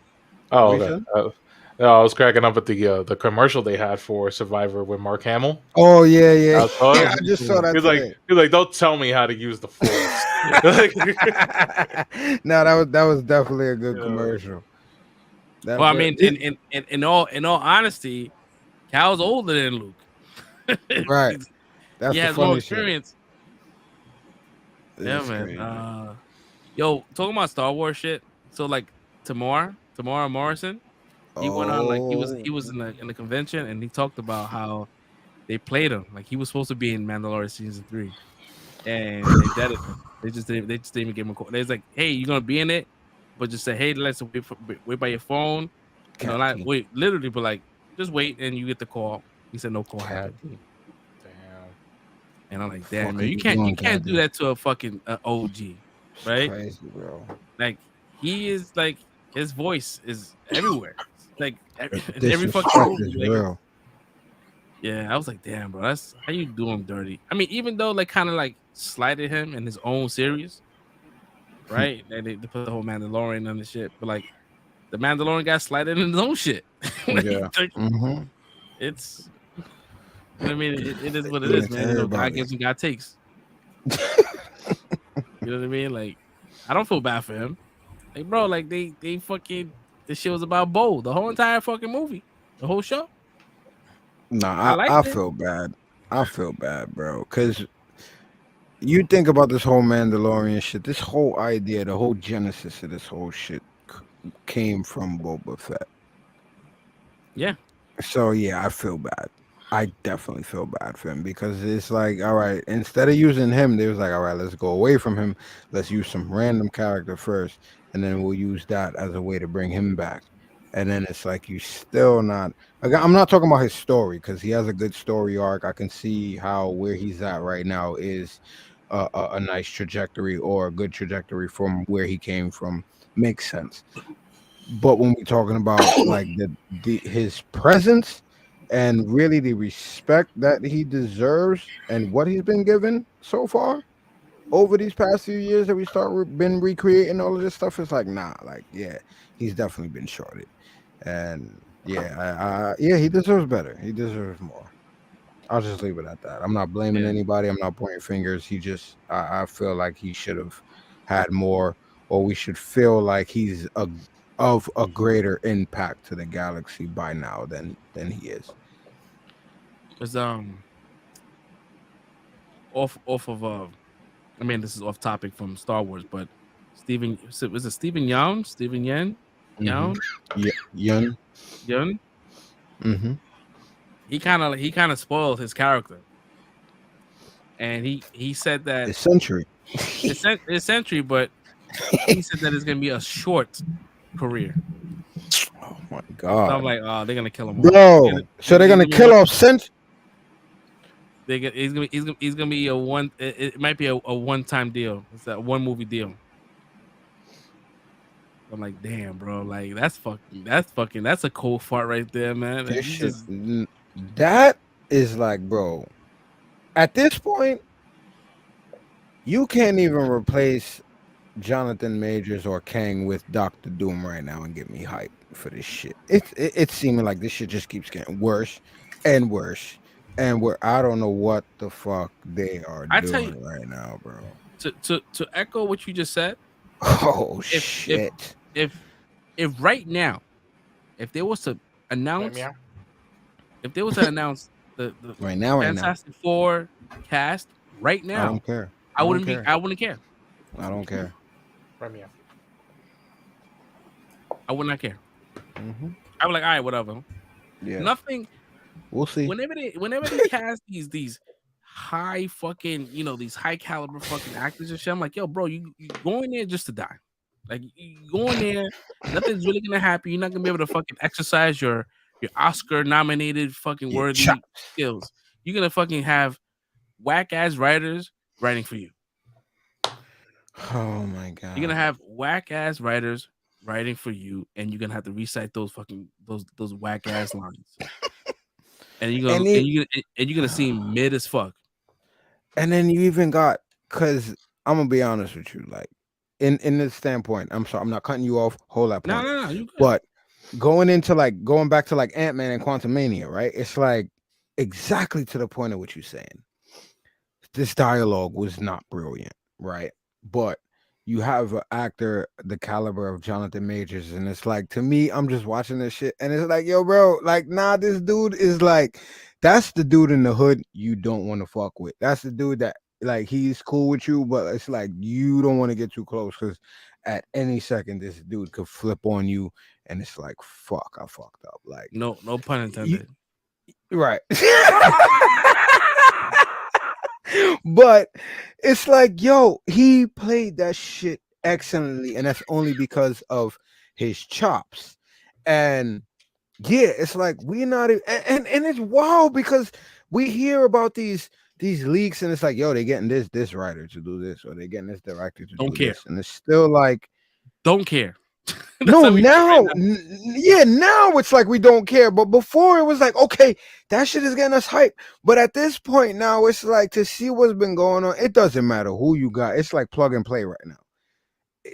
Oh, okay. No, I was cracking up at the commercial they had for Survivor with Mark Hamill. Oh yeah. I just saw that. He was like, don't tell me how to use the Force. No, that was definitely a good commercial. Well, I mean, in all honesty, Cal's older than Luke. Right. That's he the has more funny shit. experience. Yeah, It's man. crazy. Yo, talking about Star Wars shit. So like Tamara Morrison, he went on like he was in the convention and he talked about how they played him like he was supposed to be in Mandalorian season 3, and they did it. They just didn't even give him a call. They was like, hey, you're gonna be in it, but just say, hey, let's wait by your phone. You know, like wait, literally, but like just wait and you get the call. He said no call happened. And I'm like, damn, man, you can't do that to a fucking OG, right? Crazy, bro. Like he is like his voice is everywhere. Like in every fucking movie. Is Like, real. yeah, I was like, damn, bro, that's how you do him dirty. I mean, even though like kind of like slighted him in his own series, right? They put the whole Mandalorian on the shit, but like the Mandalorian got slighted in his own shit. Like, Yeah. Mm-hmm. It's. You know what I mean, it is what it is, man. You know, God gives and God takes. You know what I mean? Like, I don't feel bad for him. Like, bro, like they fucking this shit was about Bo the whole entire fucking movie, the whole show. Nah, I liked it. feel bad. I feel bad, bro. Cause You think about this whole Mandalorian shit. This whole idea, the whole genesis of this whole shit came from Boba Fett. Yeah. So yeah, I feel bad. I definitely feel bad for him because it's like, all right, instead of using him, they was like, all right, let's go away from him. Let's use some random character first, and then we'll use that as a way to bring him back. And then it's like you still not. Like, I'm not talking about his story because he has a good story arc. I can see how where he's at right now is a nice trajectory or a good trajectory from where he came from. Makes sense. But when we're talking about like his presence and really the respect that he deserves and what he's been given so far over these past few years that we been recreating all of this stuff, it's like, nah, like, yeah, he's definitely been shorted. And yeah, yeah, he deserves better. He deserves more. I'll just leave it at that. I'm not blaming anybody. I'm not pointing fingers. I feel like he should have had more, or we should feel like he's of a greater impact to the galaxy by now than he is. Because off of I mean, this is off topic from Star Wars, but was it Stephen Yeun? Stephen Yen? Yeun? Yun. Yun? Mm-hmm. He kind of spoiled his character, and he said that It's Century, but he said that it's gonna be a short career. Oh my god! So I'm like, oh, they're gonna kill him, bro. So they're gonna kill off Century. He's gonna be a one. It might be a one-time deal. It's that one movie deal. I'm like, damn, bro. Like that's a cool fart right there, man. This shit, that is like, bro. At this point, you can't even replace Jonathan Majors or Kang with Dr. Doom right now and get me hyped for this shit. It's seeming like this shit just keeps getting worse and worse. And I don't know what the fuck they are doing right now, bro. To echo what you just said. Oh shit! If right now, if they was to announce, the Fantastic Four cast right now, I don't care. I wouldn't care. I don't care. I would not care. Mm-hmm. I was like, all right, whatever. Yeah. Nothing. We'll see. Whenever they cast these high fucking, these high caliber fucking actors and shit, I'm like, yo, bro, you going there just to die. Like, you going there, nothing's really gonna happen. You're not gonna be able to fucking exercise your Oscar nominated fucking worthy skills. You're gonna fucking have whack ass writers writing for you. Oh my god. You're gonna have whack ass writers writing for you, and you're gonna have to recite those fucking those whack ass lines. And you're gonna seem mid as fuck. And then you even got, because I'm gonna be honest with you, like in this standpoint, I'm sorry, I'm not cutting you off. Hold that point. No, you good. But going back to like Ant-Man and Quantumania, right? It's like exactly to the point of what you're saying. This dialogue was not brilliant, right? But you have an actor the caliber of Jonathan Majors, and it's like, to me, I'm just watching this shit, and it's like, yo, bro, like, nah, this dude is like, that's the dude in the hood you don't want to fuck with. That's the dude that, like, he's cool with you, but it's like you don't want to get too close because at any second this dude could flip on you, and it's like, fuck, I fucked up. Like, no pun intended. Right. But it's like, yo, he played that shit excellently, and that's only because of his chops. And yeah, it's like we're not even, and it's wild because we hear about these leaks, and it's like, yo, they're getting this writer to do this, or they're getting this director to do this, and it's still like, don't care. No, now, now it's like we don't care. But before it was like, okay, that shit is getting us hyped. But at this point now, it's like, to see what's been going on, it doesn't matter who you got. It's like plug and play right now.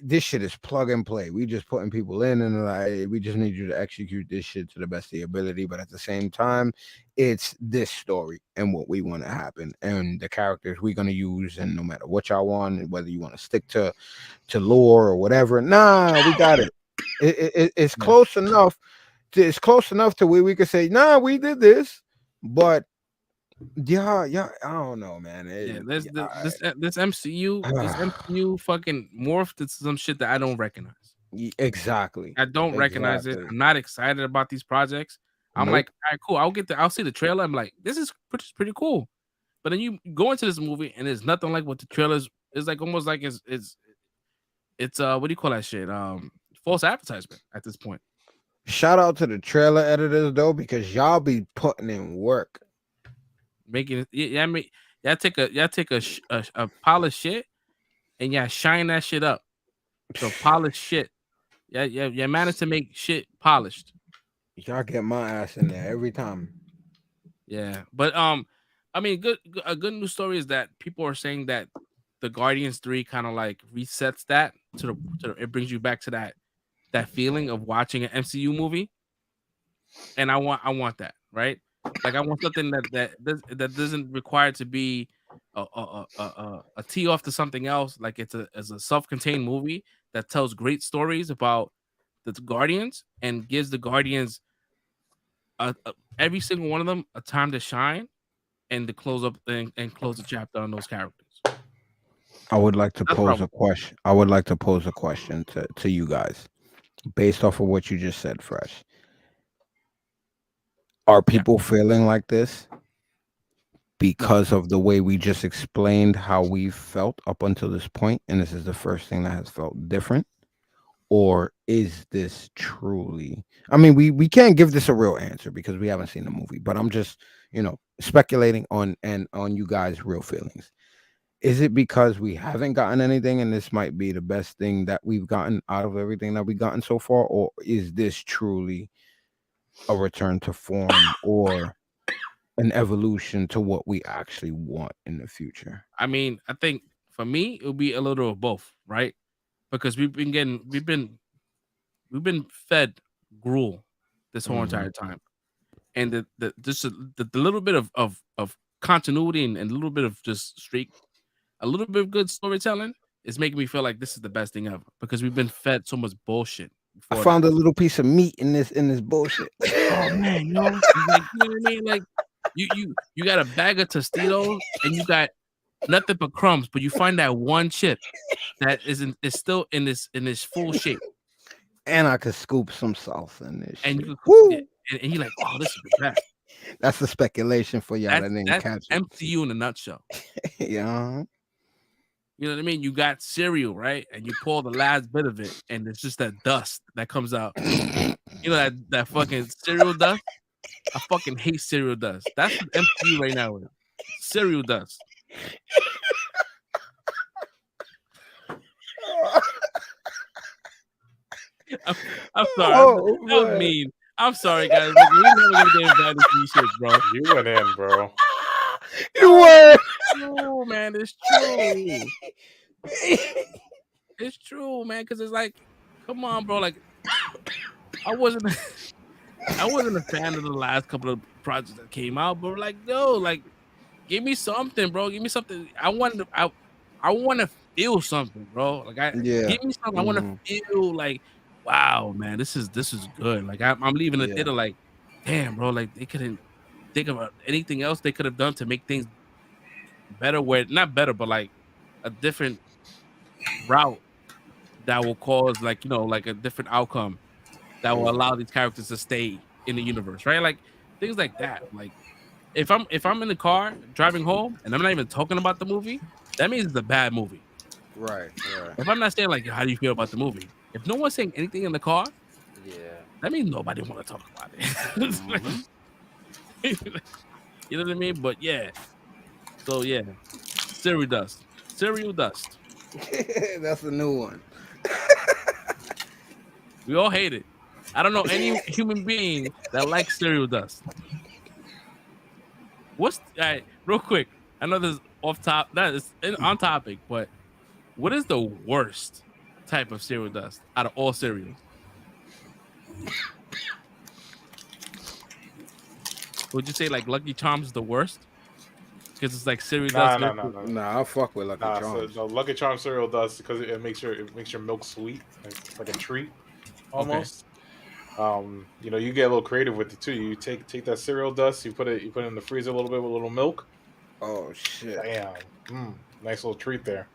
This shit is plug and play. We just putting people in, and like, we just need you to execute this shit to the best of your ability. But at the same time, it's this story and what we want to happen, and the characters we're gonna use. And no matter what y'all want, whether you want to stick to lore or whatever, nah, we got it. It's close enough. It's close enough to where we could say, nah, we did this, but Yeah, I don't know, man. Yeah, this MCU fucking morphed into some shit that I don't recognize. Exactly. I don't recognize it. I'm not excited about these projects. I'm Nope. like, all right, cool. I'll see the trailer. I'm like, this is pretty cool. But then you go into this movie and it's nothing like what the trailers is like. Almost like it's what do you call that shit? False advertisement at this point. Shout out to the trailer editors though, because y'all be putting in work. Making it, yeah. I mean, y'all take a polished shit and y'all shine that shit up. So polished shit. Yeah. Managed to make shit polished. Y'all get my ass in there every time. Yeah, but I mean, a good news story is that people are saying that the Guardians 3 kind of like resets that to it brings you back to that feeling of watching an MCU movie, and I want that, right? Like I want something that doesn't require to be a tee off to something else. Like it's a self-contained movie that tells great stories about the Guardians and gives the Guardians every single one of them a time to shine and to close up and close the chapter on those characters. I would like to pose a question. I would like to pose a question to you guys based off of what you just said, Fresh. Are people feeling like this because of the way we just explained how we felt up until this point, and this is the first thing that has felt different? Or is this truly, I mean, we can't give this a real answer because we haven't seen the movie, but I'm just, speculating on you guys' real feelings. Is it because we haven't gotten anything and this might be the best thing that we've gotten out of everything that we've gotten so far? Or is this truly a return to form or an evolution to what we actually want in the future? I mean, I think for me, it would be a little of both, right? Because we've been fed gruel this whole entire time, and the little bit of continuity and a little bit of just a little bit of good storytelling is making me feel like this is the best thing ever because we've been fed so much bullshit. I found a little piece of meat in this bullshit. Oh man, like, you know what I mean? Like you got a bag of Tostitos and you got nothing but crumbs, but you find that one chip that is still in this full shape. And I could scoop some salsa in this. And shit. And you're like, oh, this is the best. That's the speculation for y'all that didn't that's catch it. MCU in a nutshell. Yeah. You know what I mean? You got cereal, right? And you pull the last bit of it, and it's just that dust that comes out. You know that fucking cereal dust? I fucking hate cereal dust. That's what MCU right now is. Cereal dust. I'm sorry. Oh, that was mean. I'm sorry, guys. Like, we're never gonna get invited to these shit, bro. You went in, bro. You were. No, man, it's true. It's true, man. Because it's like, come on, bro. Like, I wasn't a fan of the last couple of projects that came out, but like, no, like, give me something, bro. Give me something. I want to feel something, bro. Like, give me something. I want to feel like, wow, man, this is good. Like, I'm leaving the theater like, damn, bro. Like, they couldn't think about anything else they could have done to make things better. Where not better, but like a different route that will cause like a different outcome that will allow these characters to stay in the universe, right? Like things like that. Like if I'm in the car driving home and I'm not even talking about the movie, that means it's a bad movie. Right. If I'm not saying like, how do you feel about the movie? If no one's saying anything in the car, that means nobody want to talk about it. You know what I mean? But yeah. So yeah, cereal dust. That's a new one. We all hate it. I don't know any human being that likes cereal dust. All right, real quick. I know this is off top. That is on topic, but what is the worst type of cereal dust out of all cereals? Would you say like Lucky Charms is the worst? Because it's like cereal dust. No, I'll fuck with Lucky Charms. So Lucky Charms cereal dust because it makes your milk sweet, like a treat almost. You know, you get a little creative with it too. You take that cereal dust, you put it in the freezer a little bit with a little milk. Oh shit! Damn, nice little treat there.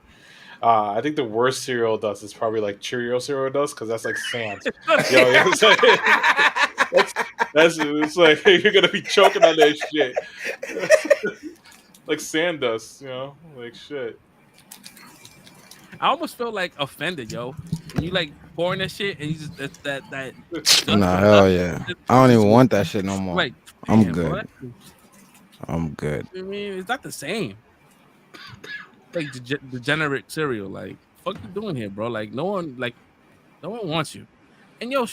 I think the worst cereal dust is probably like Cheerio cereal dust because that's like sand. Yo, it's like, that's it's like you're gonna be choking on that shit. Like sand dust, you know, like shit. I almost feel like offended, yo. When you like pouring that shit and you just that dust Nah, of hell dust, yeah. it's I don't even just want that shit no more. like, I'm damn, bro, good. I'm good. I mean, it's not the same. Like degenerate cereal. Like, fuck you doing here, bro? Like, no one wants you. And yo,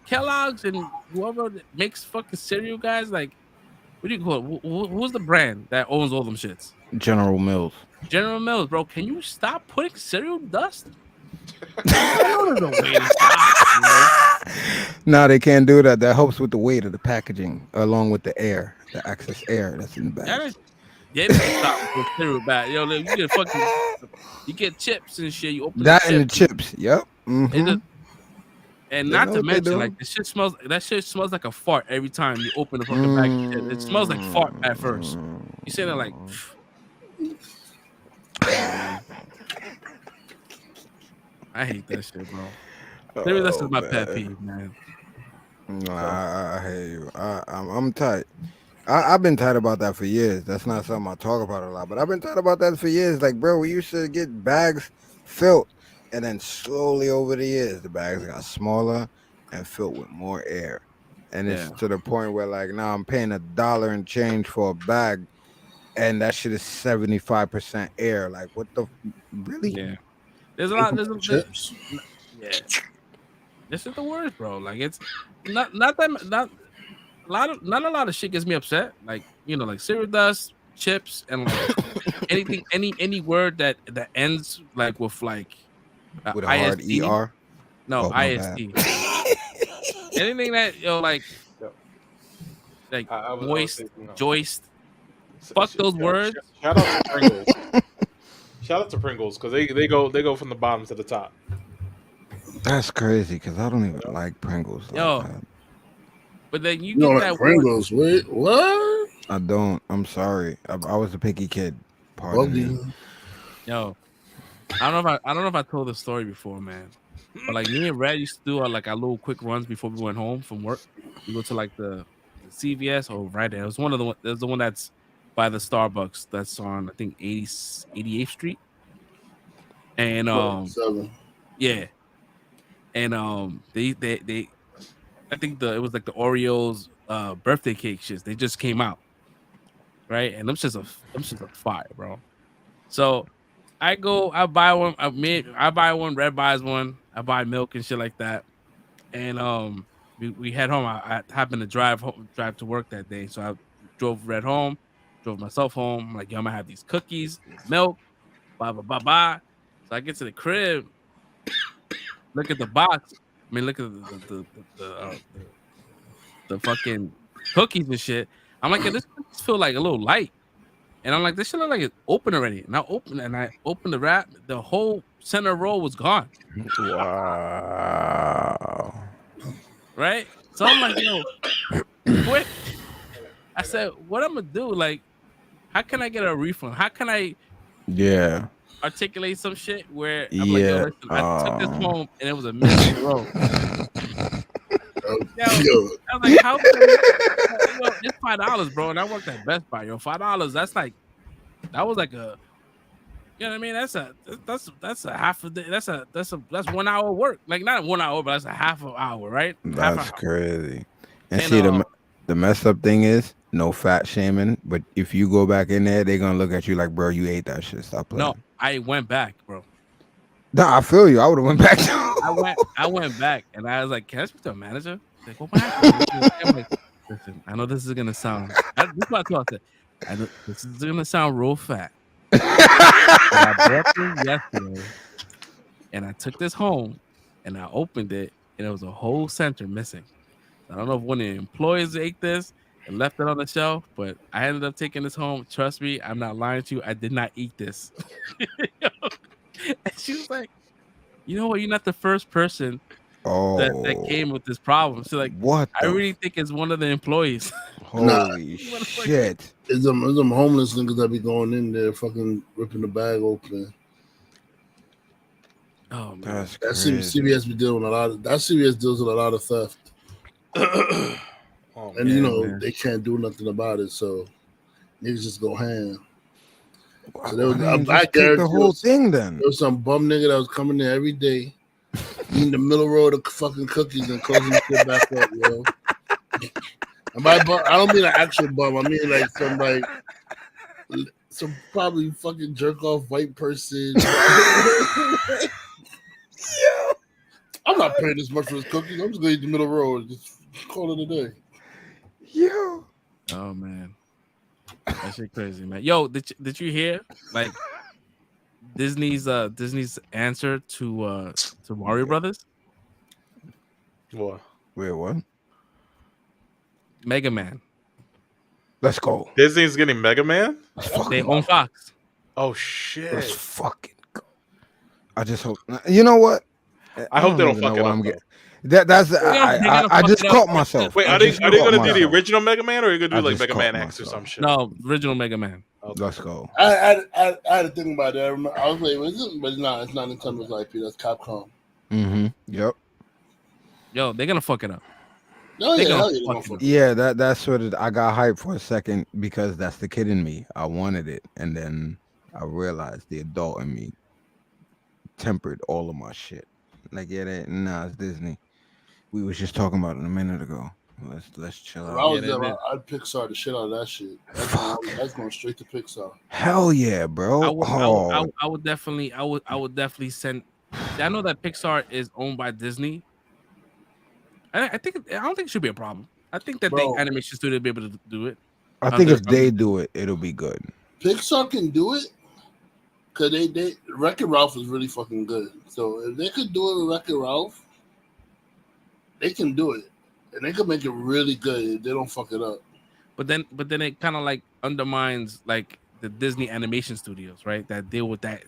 Kellogg's and whoever that makes fucking cereal, guys, like, what do you call it? Who's the brand that owns all them shits? General Mills. General Mills, bro. Can you stop putting cereal dust? I know there's a way to stop, No, they can't do that. That helps with the weight of the packaging, along with the air, the excess air that's in the bag. Yeah, they can stop with cereal bag. Yo, you get you get chips and shit. You open That and the chips. Yep. And They not know to what they mention, do. like, that shit smells like a fart every time you open the fucking bag of shit. It smells like fart at first. You say that like, I hate that shit, bro. Maybe that's just my pet peeve, man. Nah, I hate you. I'm tight. I've been tight about that for years. That's not something I talk about a lot, but I've been tight about that for years. Like, bro, we used to get bags filled, and then slowly over the years, the bags got smaller and filled with more air. And it's to the point where, like, now I'm paying $1 and change for a bag, and that shit is 75% air. Like, what the really? Yeah. There's a lot. Chips. Yeah. This is the worst, bro. Like, it's not a lot of shit gets me upset. Like, you know, like cereal dust, chips, and like anything, any word that ends like with like With a hard IST. ER? No, Oh, my IST. Anything that moist, joist. Fuck those words. Shout out to Pringles. Shout out to Pringles because they go from the bottom to the top. That's crazy because I don't even like Pringles. Yo, but then you don't get like that Pringles. Wait, what? I don't. I'm sorry. I was a picky kid. Pardon me. Yo, I don't know if I told this story before, man. But like me and Red used to do our little quick runs before we went home from work. We go to like the CVS or right there. It was the one that's by the Starbucks that's on I think 88th Street. And yeah. And they I think it was like the Oreos birthday cake shits. They just came out. Right? And them shits are fire, bro. So I buy one, I buy one, Red buys one, I buy milk and shit like that. And we head home. I happened to drive to work that day. So I drove Red home, drove myself home. I'm like, yo, I'm gonna have these cookies, milk, blah blah blah blah. So I get to the crib, look at the box. I mean, look at the fucking cookies and shit. I'm like, this feel like a little light. And I'm like, this shit look like it's open already. And I opened the wrap. The whole center roll was gone. Wow. Right? So I'm like, yo, quick. I said, what I'm gonna do? Like, how can I get a refund? How can I articulate some shit where I'm like, yo, listen, I took this home and it was a missing roll. Yo, I was like, how it's $5, bro. And I worked at Best Buy, yo. $5, that was like a, you know what I mean? That's a half a day. That's 1 hour work. Like not 1 hour, but that's a half an hour, right? That's crazy. And see, the messed up thing is no fat shaming, but if you go back in there, they're gonna look at you like, bro, you ate that shit. Stop playing. No, I went back, bro. Nah, I feel you. I would have went back. I went back and I was like, can I speak to a manager? Like, what happened? I'm like, listen, I know this is gonna sound. This is what I said. I know this is gonna sound real fat. I bought this yesterday, and I took this home, and I opened it, and there was a whole center missing. I don't know if one of the employees ate this and left it on the shelf, but I ended up taking this home. Trust me, I'm not lying to you. I did not eat this. And she was like, you know what? You're not the first person Oh, came with this problem. So like, what? I really think it's one of the employees. Holy shit! It's them homeless niggas that be going in there, fucking ripping the bag open. Oh man, That's that crazy. CVS be dealing with a lot of that. CVS deals with a lot of theft, and you know they can't do nothing about it, so niggas just go ham. So there was, I take the whole thing then. There was some bum nigga that was coming there every day, eating the middle row of the fucking cookies and closing the shit back up, yo. And by bum, I don't mean an actual bum. I mean like some probably fucking jerk off white person. I'm not paying this much for this cookies. I'm just gonna eat the middle row and just call it a day. Yo. Oh man. That shit crazy, man. Yo, did you hear like Disney's answer to Mario Brothers? What? Wait, what? Mega Man. Let's go. Disney's getting Mega Man? They own Fox. Oh shit. Let's fucking go. I just hope. You know what? I hope they don't fuck it up. That's I just caught myself. Wait, are they gonna do the original Mega Man, or are you gonna do like Mega Man X or some shit? No, original Mega Man. Okay. Let's go. I had to think about it. I was like, but it's not Nintendo's IP. That's Capcom. Mm-hmm. Yep. Yo, they're gonna fuck it up. No, Yeah, that's what I got hyped for a second because that's the kid in me. I wanted it, and then I realized the adult in me tempered all of my shit. Like, it's Disney. We was just talking about it a minute ago. Let's chill out. If I was there, I'd Pixar the shit out of that shit. That's going straight to Pixar. Hell yeah, bro. I would definitely send. I know that Pixar is owned by Disney. I don't think it should be a problem. I think that the animation studio will be able to do it. I think if they do it, it'll be good. Pixar can do it because they Wreck-It Ralph is really fucking good. So if they could do it with Wreck-It Ralph, they can do it, and they could make it really good if they don't fuck it up. But then it kind of like undermines like the Disney animation studios, right? That deal with that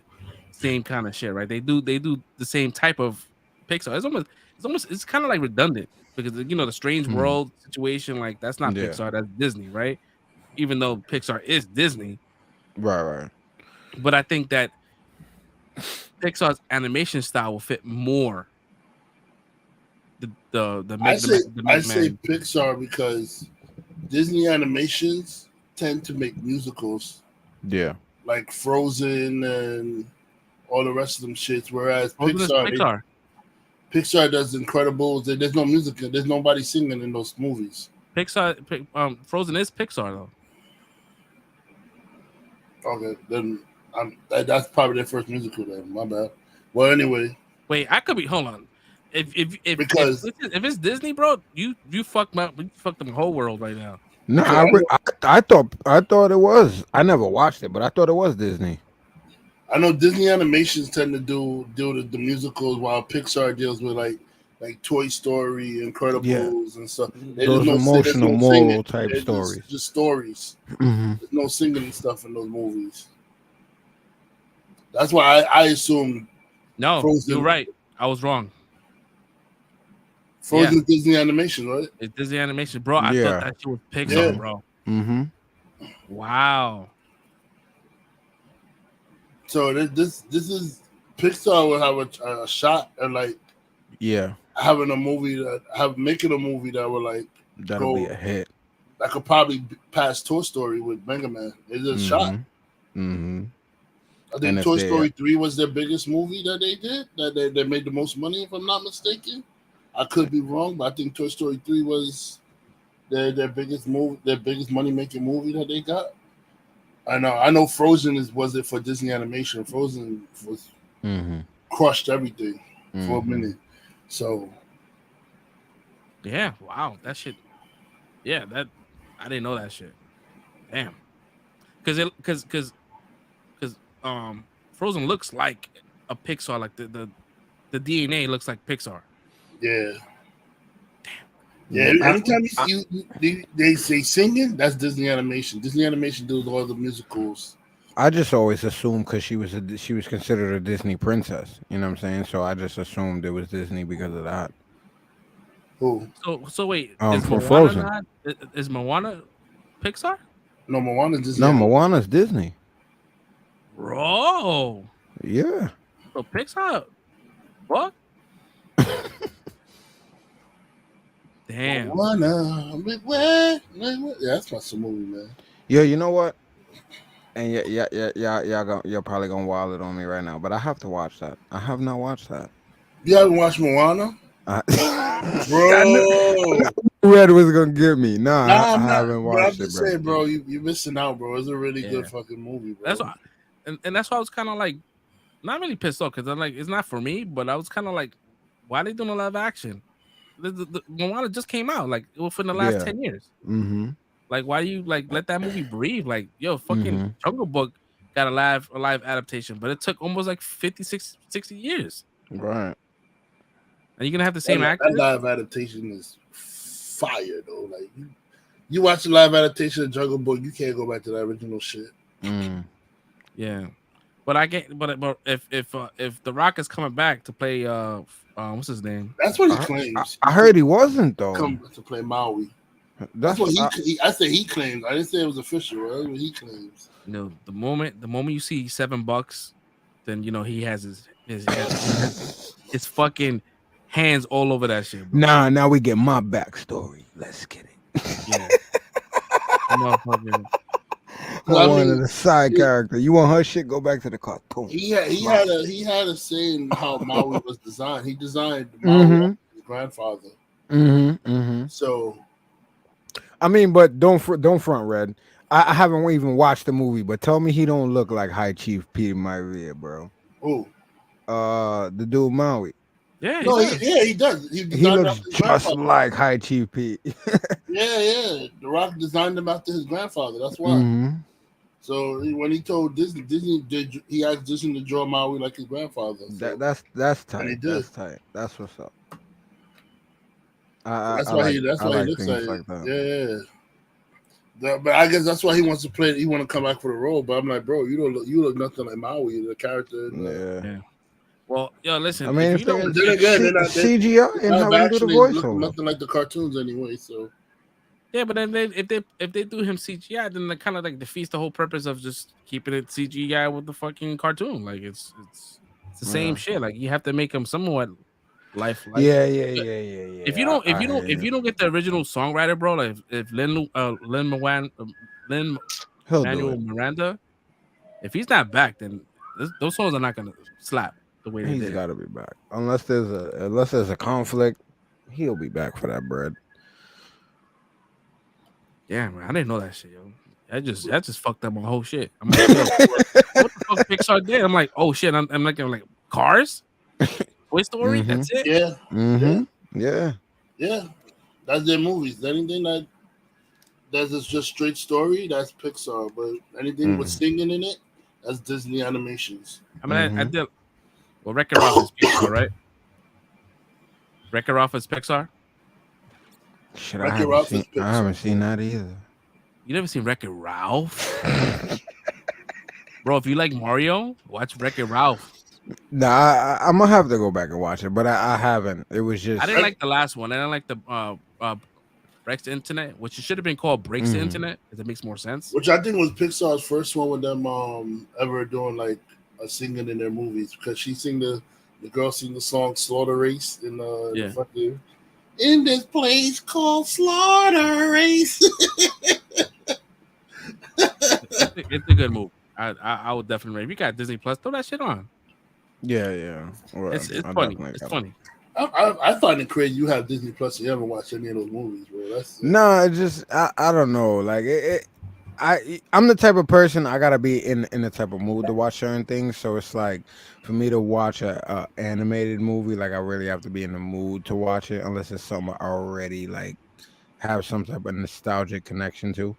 same kind of shit, right? They do the same type of Pixar. It's kind of like redundant because the Strange World situation, like that's not Pixar, that's Disney, right? Even though Pixar is Disney, right. But I think that Pixar's animation style will fit more. I say Pixar because Disney animations tend to make musicals. Yeah. Like Frozen and all the rest of them shits. Whereas Pixar does Incredibles. There's no music. There's nobody singing in those movies. Frozen is Pixar though. Okay, then that's probably their first musical. Then my bad. Well, anyway. Wait, I could be. Hold on. If it's Disney, bro, you fucked the whole world right now. No, I thought it was. I never watched it, but I thought it was Disney. I know Disney animations tend to do the musicals, while Pixar deals with like Toy Story, Incredibles, and stuff. Those emotional, moral type stories. Just stories. Mm-hmm. There's no singing and stuff in those movies. That's why I assumed. No, Frozen, you're right. I was wrong. Frozen is Disney animation, right? It's Disney animation, bro. I thought that shit was Pixar, bro. Mm-hmm. Wow. So this is Pixar will have a shot at like having a movie making a movie that will like that'll be a hit. That could probably pass Toy Story with Mega Man. It's a shot. Mm-hmm. I think Toy Story 3 was their biggest movie that they did. That they made the most money, if I'm not mistaken. I could be wrong, but I think Toy Story 3 was their biggest movie, their biggest money making movie that they got. I know Frozen was it for Disney animation. Frozen was crushed everything for a minute. So yeah, wow, that shit. Yeah, that I didn't know that shit. Damn, because Frozen looks like a Pixar, like the DNA looks like Pixar. Yeah. Damn. Yeah, anytime they say singing, that's Disney animation. Disney animation does all the musicals. I just always assumed because she was considered a Disney princess. You know what I'm saying? So I just assumed it was Disney because of that. Who? So wait, is For Moana Frozen. not? Is Moana Pixar? No, Moana's Disney. No, Moana's Disney. Bro. Yeah. So Pixar. What? Damn. Moana. Yeah, that's my movie, man. Yeah, you know what? And you're probably gonna wild it on me right now, but I have to watch that. I have not watched that. You haven't watched Moana? Bro, Red was gonna get me. Nah, I haven't watched I'm just saying, bro, you're missing out, bro. It's a really good fucking movie, bro. That's why, and that's why I was kind of like, not really pissed off because I'm like, it's not for me, but I was kind of like, why are they doing a live action? The Moana just came out like within the last 10 years. Mm-hmm. Like, why do you like let that movie breathe? Like, yo, fucking Jungle Book got a live adaptation, but it took almost like 60 years. Right. And you're gonna have the same actors. That live adaptation is fire though. Like you watch the live adaptation of Jungle Book, you can't go back to the original shit. Yeah, but I get, but if The Rock is coming back to play, what's his name? That's what he claims. I heard he wasn't though. Come to play Maui. That's what he I said he claims. I didn't say it was official. Right? That's what he claims. You know, the moment you see $7, then you know he has his fucking hands all over that shit. Bro. Now we get my backstory. Let's get it. Yeah. Motherfucker. I wanted a side character. You want her shit? Go back to the cartoon. He had a say in how Maui was designed. He designed Maui after his grandfather. So, I mean, but don't front Red. I haven't even watched the movie, but tell me he don't look like High Chief Peter Maivia, bro. Who? The dude Maui. Yeah, he does. He looks just like High Chief Pete. Yeah. The Rock designed him after his grandfather. That's why. So when he told Disney he asked Disney to draw Maui like his grandfather. So. That's tight. And he did. That's tight. That's what's up. That's why he looks like that. Yeah. But I guess that's why he wants to play. He want to come back for the role. But I'm like, bro, you look nothing like Maui, the character. Yeah. Well, yo, listen. I mean, then again, they're not CGI and how we do the voiceover. Nothing like the cartoons anyway. So. Yeah, but then if they do him CGI, then that kind of like defeats the whole purpose of just keeping it CGI with the fucking cartoon. Like it's the same shit. Like you have to make him somewhat lifelike. Yeah. If you don't get the original songwriter, bro, like if Lin Manuel Miranda, if he's not back, then those songs are not gonna slap the way they did. He's got to be back unless there's a conflict. He'll be back for that bread. Yeah, man, I didn't know that shit, yo. That just fucked up my whole shit. I'm like, yo, what the fuck Pixar did? I'm like, oh shit, I'm like Cars, Toy Story. That's it. Yeah. Yeah. That's their movies. Anything that's just straight story, that's Pixar. But anything with singing in it, that's Disney Animations. I mean, I did. Well, Wreck-It Ralph is Pixar, right? Wreck-It Ralph is Pixar. Shit, I haven't seen that either. You never seen Wreck-It Ralph? Bro, if you like Mario, watch Wreck-It Ralph. Nah, I'm gonna have to go back and watch it, but I haven't. It was just I didn't like the last one. I didn't like the Breaks the Internet, which should have been called Breaks the Internet, because it makes more sense. Which I think was Pixar's first one with them ever doing like a singing in their movies, because the girl sing the song Slaughter Race in the fucking in this place called Slaughter Race. It's a good movie. I would definitely. If you got Disney Plus, throw that shit on. Yeah. Well, it's funny. It's funny. I find it crazy you have Disney Plus and you haven't watched any of those movies, bro. No, it's just I don't know. Like I'm the type of person I gotta be in the type of mood to watch certain things. So it's like for me to watch a animated movie, like I really have to be in the mood to watch it, unless it's something I already like have some type of nostalgic connection to.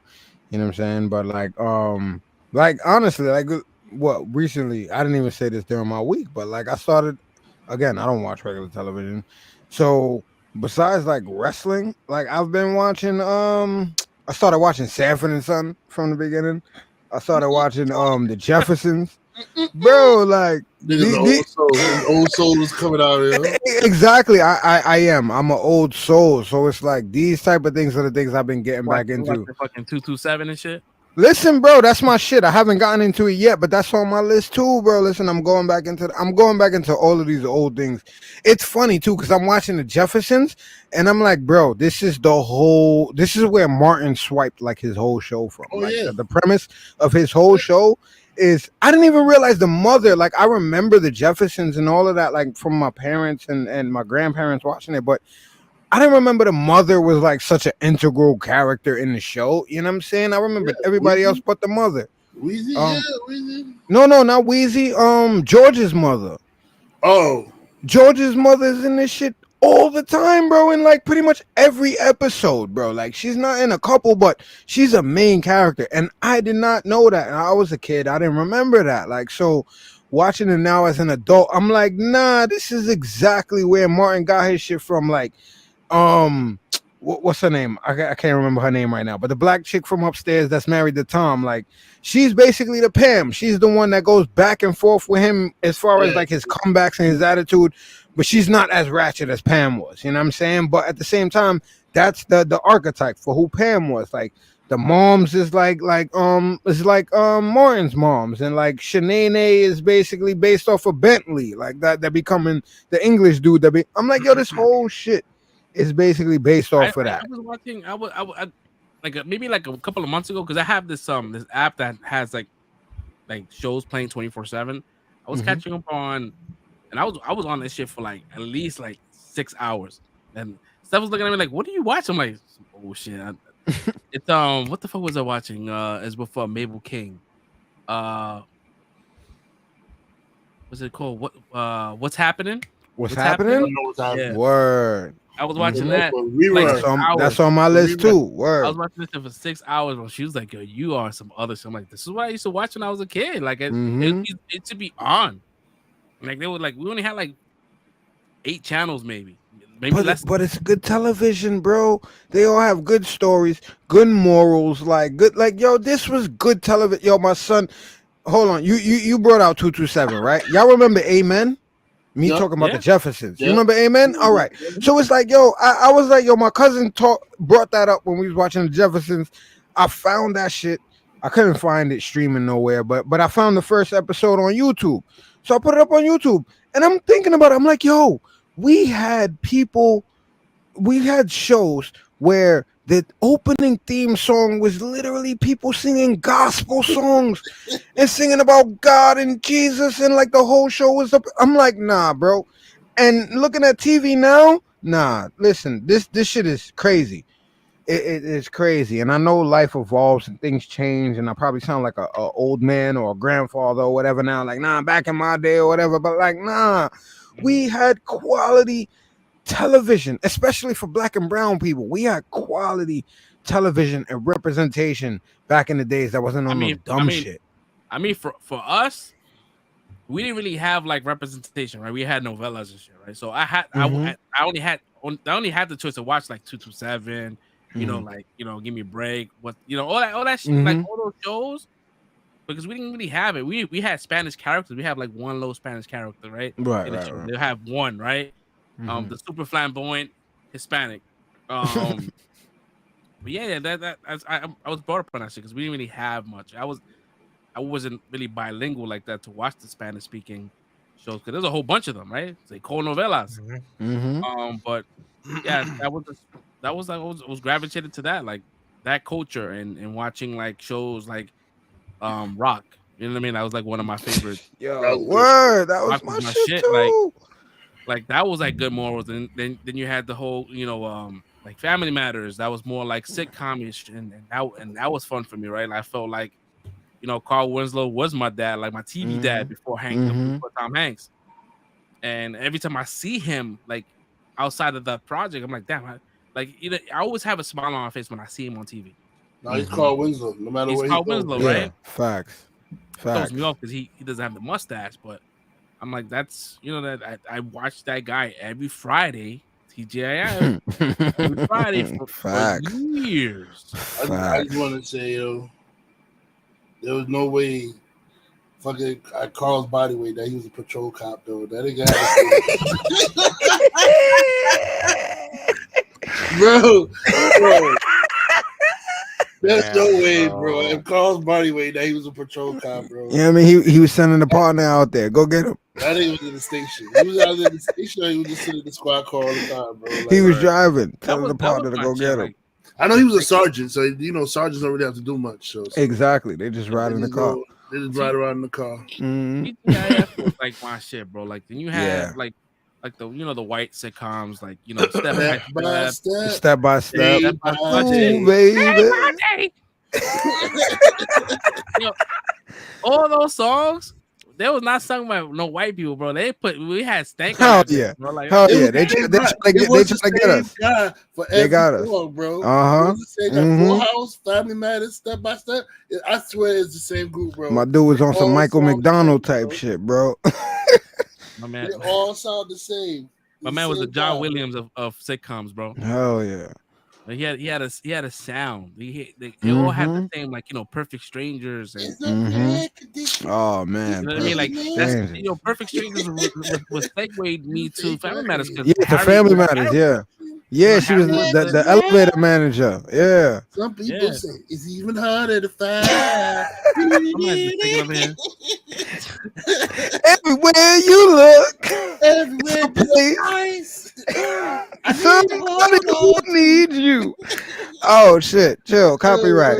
You know what I'm saying? But like honestly, like what recently, I didn't even say this during my week, but like I started again. I don't watch regular television, so besides like wrestling, like I've been watching. I started watching Sanford and Son from the beginning. I started watching the Jeffersons. bro. Like the old soul is coming out here. Exactly. I am. I'm an old soul, so it's like these type of things are the things I've been getting back into. The fucking 227 and shit. Listen, bro, that's my shit. I haven't gotten into it yet, but that's on my list too, bro. Listen, I'm going back into all of these old things. It's funny too because I'm watching the Jeffersons, and I'm like, bro, this is where Martin swiped like his whole show from. The premise of his whole show is I didn't even realize the mother. Like I remember the Jeffersons and all of that, like from my parents and my grandparents watching it, but I didn't remember the mother was like such an integral character in the show. You know what I'm saying? I remember everybody else but the mother. Wheezy, Wheezy. No, not Wheezy. George's mother. Oh, George's mother is in this shit all the time, bro. In like pretty much every episode, bro. Like she's not in a couple, but she's a main character, and I did not know that. I was a kid. I didn't remember that. Like so. Watching it now as an adult, I'm like, nah, this is exactly where Martin got his shit from. Like. What's her name? I can't remember her name right now, but the black chick from upstairs that's married to Tom, like she's basically the Pam. She's the one that goes back and forth with him as far as like his comebacks and his attitude, but she's not as ratchet as Pam was. You know what I'm saying? But at the same time, that's the archetype for who Pam was. Like the moms is like Martin's moms, and like Shanae is basically based off of Bentley, like that becoming the English dude. I'm like, yo, this whole shit. It's basically based off of that. I was watching. I like maybe like a couple of months ago because I have this app that has like shows playing 24/7. I was catching up on, and I was on this shit for like at least like 6 hours. And Steph was looking at me like, "What do you watch?" I'm like, "Oh shit!" It's what the fuck was I watching? It's with Mabel King. What's it called? What's happening? What's happening? Yeah. Word. I was watching that. That's on my list too. Word. I was watching this for 6 hours when she was like, "Yo, you are some other shit." I'm like, "This is what I used to watch when I was a kid." Like, it should be on. Like they were like, we only had like 8 channels, maybe less. But it's good television, bro. They all have good stories, good morals, like good. Like yo, this was good television. Yo, my son. Hold on, you brought out 227, right? Y'all remember Amen? Me talking about the Jeffersons. You remember Amen? All right. So it's like, yo, I was like, yo, my cousin brought that up when we was watching the Jeffersons. I found that shit. I couldn't find it streaming nowhere, but I found the first episode on YouTube. So I put it up on YouTube. And I'm thinking about it. I'm like, yo, we had shows where the opening theme song was literally people singing gospel songs and singing about God and Jesus, and like the whole show was up. I'm like, nah, bro. And looking at TV now, nah. Listen, this shit is crazy. It is crazy, and I know life evolves and things change, and I probably sound like a old man or a grandfather or whatever now. Like, nah, back in my day or whatever. But like, nah, we had quality television, especially for black and brown people. We had quality television and representation back in the days that wasn't on no dumb shit. I mean, for us, we didn't really have like representation, right? We had novellas and shit, right? So I only had the choice to watch like 227, you know, like, you know, Give Me a Break, what, you know, all that shit, like all those shows, because we didn't really have it. We had Spanish characters. We have like one low Spanish character, right? Right. They'll have one, right? The super flamboyant Hispanic. But yeah, I was brought up on that shit because we didn't really have much. I wasn't really bilingual like that to watch the Spanish speaking shows because there's a whole bunch of them, right? They call novelas. But yeah, I was gravitated to that, like that culture and watching like shows like Rock. You know what I mean? That was like one of my favorites. Yo, word, that was my shit too. Like that was like good morals, and then you had the whole, you know, like Family Matters. That was more like sitcom-ish, and that was fun for me, right? And I felt like, you know, Carl Winslow was my dad, like my TV dad before Tom Hanks. And every time I see him, like outside of the project, I'm like, damn, I always have a smile on my face when I see him on TV. No, he's Carl Winslow, no matter what. He's Carl Winslow, right? Facts. Throws me off because he doesn't have the mustache, but I'm like, that's, you know, that I watch that guy every Friday, TGIF, every Friday for years. I just want to say, yo, there was no way Fucking Carl's body weight that he was a patrol cop though. That nigga had bro. There's no way, bro. If Carl's body weight that he was a patrol cop, bro. Yeah, I mean he was sending the partner out there. Go get him. That nigga was in the station. He was out there in the station. Or he was just sitting in the squad car all the time, bro. Like, He was driving, telling the partner to go get him. I know he was a sergeant, so sergeants don't really have to do much. So exactly, they just ride in the car. They just ride around in the car. TGIF was like my shit, bro. Like then you had like the the white sitcoms, like step by step, Ooh, baby. All those songs, they was not sung by no white people, bro. We had stank. Hell yeah, bro. Like, hell yeah. They try to get us. They got us, bro. Full House, Family Matters, Step by Step. I swear it's the same group, bro. My dude was on some Michael McDonald type shit, bro. My man, they all sound the same. My man was the John Williams of sitcoms, bro. Hell yeah. But he had a sound. They all had the same, like Perfect Strangers and oh man, you know what I mean? Like that's Perfect Strangers was segued me to Family Matters. Yeah, Family Matters. Yeah, she was the elevator manager. Yeah. Some people say it's even harder to find. Everywhere you look, everywhere place, somebody needs you. Oh shit! Chill. Copyright.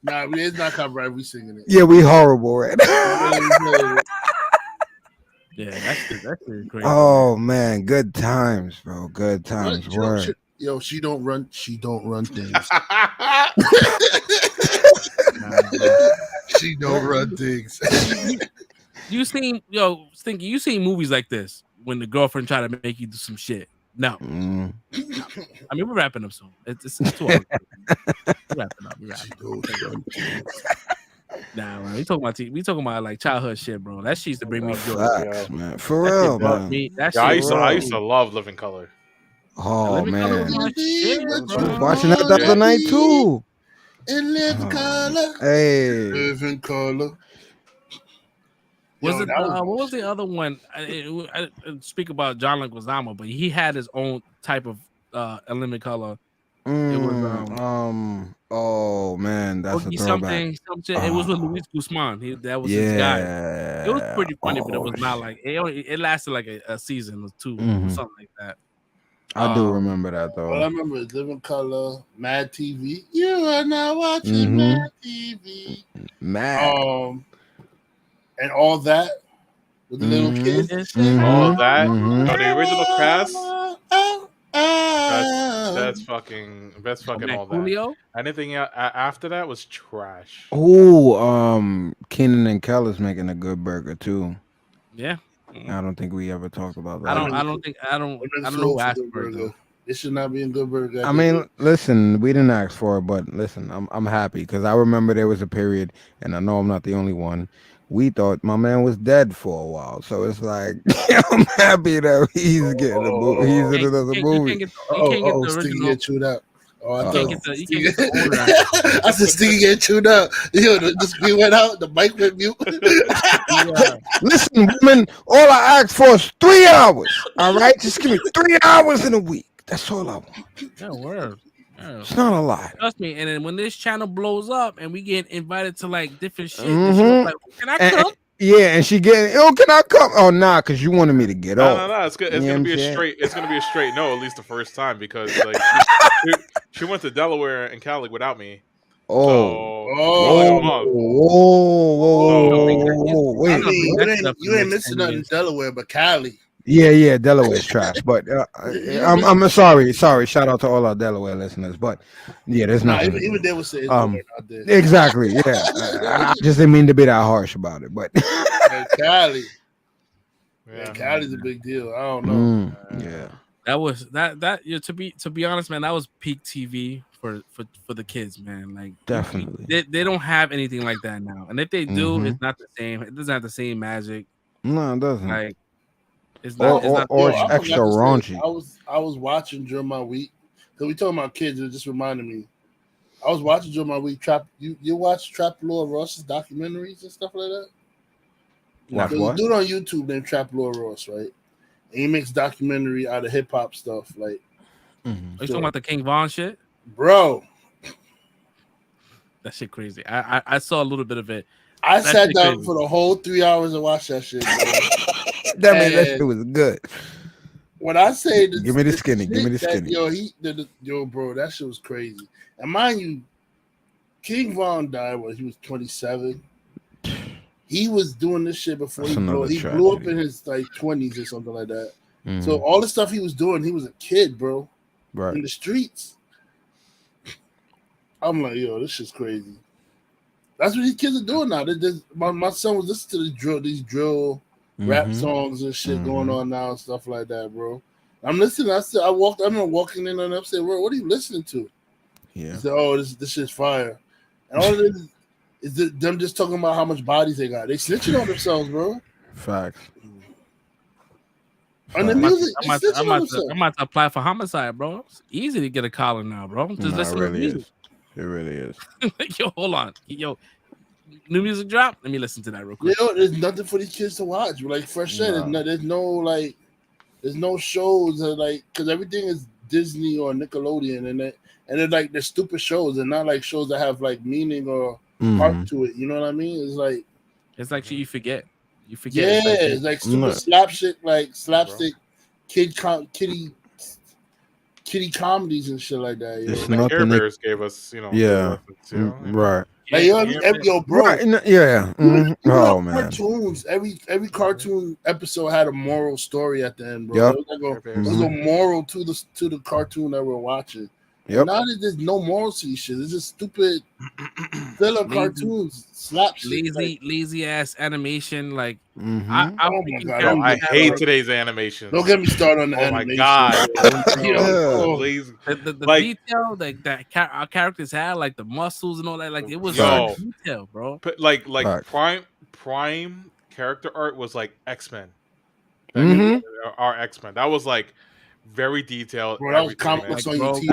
Nah, it's not copyright. We singing it. Yeah, we horrible right Yeah, that's crazy. Oh man, good times, bro. Good times. Word. She don't run things. She don't run things. You seen Stinky, you seen movies like this when the girlfriend try to make you do some shit. No. I mean, we're wrapping up soon. It's too hard. We're wrapping up. Nah, man, we talking about like childhood shit, bro. That shit used to bring me joy. Facts, man. For real, man. I used to love Living Color. Oh man, watching that the other night too. In Living Color. Hey, Living Color. Was it what was the other one? I speak about John Leguizamo, but he had his own type of In Living Color. It was oh man, that's a throwback. Something. It was with Luis Guzman. That was his guy. It was pretty funny, but it was not like it lasted like a season or two, or something like that. I do remember that though. All I remember is Living Color, Mad TV. You are now watching Mad TV. Mad. And all that with the little kids. All that. The original cast. That's fucking all that. Julio? Anything after that was trash. Oh, Kenan and Kel is making a good burger too. Yeah. I don't think we ever talked about that. I don't know who asked for it. It should not be in Good Burger. I mean, listen, we didn't ask for it, but listen, I'm happy because I remember there was a period, and I know I'm not the only one. We thought my man was dead for a while, so it's like I'm happy that he's getting a movie. He's in another movie. You can't get the original. Get chewed up. I said Stinky get chewed up. The screen went out, the mic went mute. Listen, woman, all I asked for is 3 hours. All right, just give me 3 hours in a week. That's all I want. Yeah, word. Yeah. It's not a lie. Trust me. And then when this channel blows up and we get invited to like different shit, like, can I come? Yeah, and she getting, can I come? Oh, nah, because you wanted me to get off. No, it's good. It's gonna be a straight. It's gonna be a straight no, at least the first time, because like she went to Delaware and Cali without me. Whoa! Wait! You ain't missing nothing in Delaware, but Cali. Yeah, Delaware's trash. But I'm sorry. Shout out to all our Delaware listeners. But yeah, there's nothing. Even they would say exactly. Yeah, I just didn't mean to be that harsh about it. But Cali, Cali's a big deal. I don't know. Yeah, that was that. To be honest, man, that was peak TV for the kids, man. Like definitely, they don't have anything like that now. And if they do, it's not the same. It doesn't have the same magic. No, it doesn't. Like. It's not, it's extra raunchy. I was watching during my week because we talking about kids. It just reminded me. I was watching during my week. You watch Trap Lord Ross's documentaries and stuff like that? Watch There's what? a dude on YouTube named Trap Lord Ross, right? And he makes documentary out of hip hop stuff. Like, Are you talking about the King Von shit? Bro, that shit crazy. I saw a little bit of it. I sat down for the whole 3 hours and watched that shit. That shit was good. When I say give me the skinny, give me the skinny. Yo, bro, that shit was crazy. And mind you, King Von died when he was 27. He was doing this shit before he blew up in his like 20s or something like that. Mm-hmm. So all the stuff he was doing, he was a kid, bro, right, in the streets. I'm like, yo, this shit's crazy. That's what these kids are doing now. My son was listening to these drill rap songs and shit going on now and stuff like that, bro. I'm listening. I remember walking in on them, said, "What are you listening to?" Yeah. He said, "Oh, this shit's fire." And all it is them just talking about how much bodies they got. They snitching on themselves, bro. Facts. And the music, I'm about to apply for homicide, bro. It's easy to get a collar now, bro. Just listen to music. It really is. Yo, hold on. Yo, new music drop? Let me listen to that real quick. You know, there's nothing for these kids to watch. Like Fresh said, there's no shows that because everything is Disney or Nickelodeon, and they're like they're stupid shows and not like shows that have like meaning or heart to it. You know what I mean? It's like you forget. You forget. Yeah, it's like stupid slapstick kitty comedies and shit like that. You know? The Care Bears gave us, right. Like, yo, bro. Right. Yeah. Mm-hmm. Oh man. Cartoons. Every cartoon episode had a moral story at the end, bro. Yep. There was a moral to the cartoon that we're watching. Yep. Now there's no moral to these shit. It's just stupid filler cartoons, slap shit, lazy ass animation. Like I hate today's animation. Don't get me started on the animation. Oh my god. The detail that our characters had, like the muscles and all that, like it was detail, bro. But like prime character art was like X-Men. Our X-Men. That was like very detailed. Bro, that was comic books on your TV.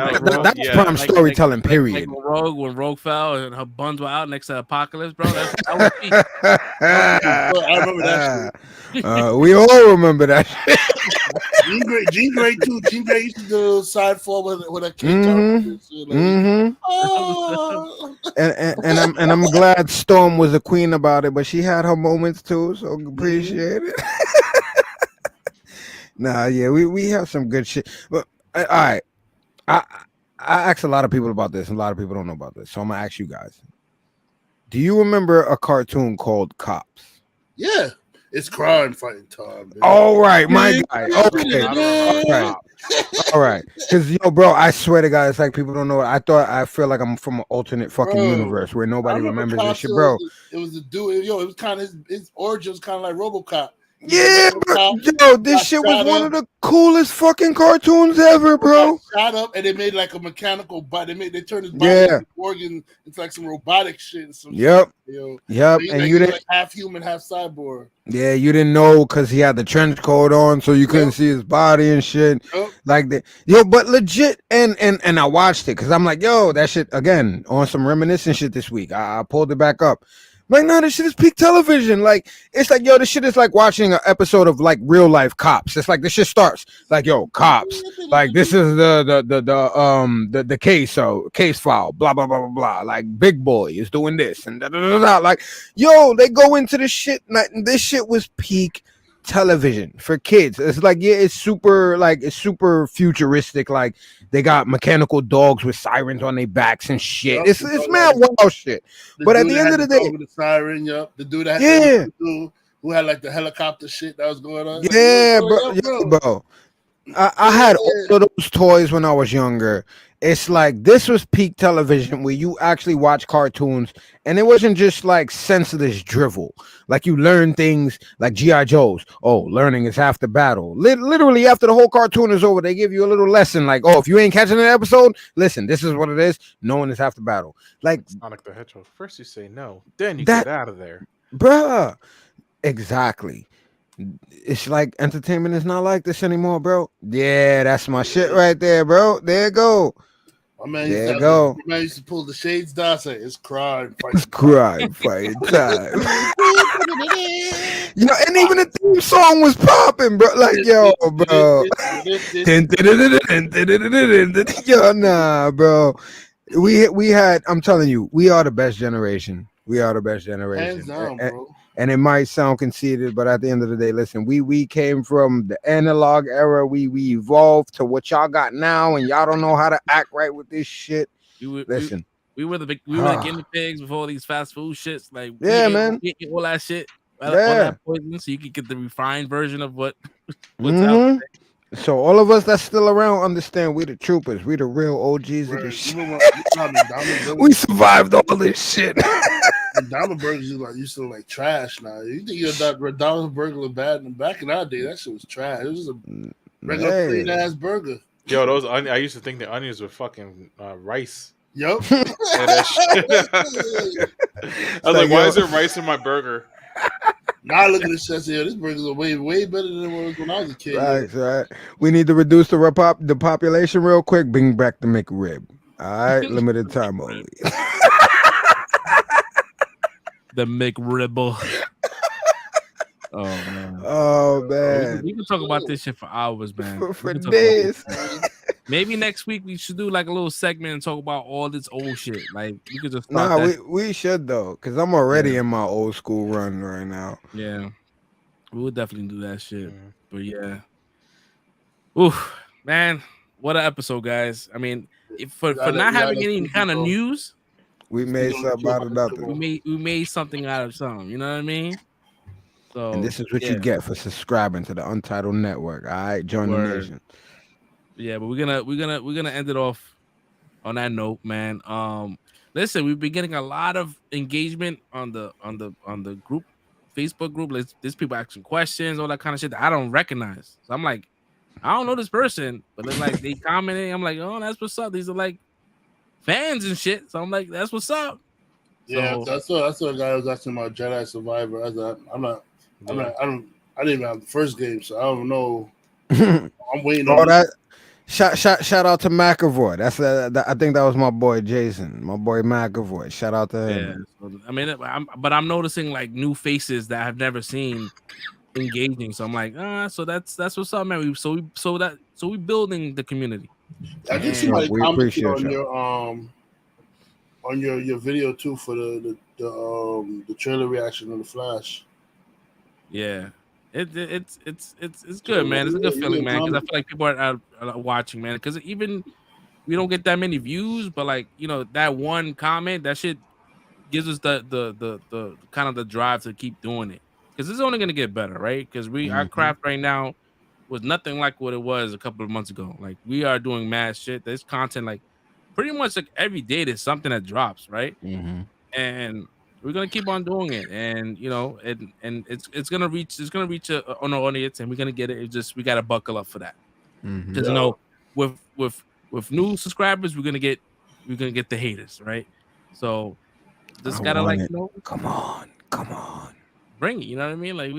That was prime storytelling, period. When Rogue fell and her buns were out next to Apocalypse, bro. That was me. I remember that shit. We all remember that shit. Jean Grey too. Jean Grey used to do side fall with a kid. And I'm glad Storm was a queen about it, but she had her moments too, so appreciate it. Nah, yeah, we have some good shit. But all right, I asked a lot of people about this, and a lot of people don't know about this. So I'm gonna ask you guys. Do you remember a cartoon called Cops? Yeah, it's crime fighting time. Baby. All right, my guy. Okay, all right. Because bro, I swear to God, it's like people don't know. I feel like I'm from an alternate fucking universe where nobody remembers this shit, bro. It was a dude. It was kind of his origin was kind of like RoboCop. Yeah, bro. Yo, this shit was one of the coolest fucking cartoons ever, bro. Shot up and they made like a mechanical body. They turned his body into organ. It's like some robotic shit. And some yep. Shit, yep. So and you didn't like half human, half cyborg. Yeah, you didn't know because he had the trench coat on, so you couldn't see his body and shit like that. Yo, but legit, and I watched it because I'm like, yo, that shit again on some reminiscent shit this week. I pulled it back up. Like, no, this shit is peak television. Like, it's like, yo, this shit is like watching an episode of like real life Cops. It's like this shit starts like, yo, Cops. Like, this is the case, so case file, blah blah blah blah blah. Like, Big Boy is doing this and da da da da. Like, yo, they go into the shit. Like, this shit was peak television for kids. It's like, yeah, it's super futuristic. Like, they got mechanical dogs with sirens on their backs and shit. It's mad wild shit. But at the end of the day, with the siren, the dude that had who had like the helicopter shit that was going on. Yeah, bro. I had all of those toys when I was younger. It's like this was peak television where you actually watch cartoons and it wasn't just like senseless drivel. Like you learn things like G.I. Joe's. Oh, learning is half the battle. Literally after the whole cartoon is over, they give you a little lesson like, oh, if you ain't catching an episode, listen, this is what it is. Knowing is half the battle. Like Sonic the Hedgehog. First you say no, then you get out of there. Bruh. Exactly. It's like entertainment is not like this anymore, bro. Yeah, that's my shit right there, bro. There you go. My man There you go. My man used to pull the shades down. Say it's crime. Fight. My man used to pull the shades down. Say it's crime. Fight. It's crime fight time. Yo, and even the theme song was popping, bro. Like, yo, bro. Yo, nah, bro. We had. I'm telling you, we are the best generation. We are the best generation. Hands down, bro. And it might sound conceited, but at the end of the day, listen, we came from the analog era. We evolved to what y'all got now, and y'all don't know how to act right with this shit. Listen. We were the guinea pigs with all these fast food shits. Like, yeah, man, we ate all that shit, all yeah, that poison, so you could get the refined version of what's out there. So all of us that's still around understand we the troopers, we the real OGs of this shit. We survived all this shit. The Diamond burgers used to look like trash now. You think your Diamond burger was bad? And back in that day, that shit was trash. It was just a regular plain ass burger. Yo, those I used to think the onions were fucking rice. Yup. I was like, why is there rice in my burger? Now look at this shit. This burgers are way better than it was when I was a kid. Right. We need to reduce the population real quick. Bring back the McRib. All right, limited time only. The McRibble. Oh man. We can talk about this shit for hours, man. For days. Maybe next week we should do like a little segment and talk about all this old shit. Like we could just start we should though, because I'm already in my old school run right now. Yeah. We would definitely do that shit. But yeah. Oof, man. What an episode, guys. I mean, for not having any kind of news, we made something out of nothing. We made something out of something. You know what I mean? So, and this is what you get for subscribing to the Untitled Network. All right, join the nation. Yeah, but we're gonna end it off on that note, man. Listen, we've been getting a lot of engagement on the group, Facebook group. There's people asking questions, all that kind of shit that I don't recognize. So I'm like, I don't know this person, but then like they commenting. I'm like, oh, that's what's up. These are like fans and shit. So I'm like, that's what's up. Yeah, that's what a guy was asking about Jedi Survivor. I didn't even have the first game, so I don't know. I'm waiting on that. Shout out to McAvoy. I think that was my boy Jason, my boy McAvoy. Shout out to him. Yeah, so, I mean, I'm noticing like new faces that I've never seen engaging. So I'm like, so that's what's up, man. We building the community. I think somebody commented on your video too for the trailer reaction of the Flash. Yeah. It's good, man. It's a good feeling, man, because I feel like people are watching, man. Because even we don't get that many views, but like that one comment, that shit gives us the kind of the drive to keep doing it. Because it's only gonna get better, right? Because our craft right now was nothing like what it was a couple of months ago. Like we are doing mad shit. There's content like pretty much like every day. There's something that drops, right? And we're gonna keep on doing it, and and it's gonna reach an audience, and we're gonna get it. It's just we gotta buckle up for that, because with new subscribers, we're gonna get the haters, right? So just gotta come on, bring it. You know what I mean? Like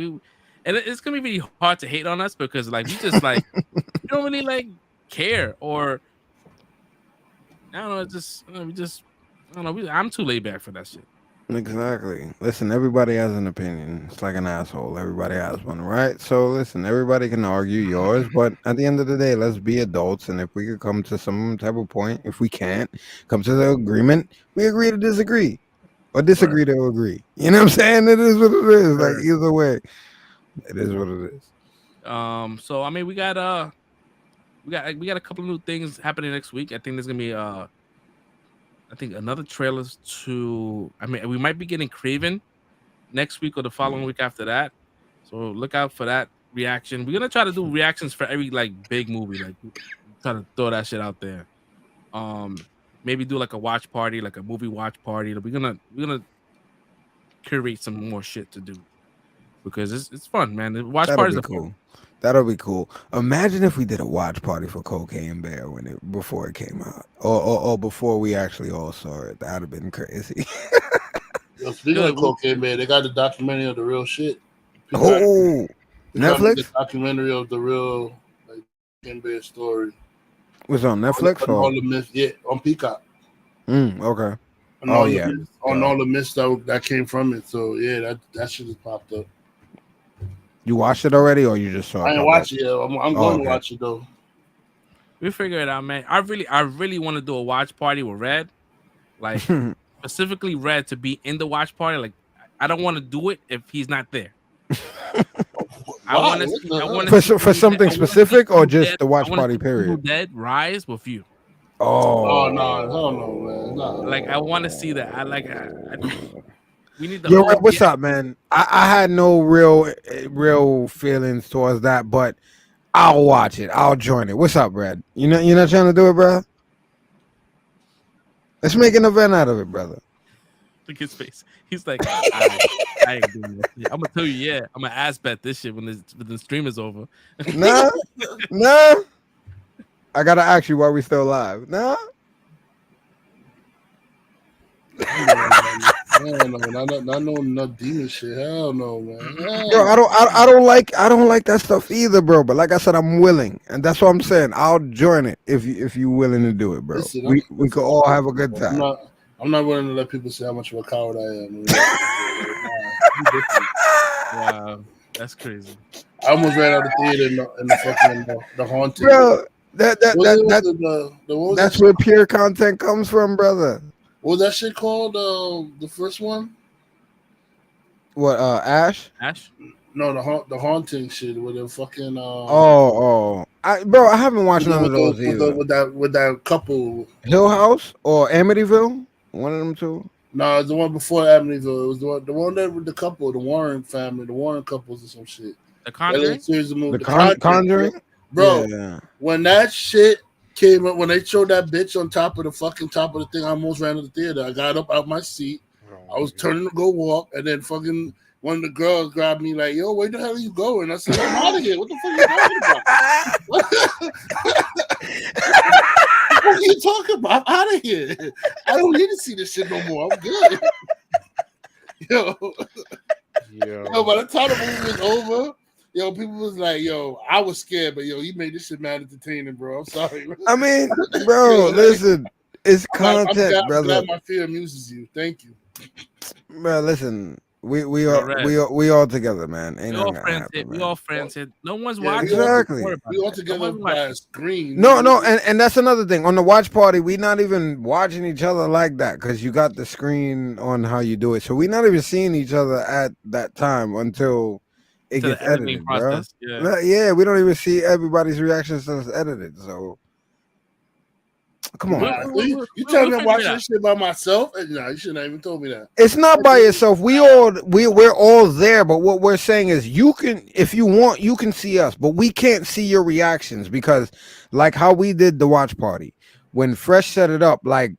and it's gonna be really hard to hate on us because like we just like we don't really like care, or I don't know. I'm too laid back for that shit. Exactly. Listen, everybody has an opinion. It's like an asshole. Everybody has one, right? So listen, everybody can argue yours, but at the end of the day, let's be adults. And if we could come to some type of point, if we can't come to the agreement, we agree to disagree, or disagree to agree. You know what I'm saying? It is what it is. Like either way, it is what it is. So I mean, we got a couple of new things happening next week. I think there's gonna be I think another trailers to. I mean, we might be getting Craven next week or the following week after that. So look out for that reaction. We're gonna try to do reactions for every like big movie. Like try to throw that shit out there. Maybe do like a watch party, like a movie watch party. We're gonna curate some more shit to do because it's fun, man. The watch parties are cool. That'll be cool. Imagine if we did a watch party for Cocaine Bear before it came out, or before we actually all saw it. That'd have been crazy. Speaking of Cocaine Bear, they got the documentary of the real shit. Netflix the documentary of the real Cocaine Bear story. Was it on Netflix on or? all the myths, yeah, on Peacock. Okay. On Oh all yeah. the myths, on all the myths that came from it. So yeah, that shit just popped up. You watched it already, or you just saw? I ain't watched it yet. I'm going to watch it though. We figure it out, man. I really want to do a watch party with Red, like specifically Red to be in the watch party. Like, I don't want to do it if he's not there. I want to for something specific or just the watch party period. Dead rise with you. Oh no, hell no, man. No. Like I want to see that. We need the. Yo, what's up, man? I had no real feelings towards that, but I'll watch it. I'll join it. What's up, Brad? You're not trying to do it, bro? Let's make an event out of it, brother. Look at his face. He's like, I ain't doing this shit. I'm gonna tell you, yeah, I'm gonna ass bet this shit when the stream is over. Nah. I gotta ask you why we still live. Nah. Hell no, not demon shit. Hell no, man. Yo, I don't like that stuff either, bro. But like I said, I'm willing, and that's what I'm saying. I'll join it if you willing to do it, bro. Listen, we could all have a good time. I'm not willing to let people say how much of a coward I am. Wow, that's crazy. I almost ran out of the theater in the fucking the haunting. Bro, that's where pure content comes from, brother. What was that shit called? The first one? What? Ash? No, the haunting shit with the fucking. Bro, I haven't watched none of those either. With that couple. Hill House or Amityville? One of them two. No, it's the one before Amityville. It was the one that with the couple, the Warren family, the Warren couples or some shit. The Conjuring. The Conjuring, bro. Yeah. When that shit came up, when they showed that bitch on top of the thing, I almost ran to the theater. I got up out my seat. I was turning to go walk, and then fucking one of the girls grabbed me like, "Yo, where the hell are you going?" I said, "I'm out of here. What the fuck are you talking about? What are you talking about? I'm out of here. I don't need to see this shit no more. I'm good." Yo, by the time the movie was over, people was like, "Yo, I was scared, but he made this shit mad entertaining, bro. I'm sorry." I mean, bro, listen, it's content, I'm brother. glad my fear amuses you. Thank you, bro. Listen, we all together, man. Ain't nothing gonna happen, we all friends here. No one's watching. Exactly. We all together by a screen. No, and that's another thing. On the watch party, we not even watching each other like that because you got the screen on how you do it. So we not even seeing each other at that time until it gets edited, bro. Yeah, we don't even see everybody's reactions to it's edited. So come on, you tell me to watch this shit by myself? No, you shouldn't have even told me that. It's not by yourself. We're all there, but what we're saying is you can, if you want, you can see us, but we can't see your reactions because, like how we did the watch party when Fresh set it up, like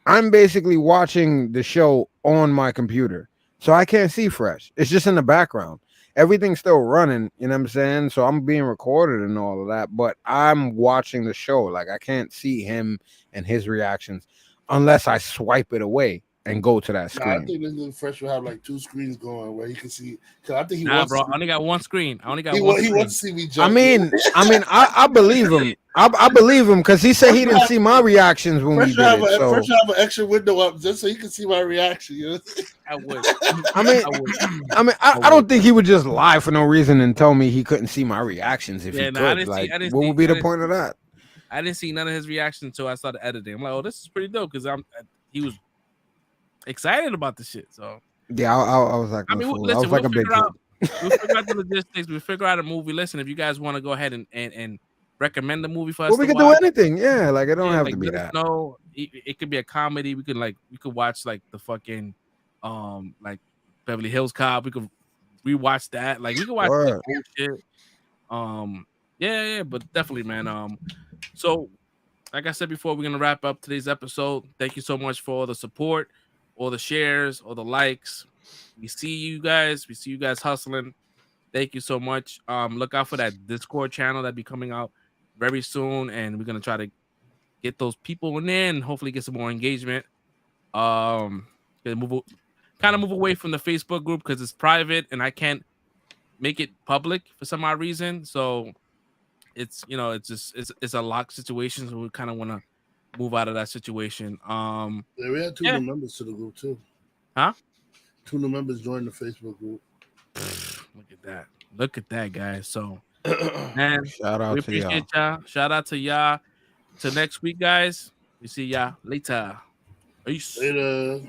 I'm basically watching the show on my computer, so I can't see Fresh. It's just in the background. Everything's still running, you know what I'm saying? So I'm being recorded and all of that, but I'm watching the show. Like I can't see him and his reactions unless I swipe it away and go to that screen. I think this little Fresh will have like 2 screens going where he can see. Cause I think he wants. Bro, I only got one screen. He wants to see me jump. I mean, I believe him. I believe him because he said he didn't see my reactions when we did it. So Fresh have an extra window up just so you can see my reaction. You know? I would. I don't think he would just lie for no reason and tell me he couldn't see my reactions if he could. What would be the point of that? I didn't see none of his reactions until I started editing. I'm like, oh, this is pretty dope because he was excited about the shit. So yeah, I was like, listen, I was like a big kid. We'll figure out the logistics. We'll figure out a movie. Listen, if you guys want to go ahead and recommend the movie for us, we could do anything. Yeah, like it don't have to be that. No, it could be a comedy. We could watch like the fucking like Beverly Hills Cop. We could rewatch that. Like we could watch that whole shit. Yeah, but definitely, man. So like I said before, we're gonna wrap up today's episode. Thank you so much for all the support, all the shares, all the likes. We see you guys. We see you guys hustling. Thank you so much. Look out for that Discord channel that'll be coming out very soon, and we're gonna try to get those people in there and hopefully get some more engagement. Move away from the Facebook group because it's private and I can't make it public for some odd reason. So it's it's just it's a locked situation, so we kind of want to move out of that situation. Yeah, we had two new members to the group too. Huh? 2 new members joined the Facebook group. Look at that, guys. So, man, Shout out we to y'all. appreciate y'all. Shout out to y'all. Till next week, guys. We see y'all later. Peace. Later.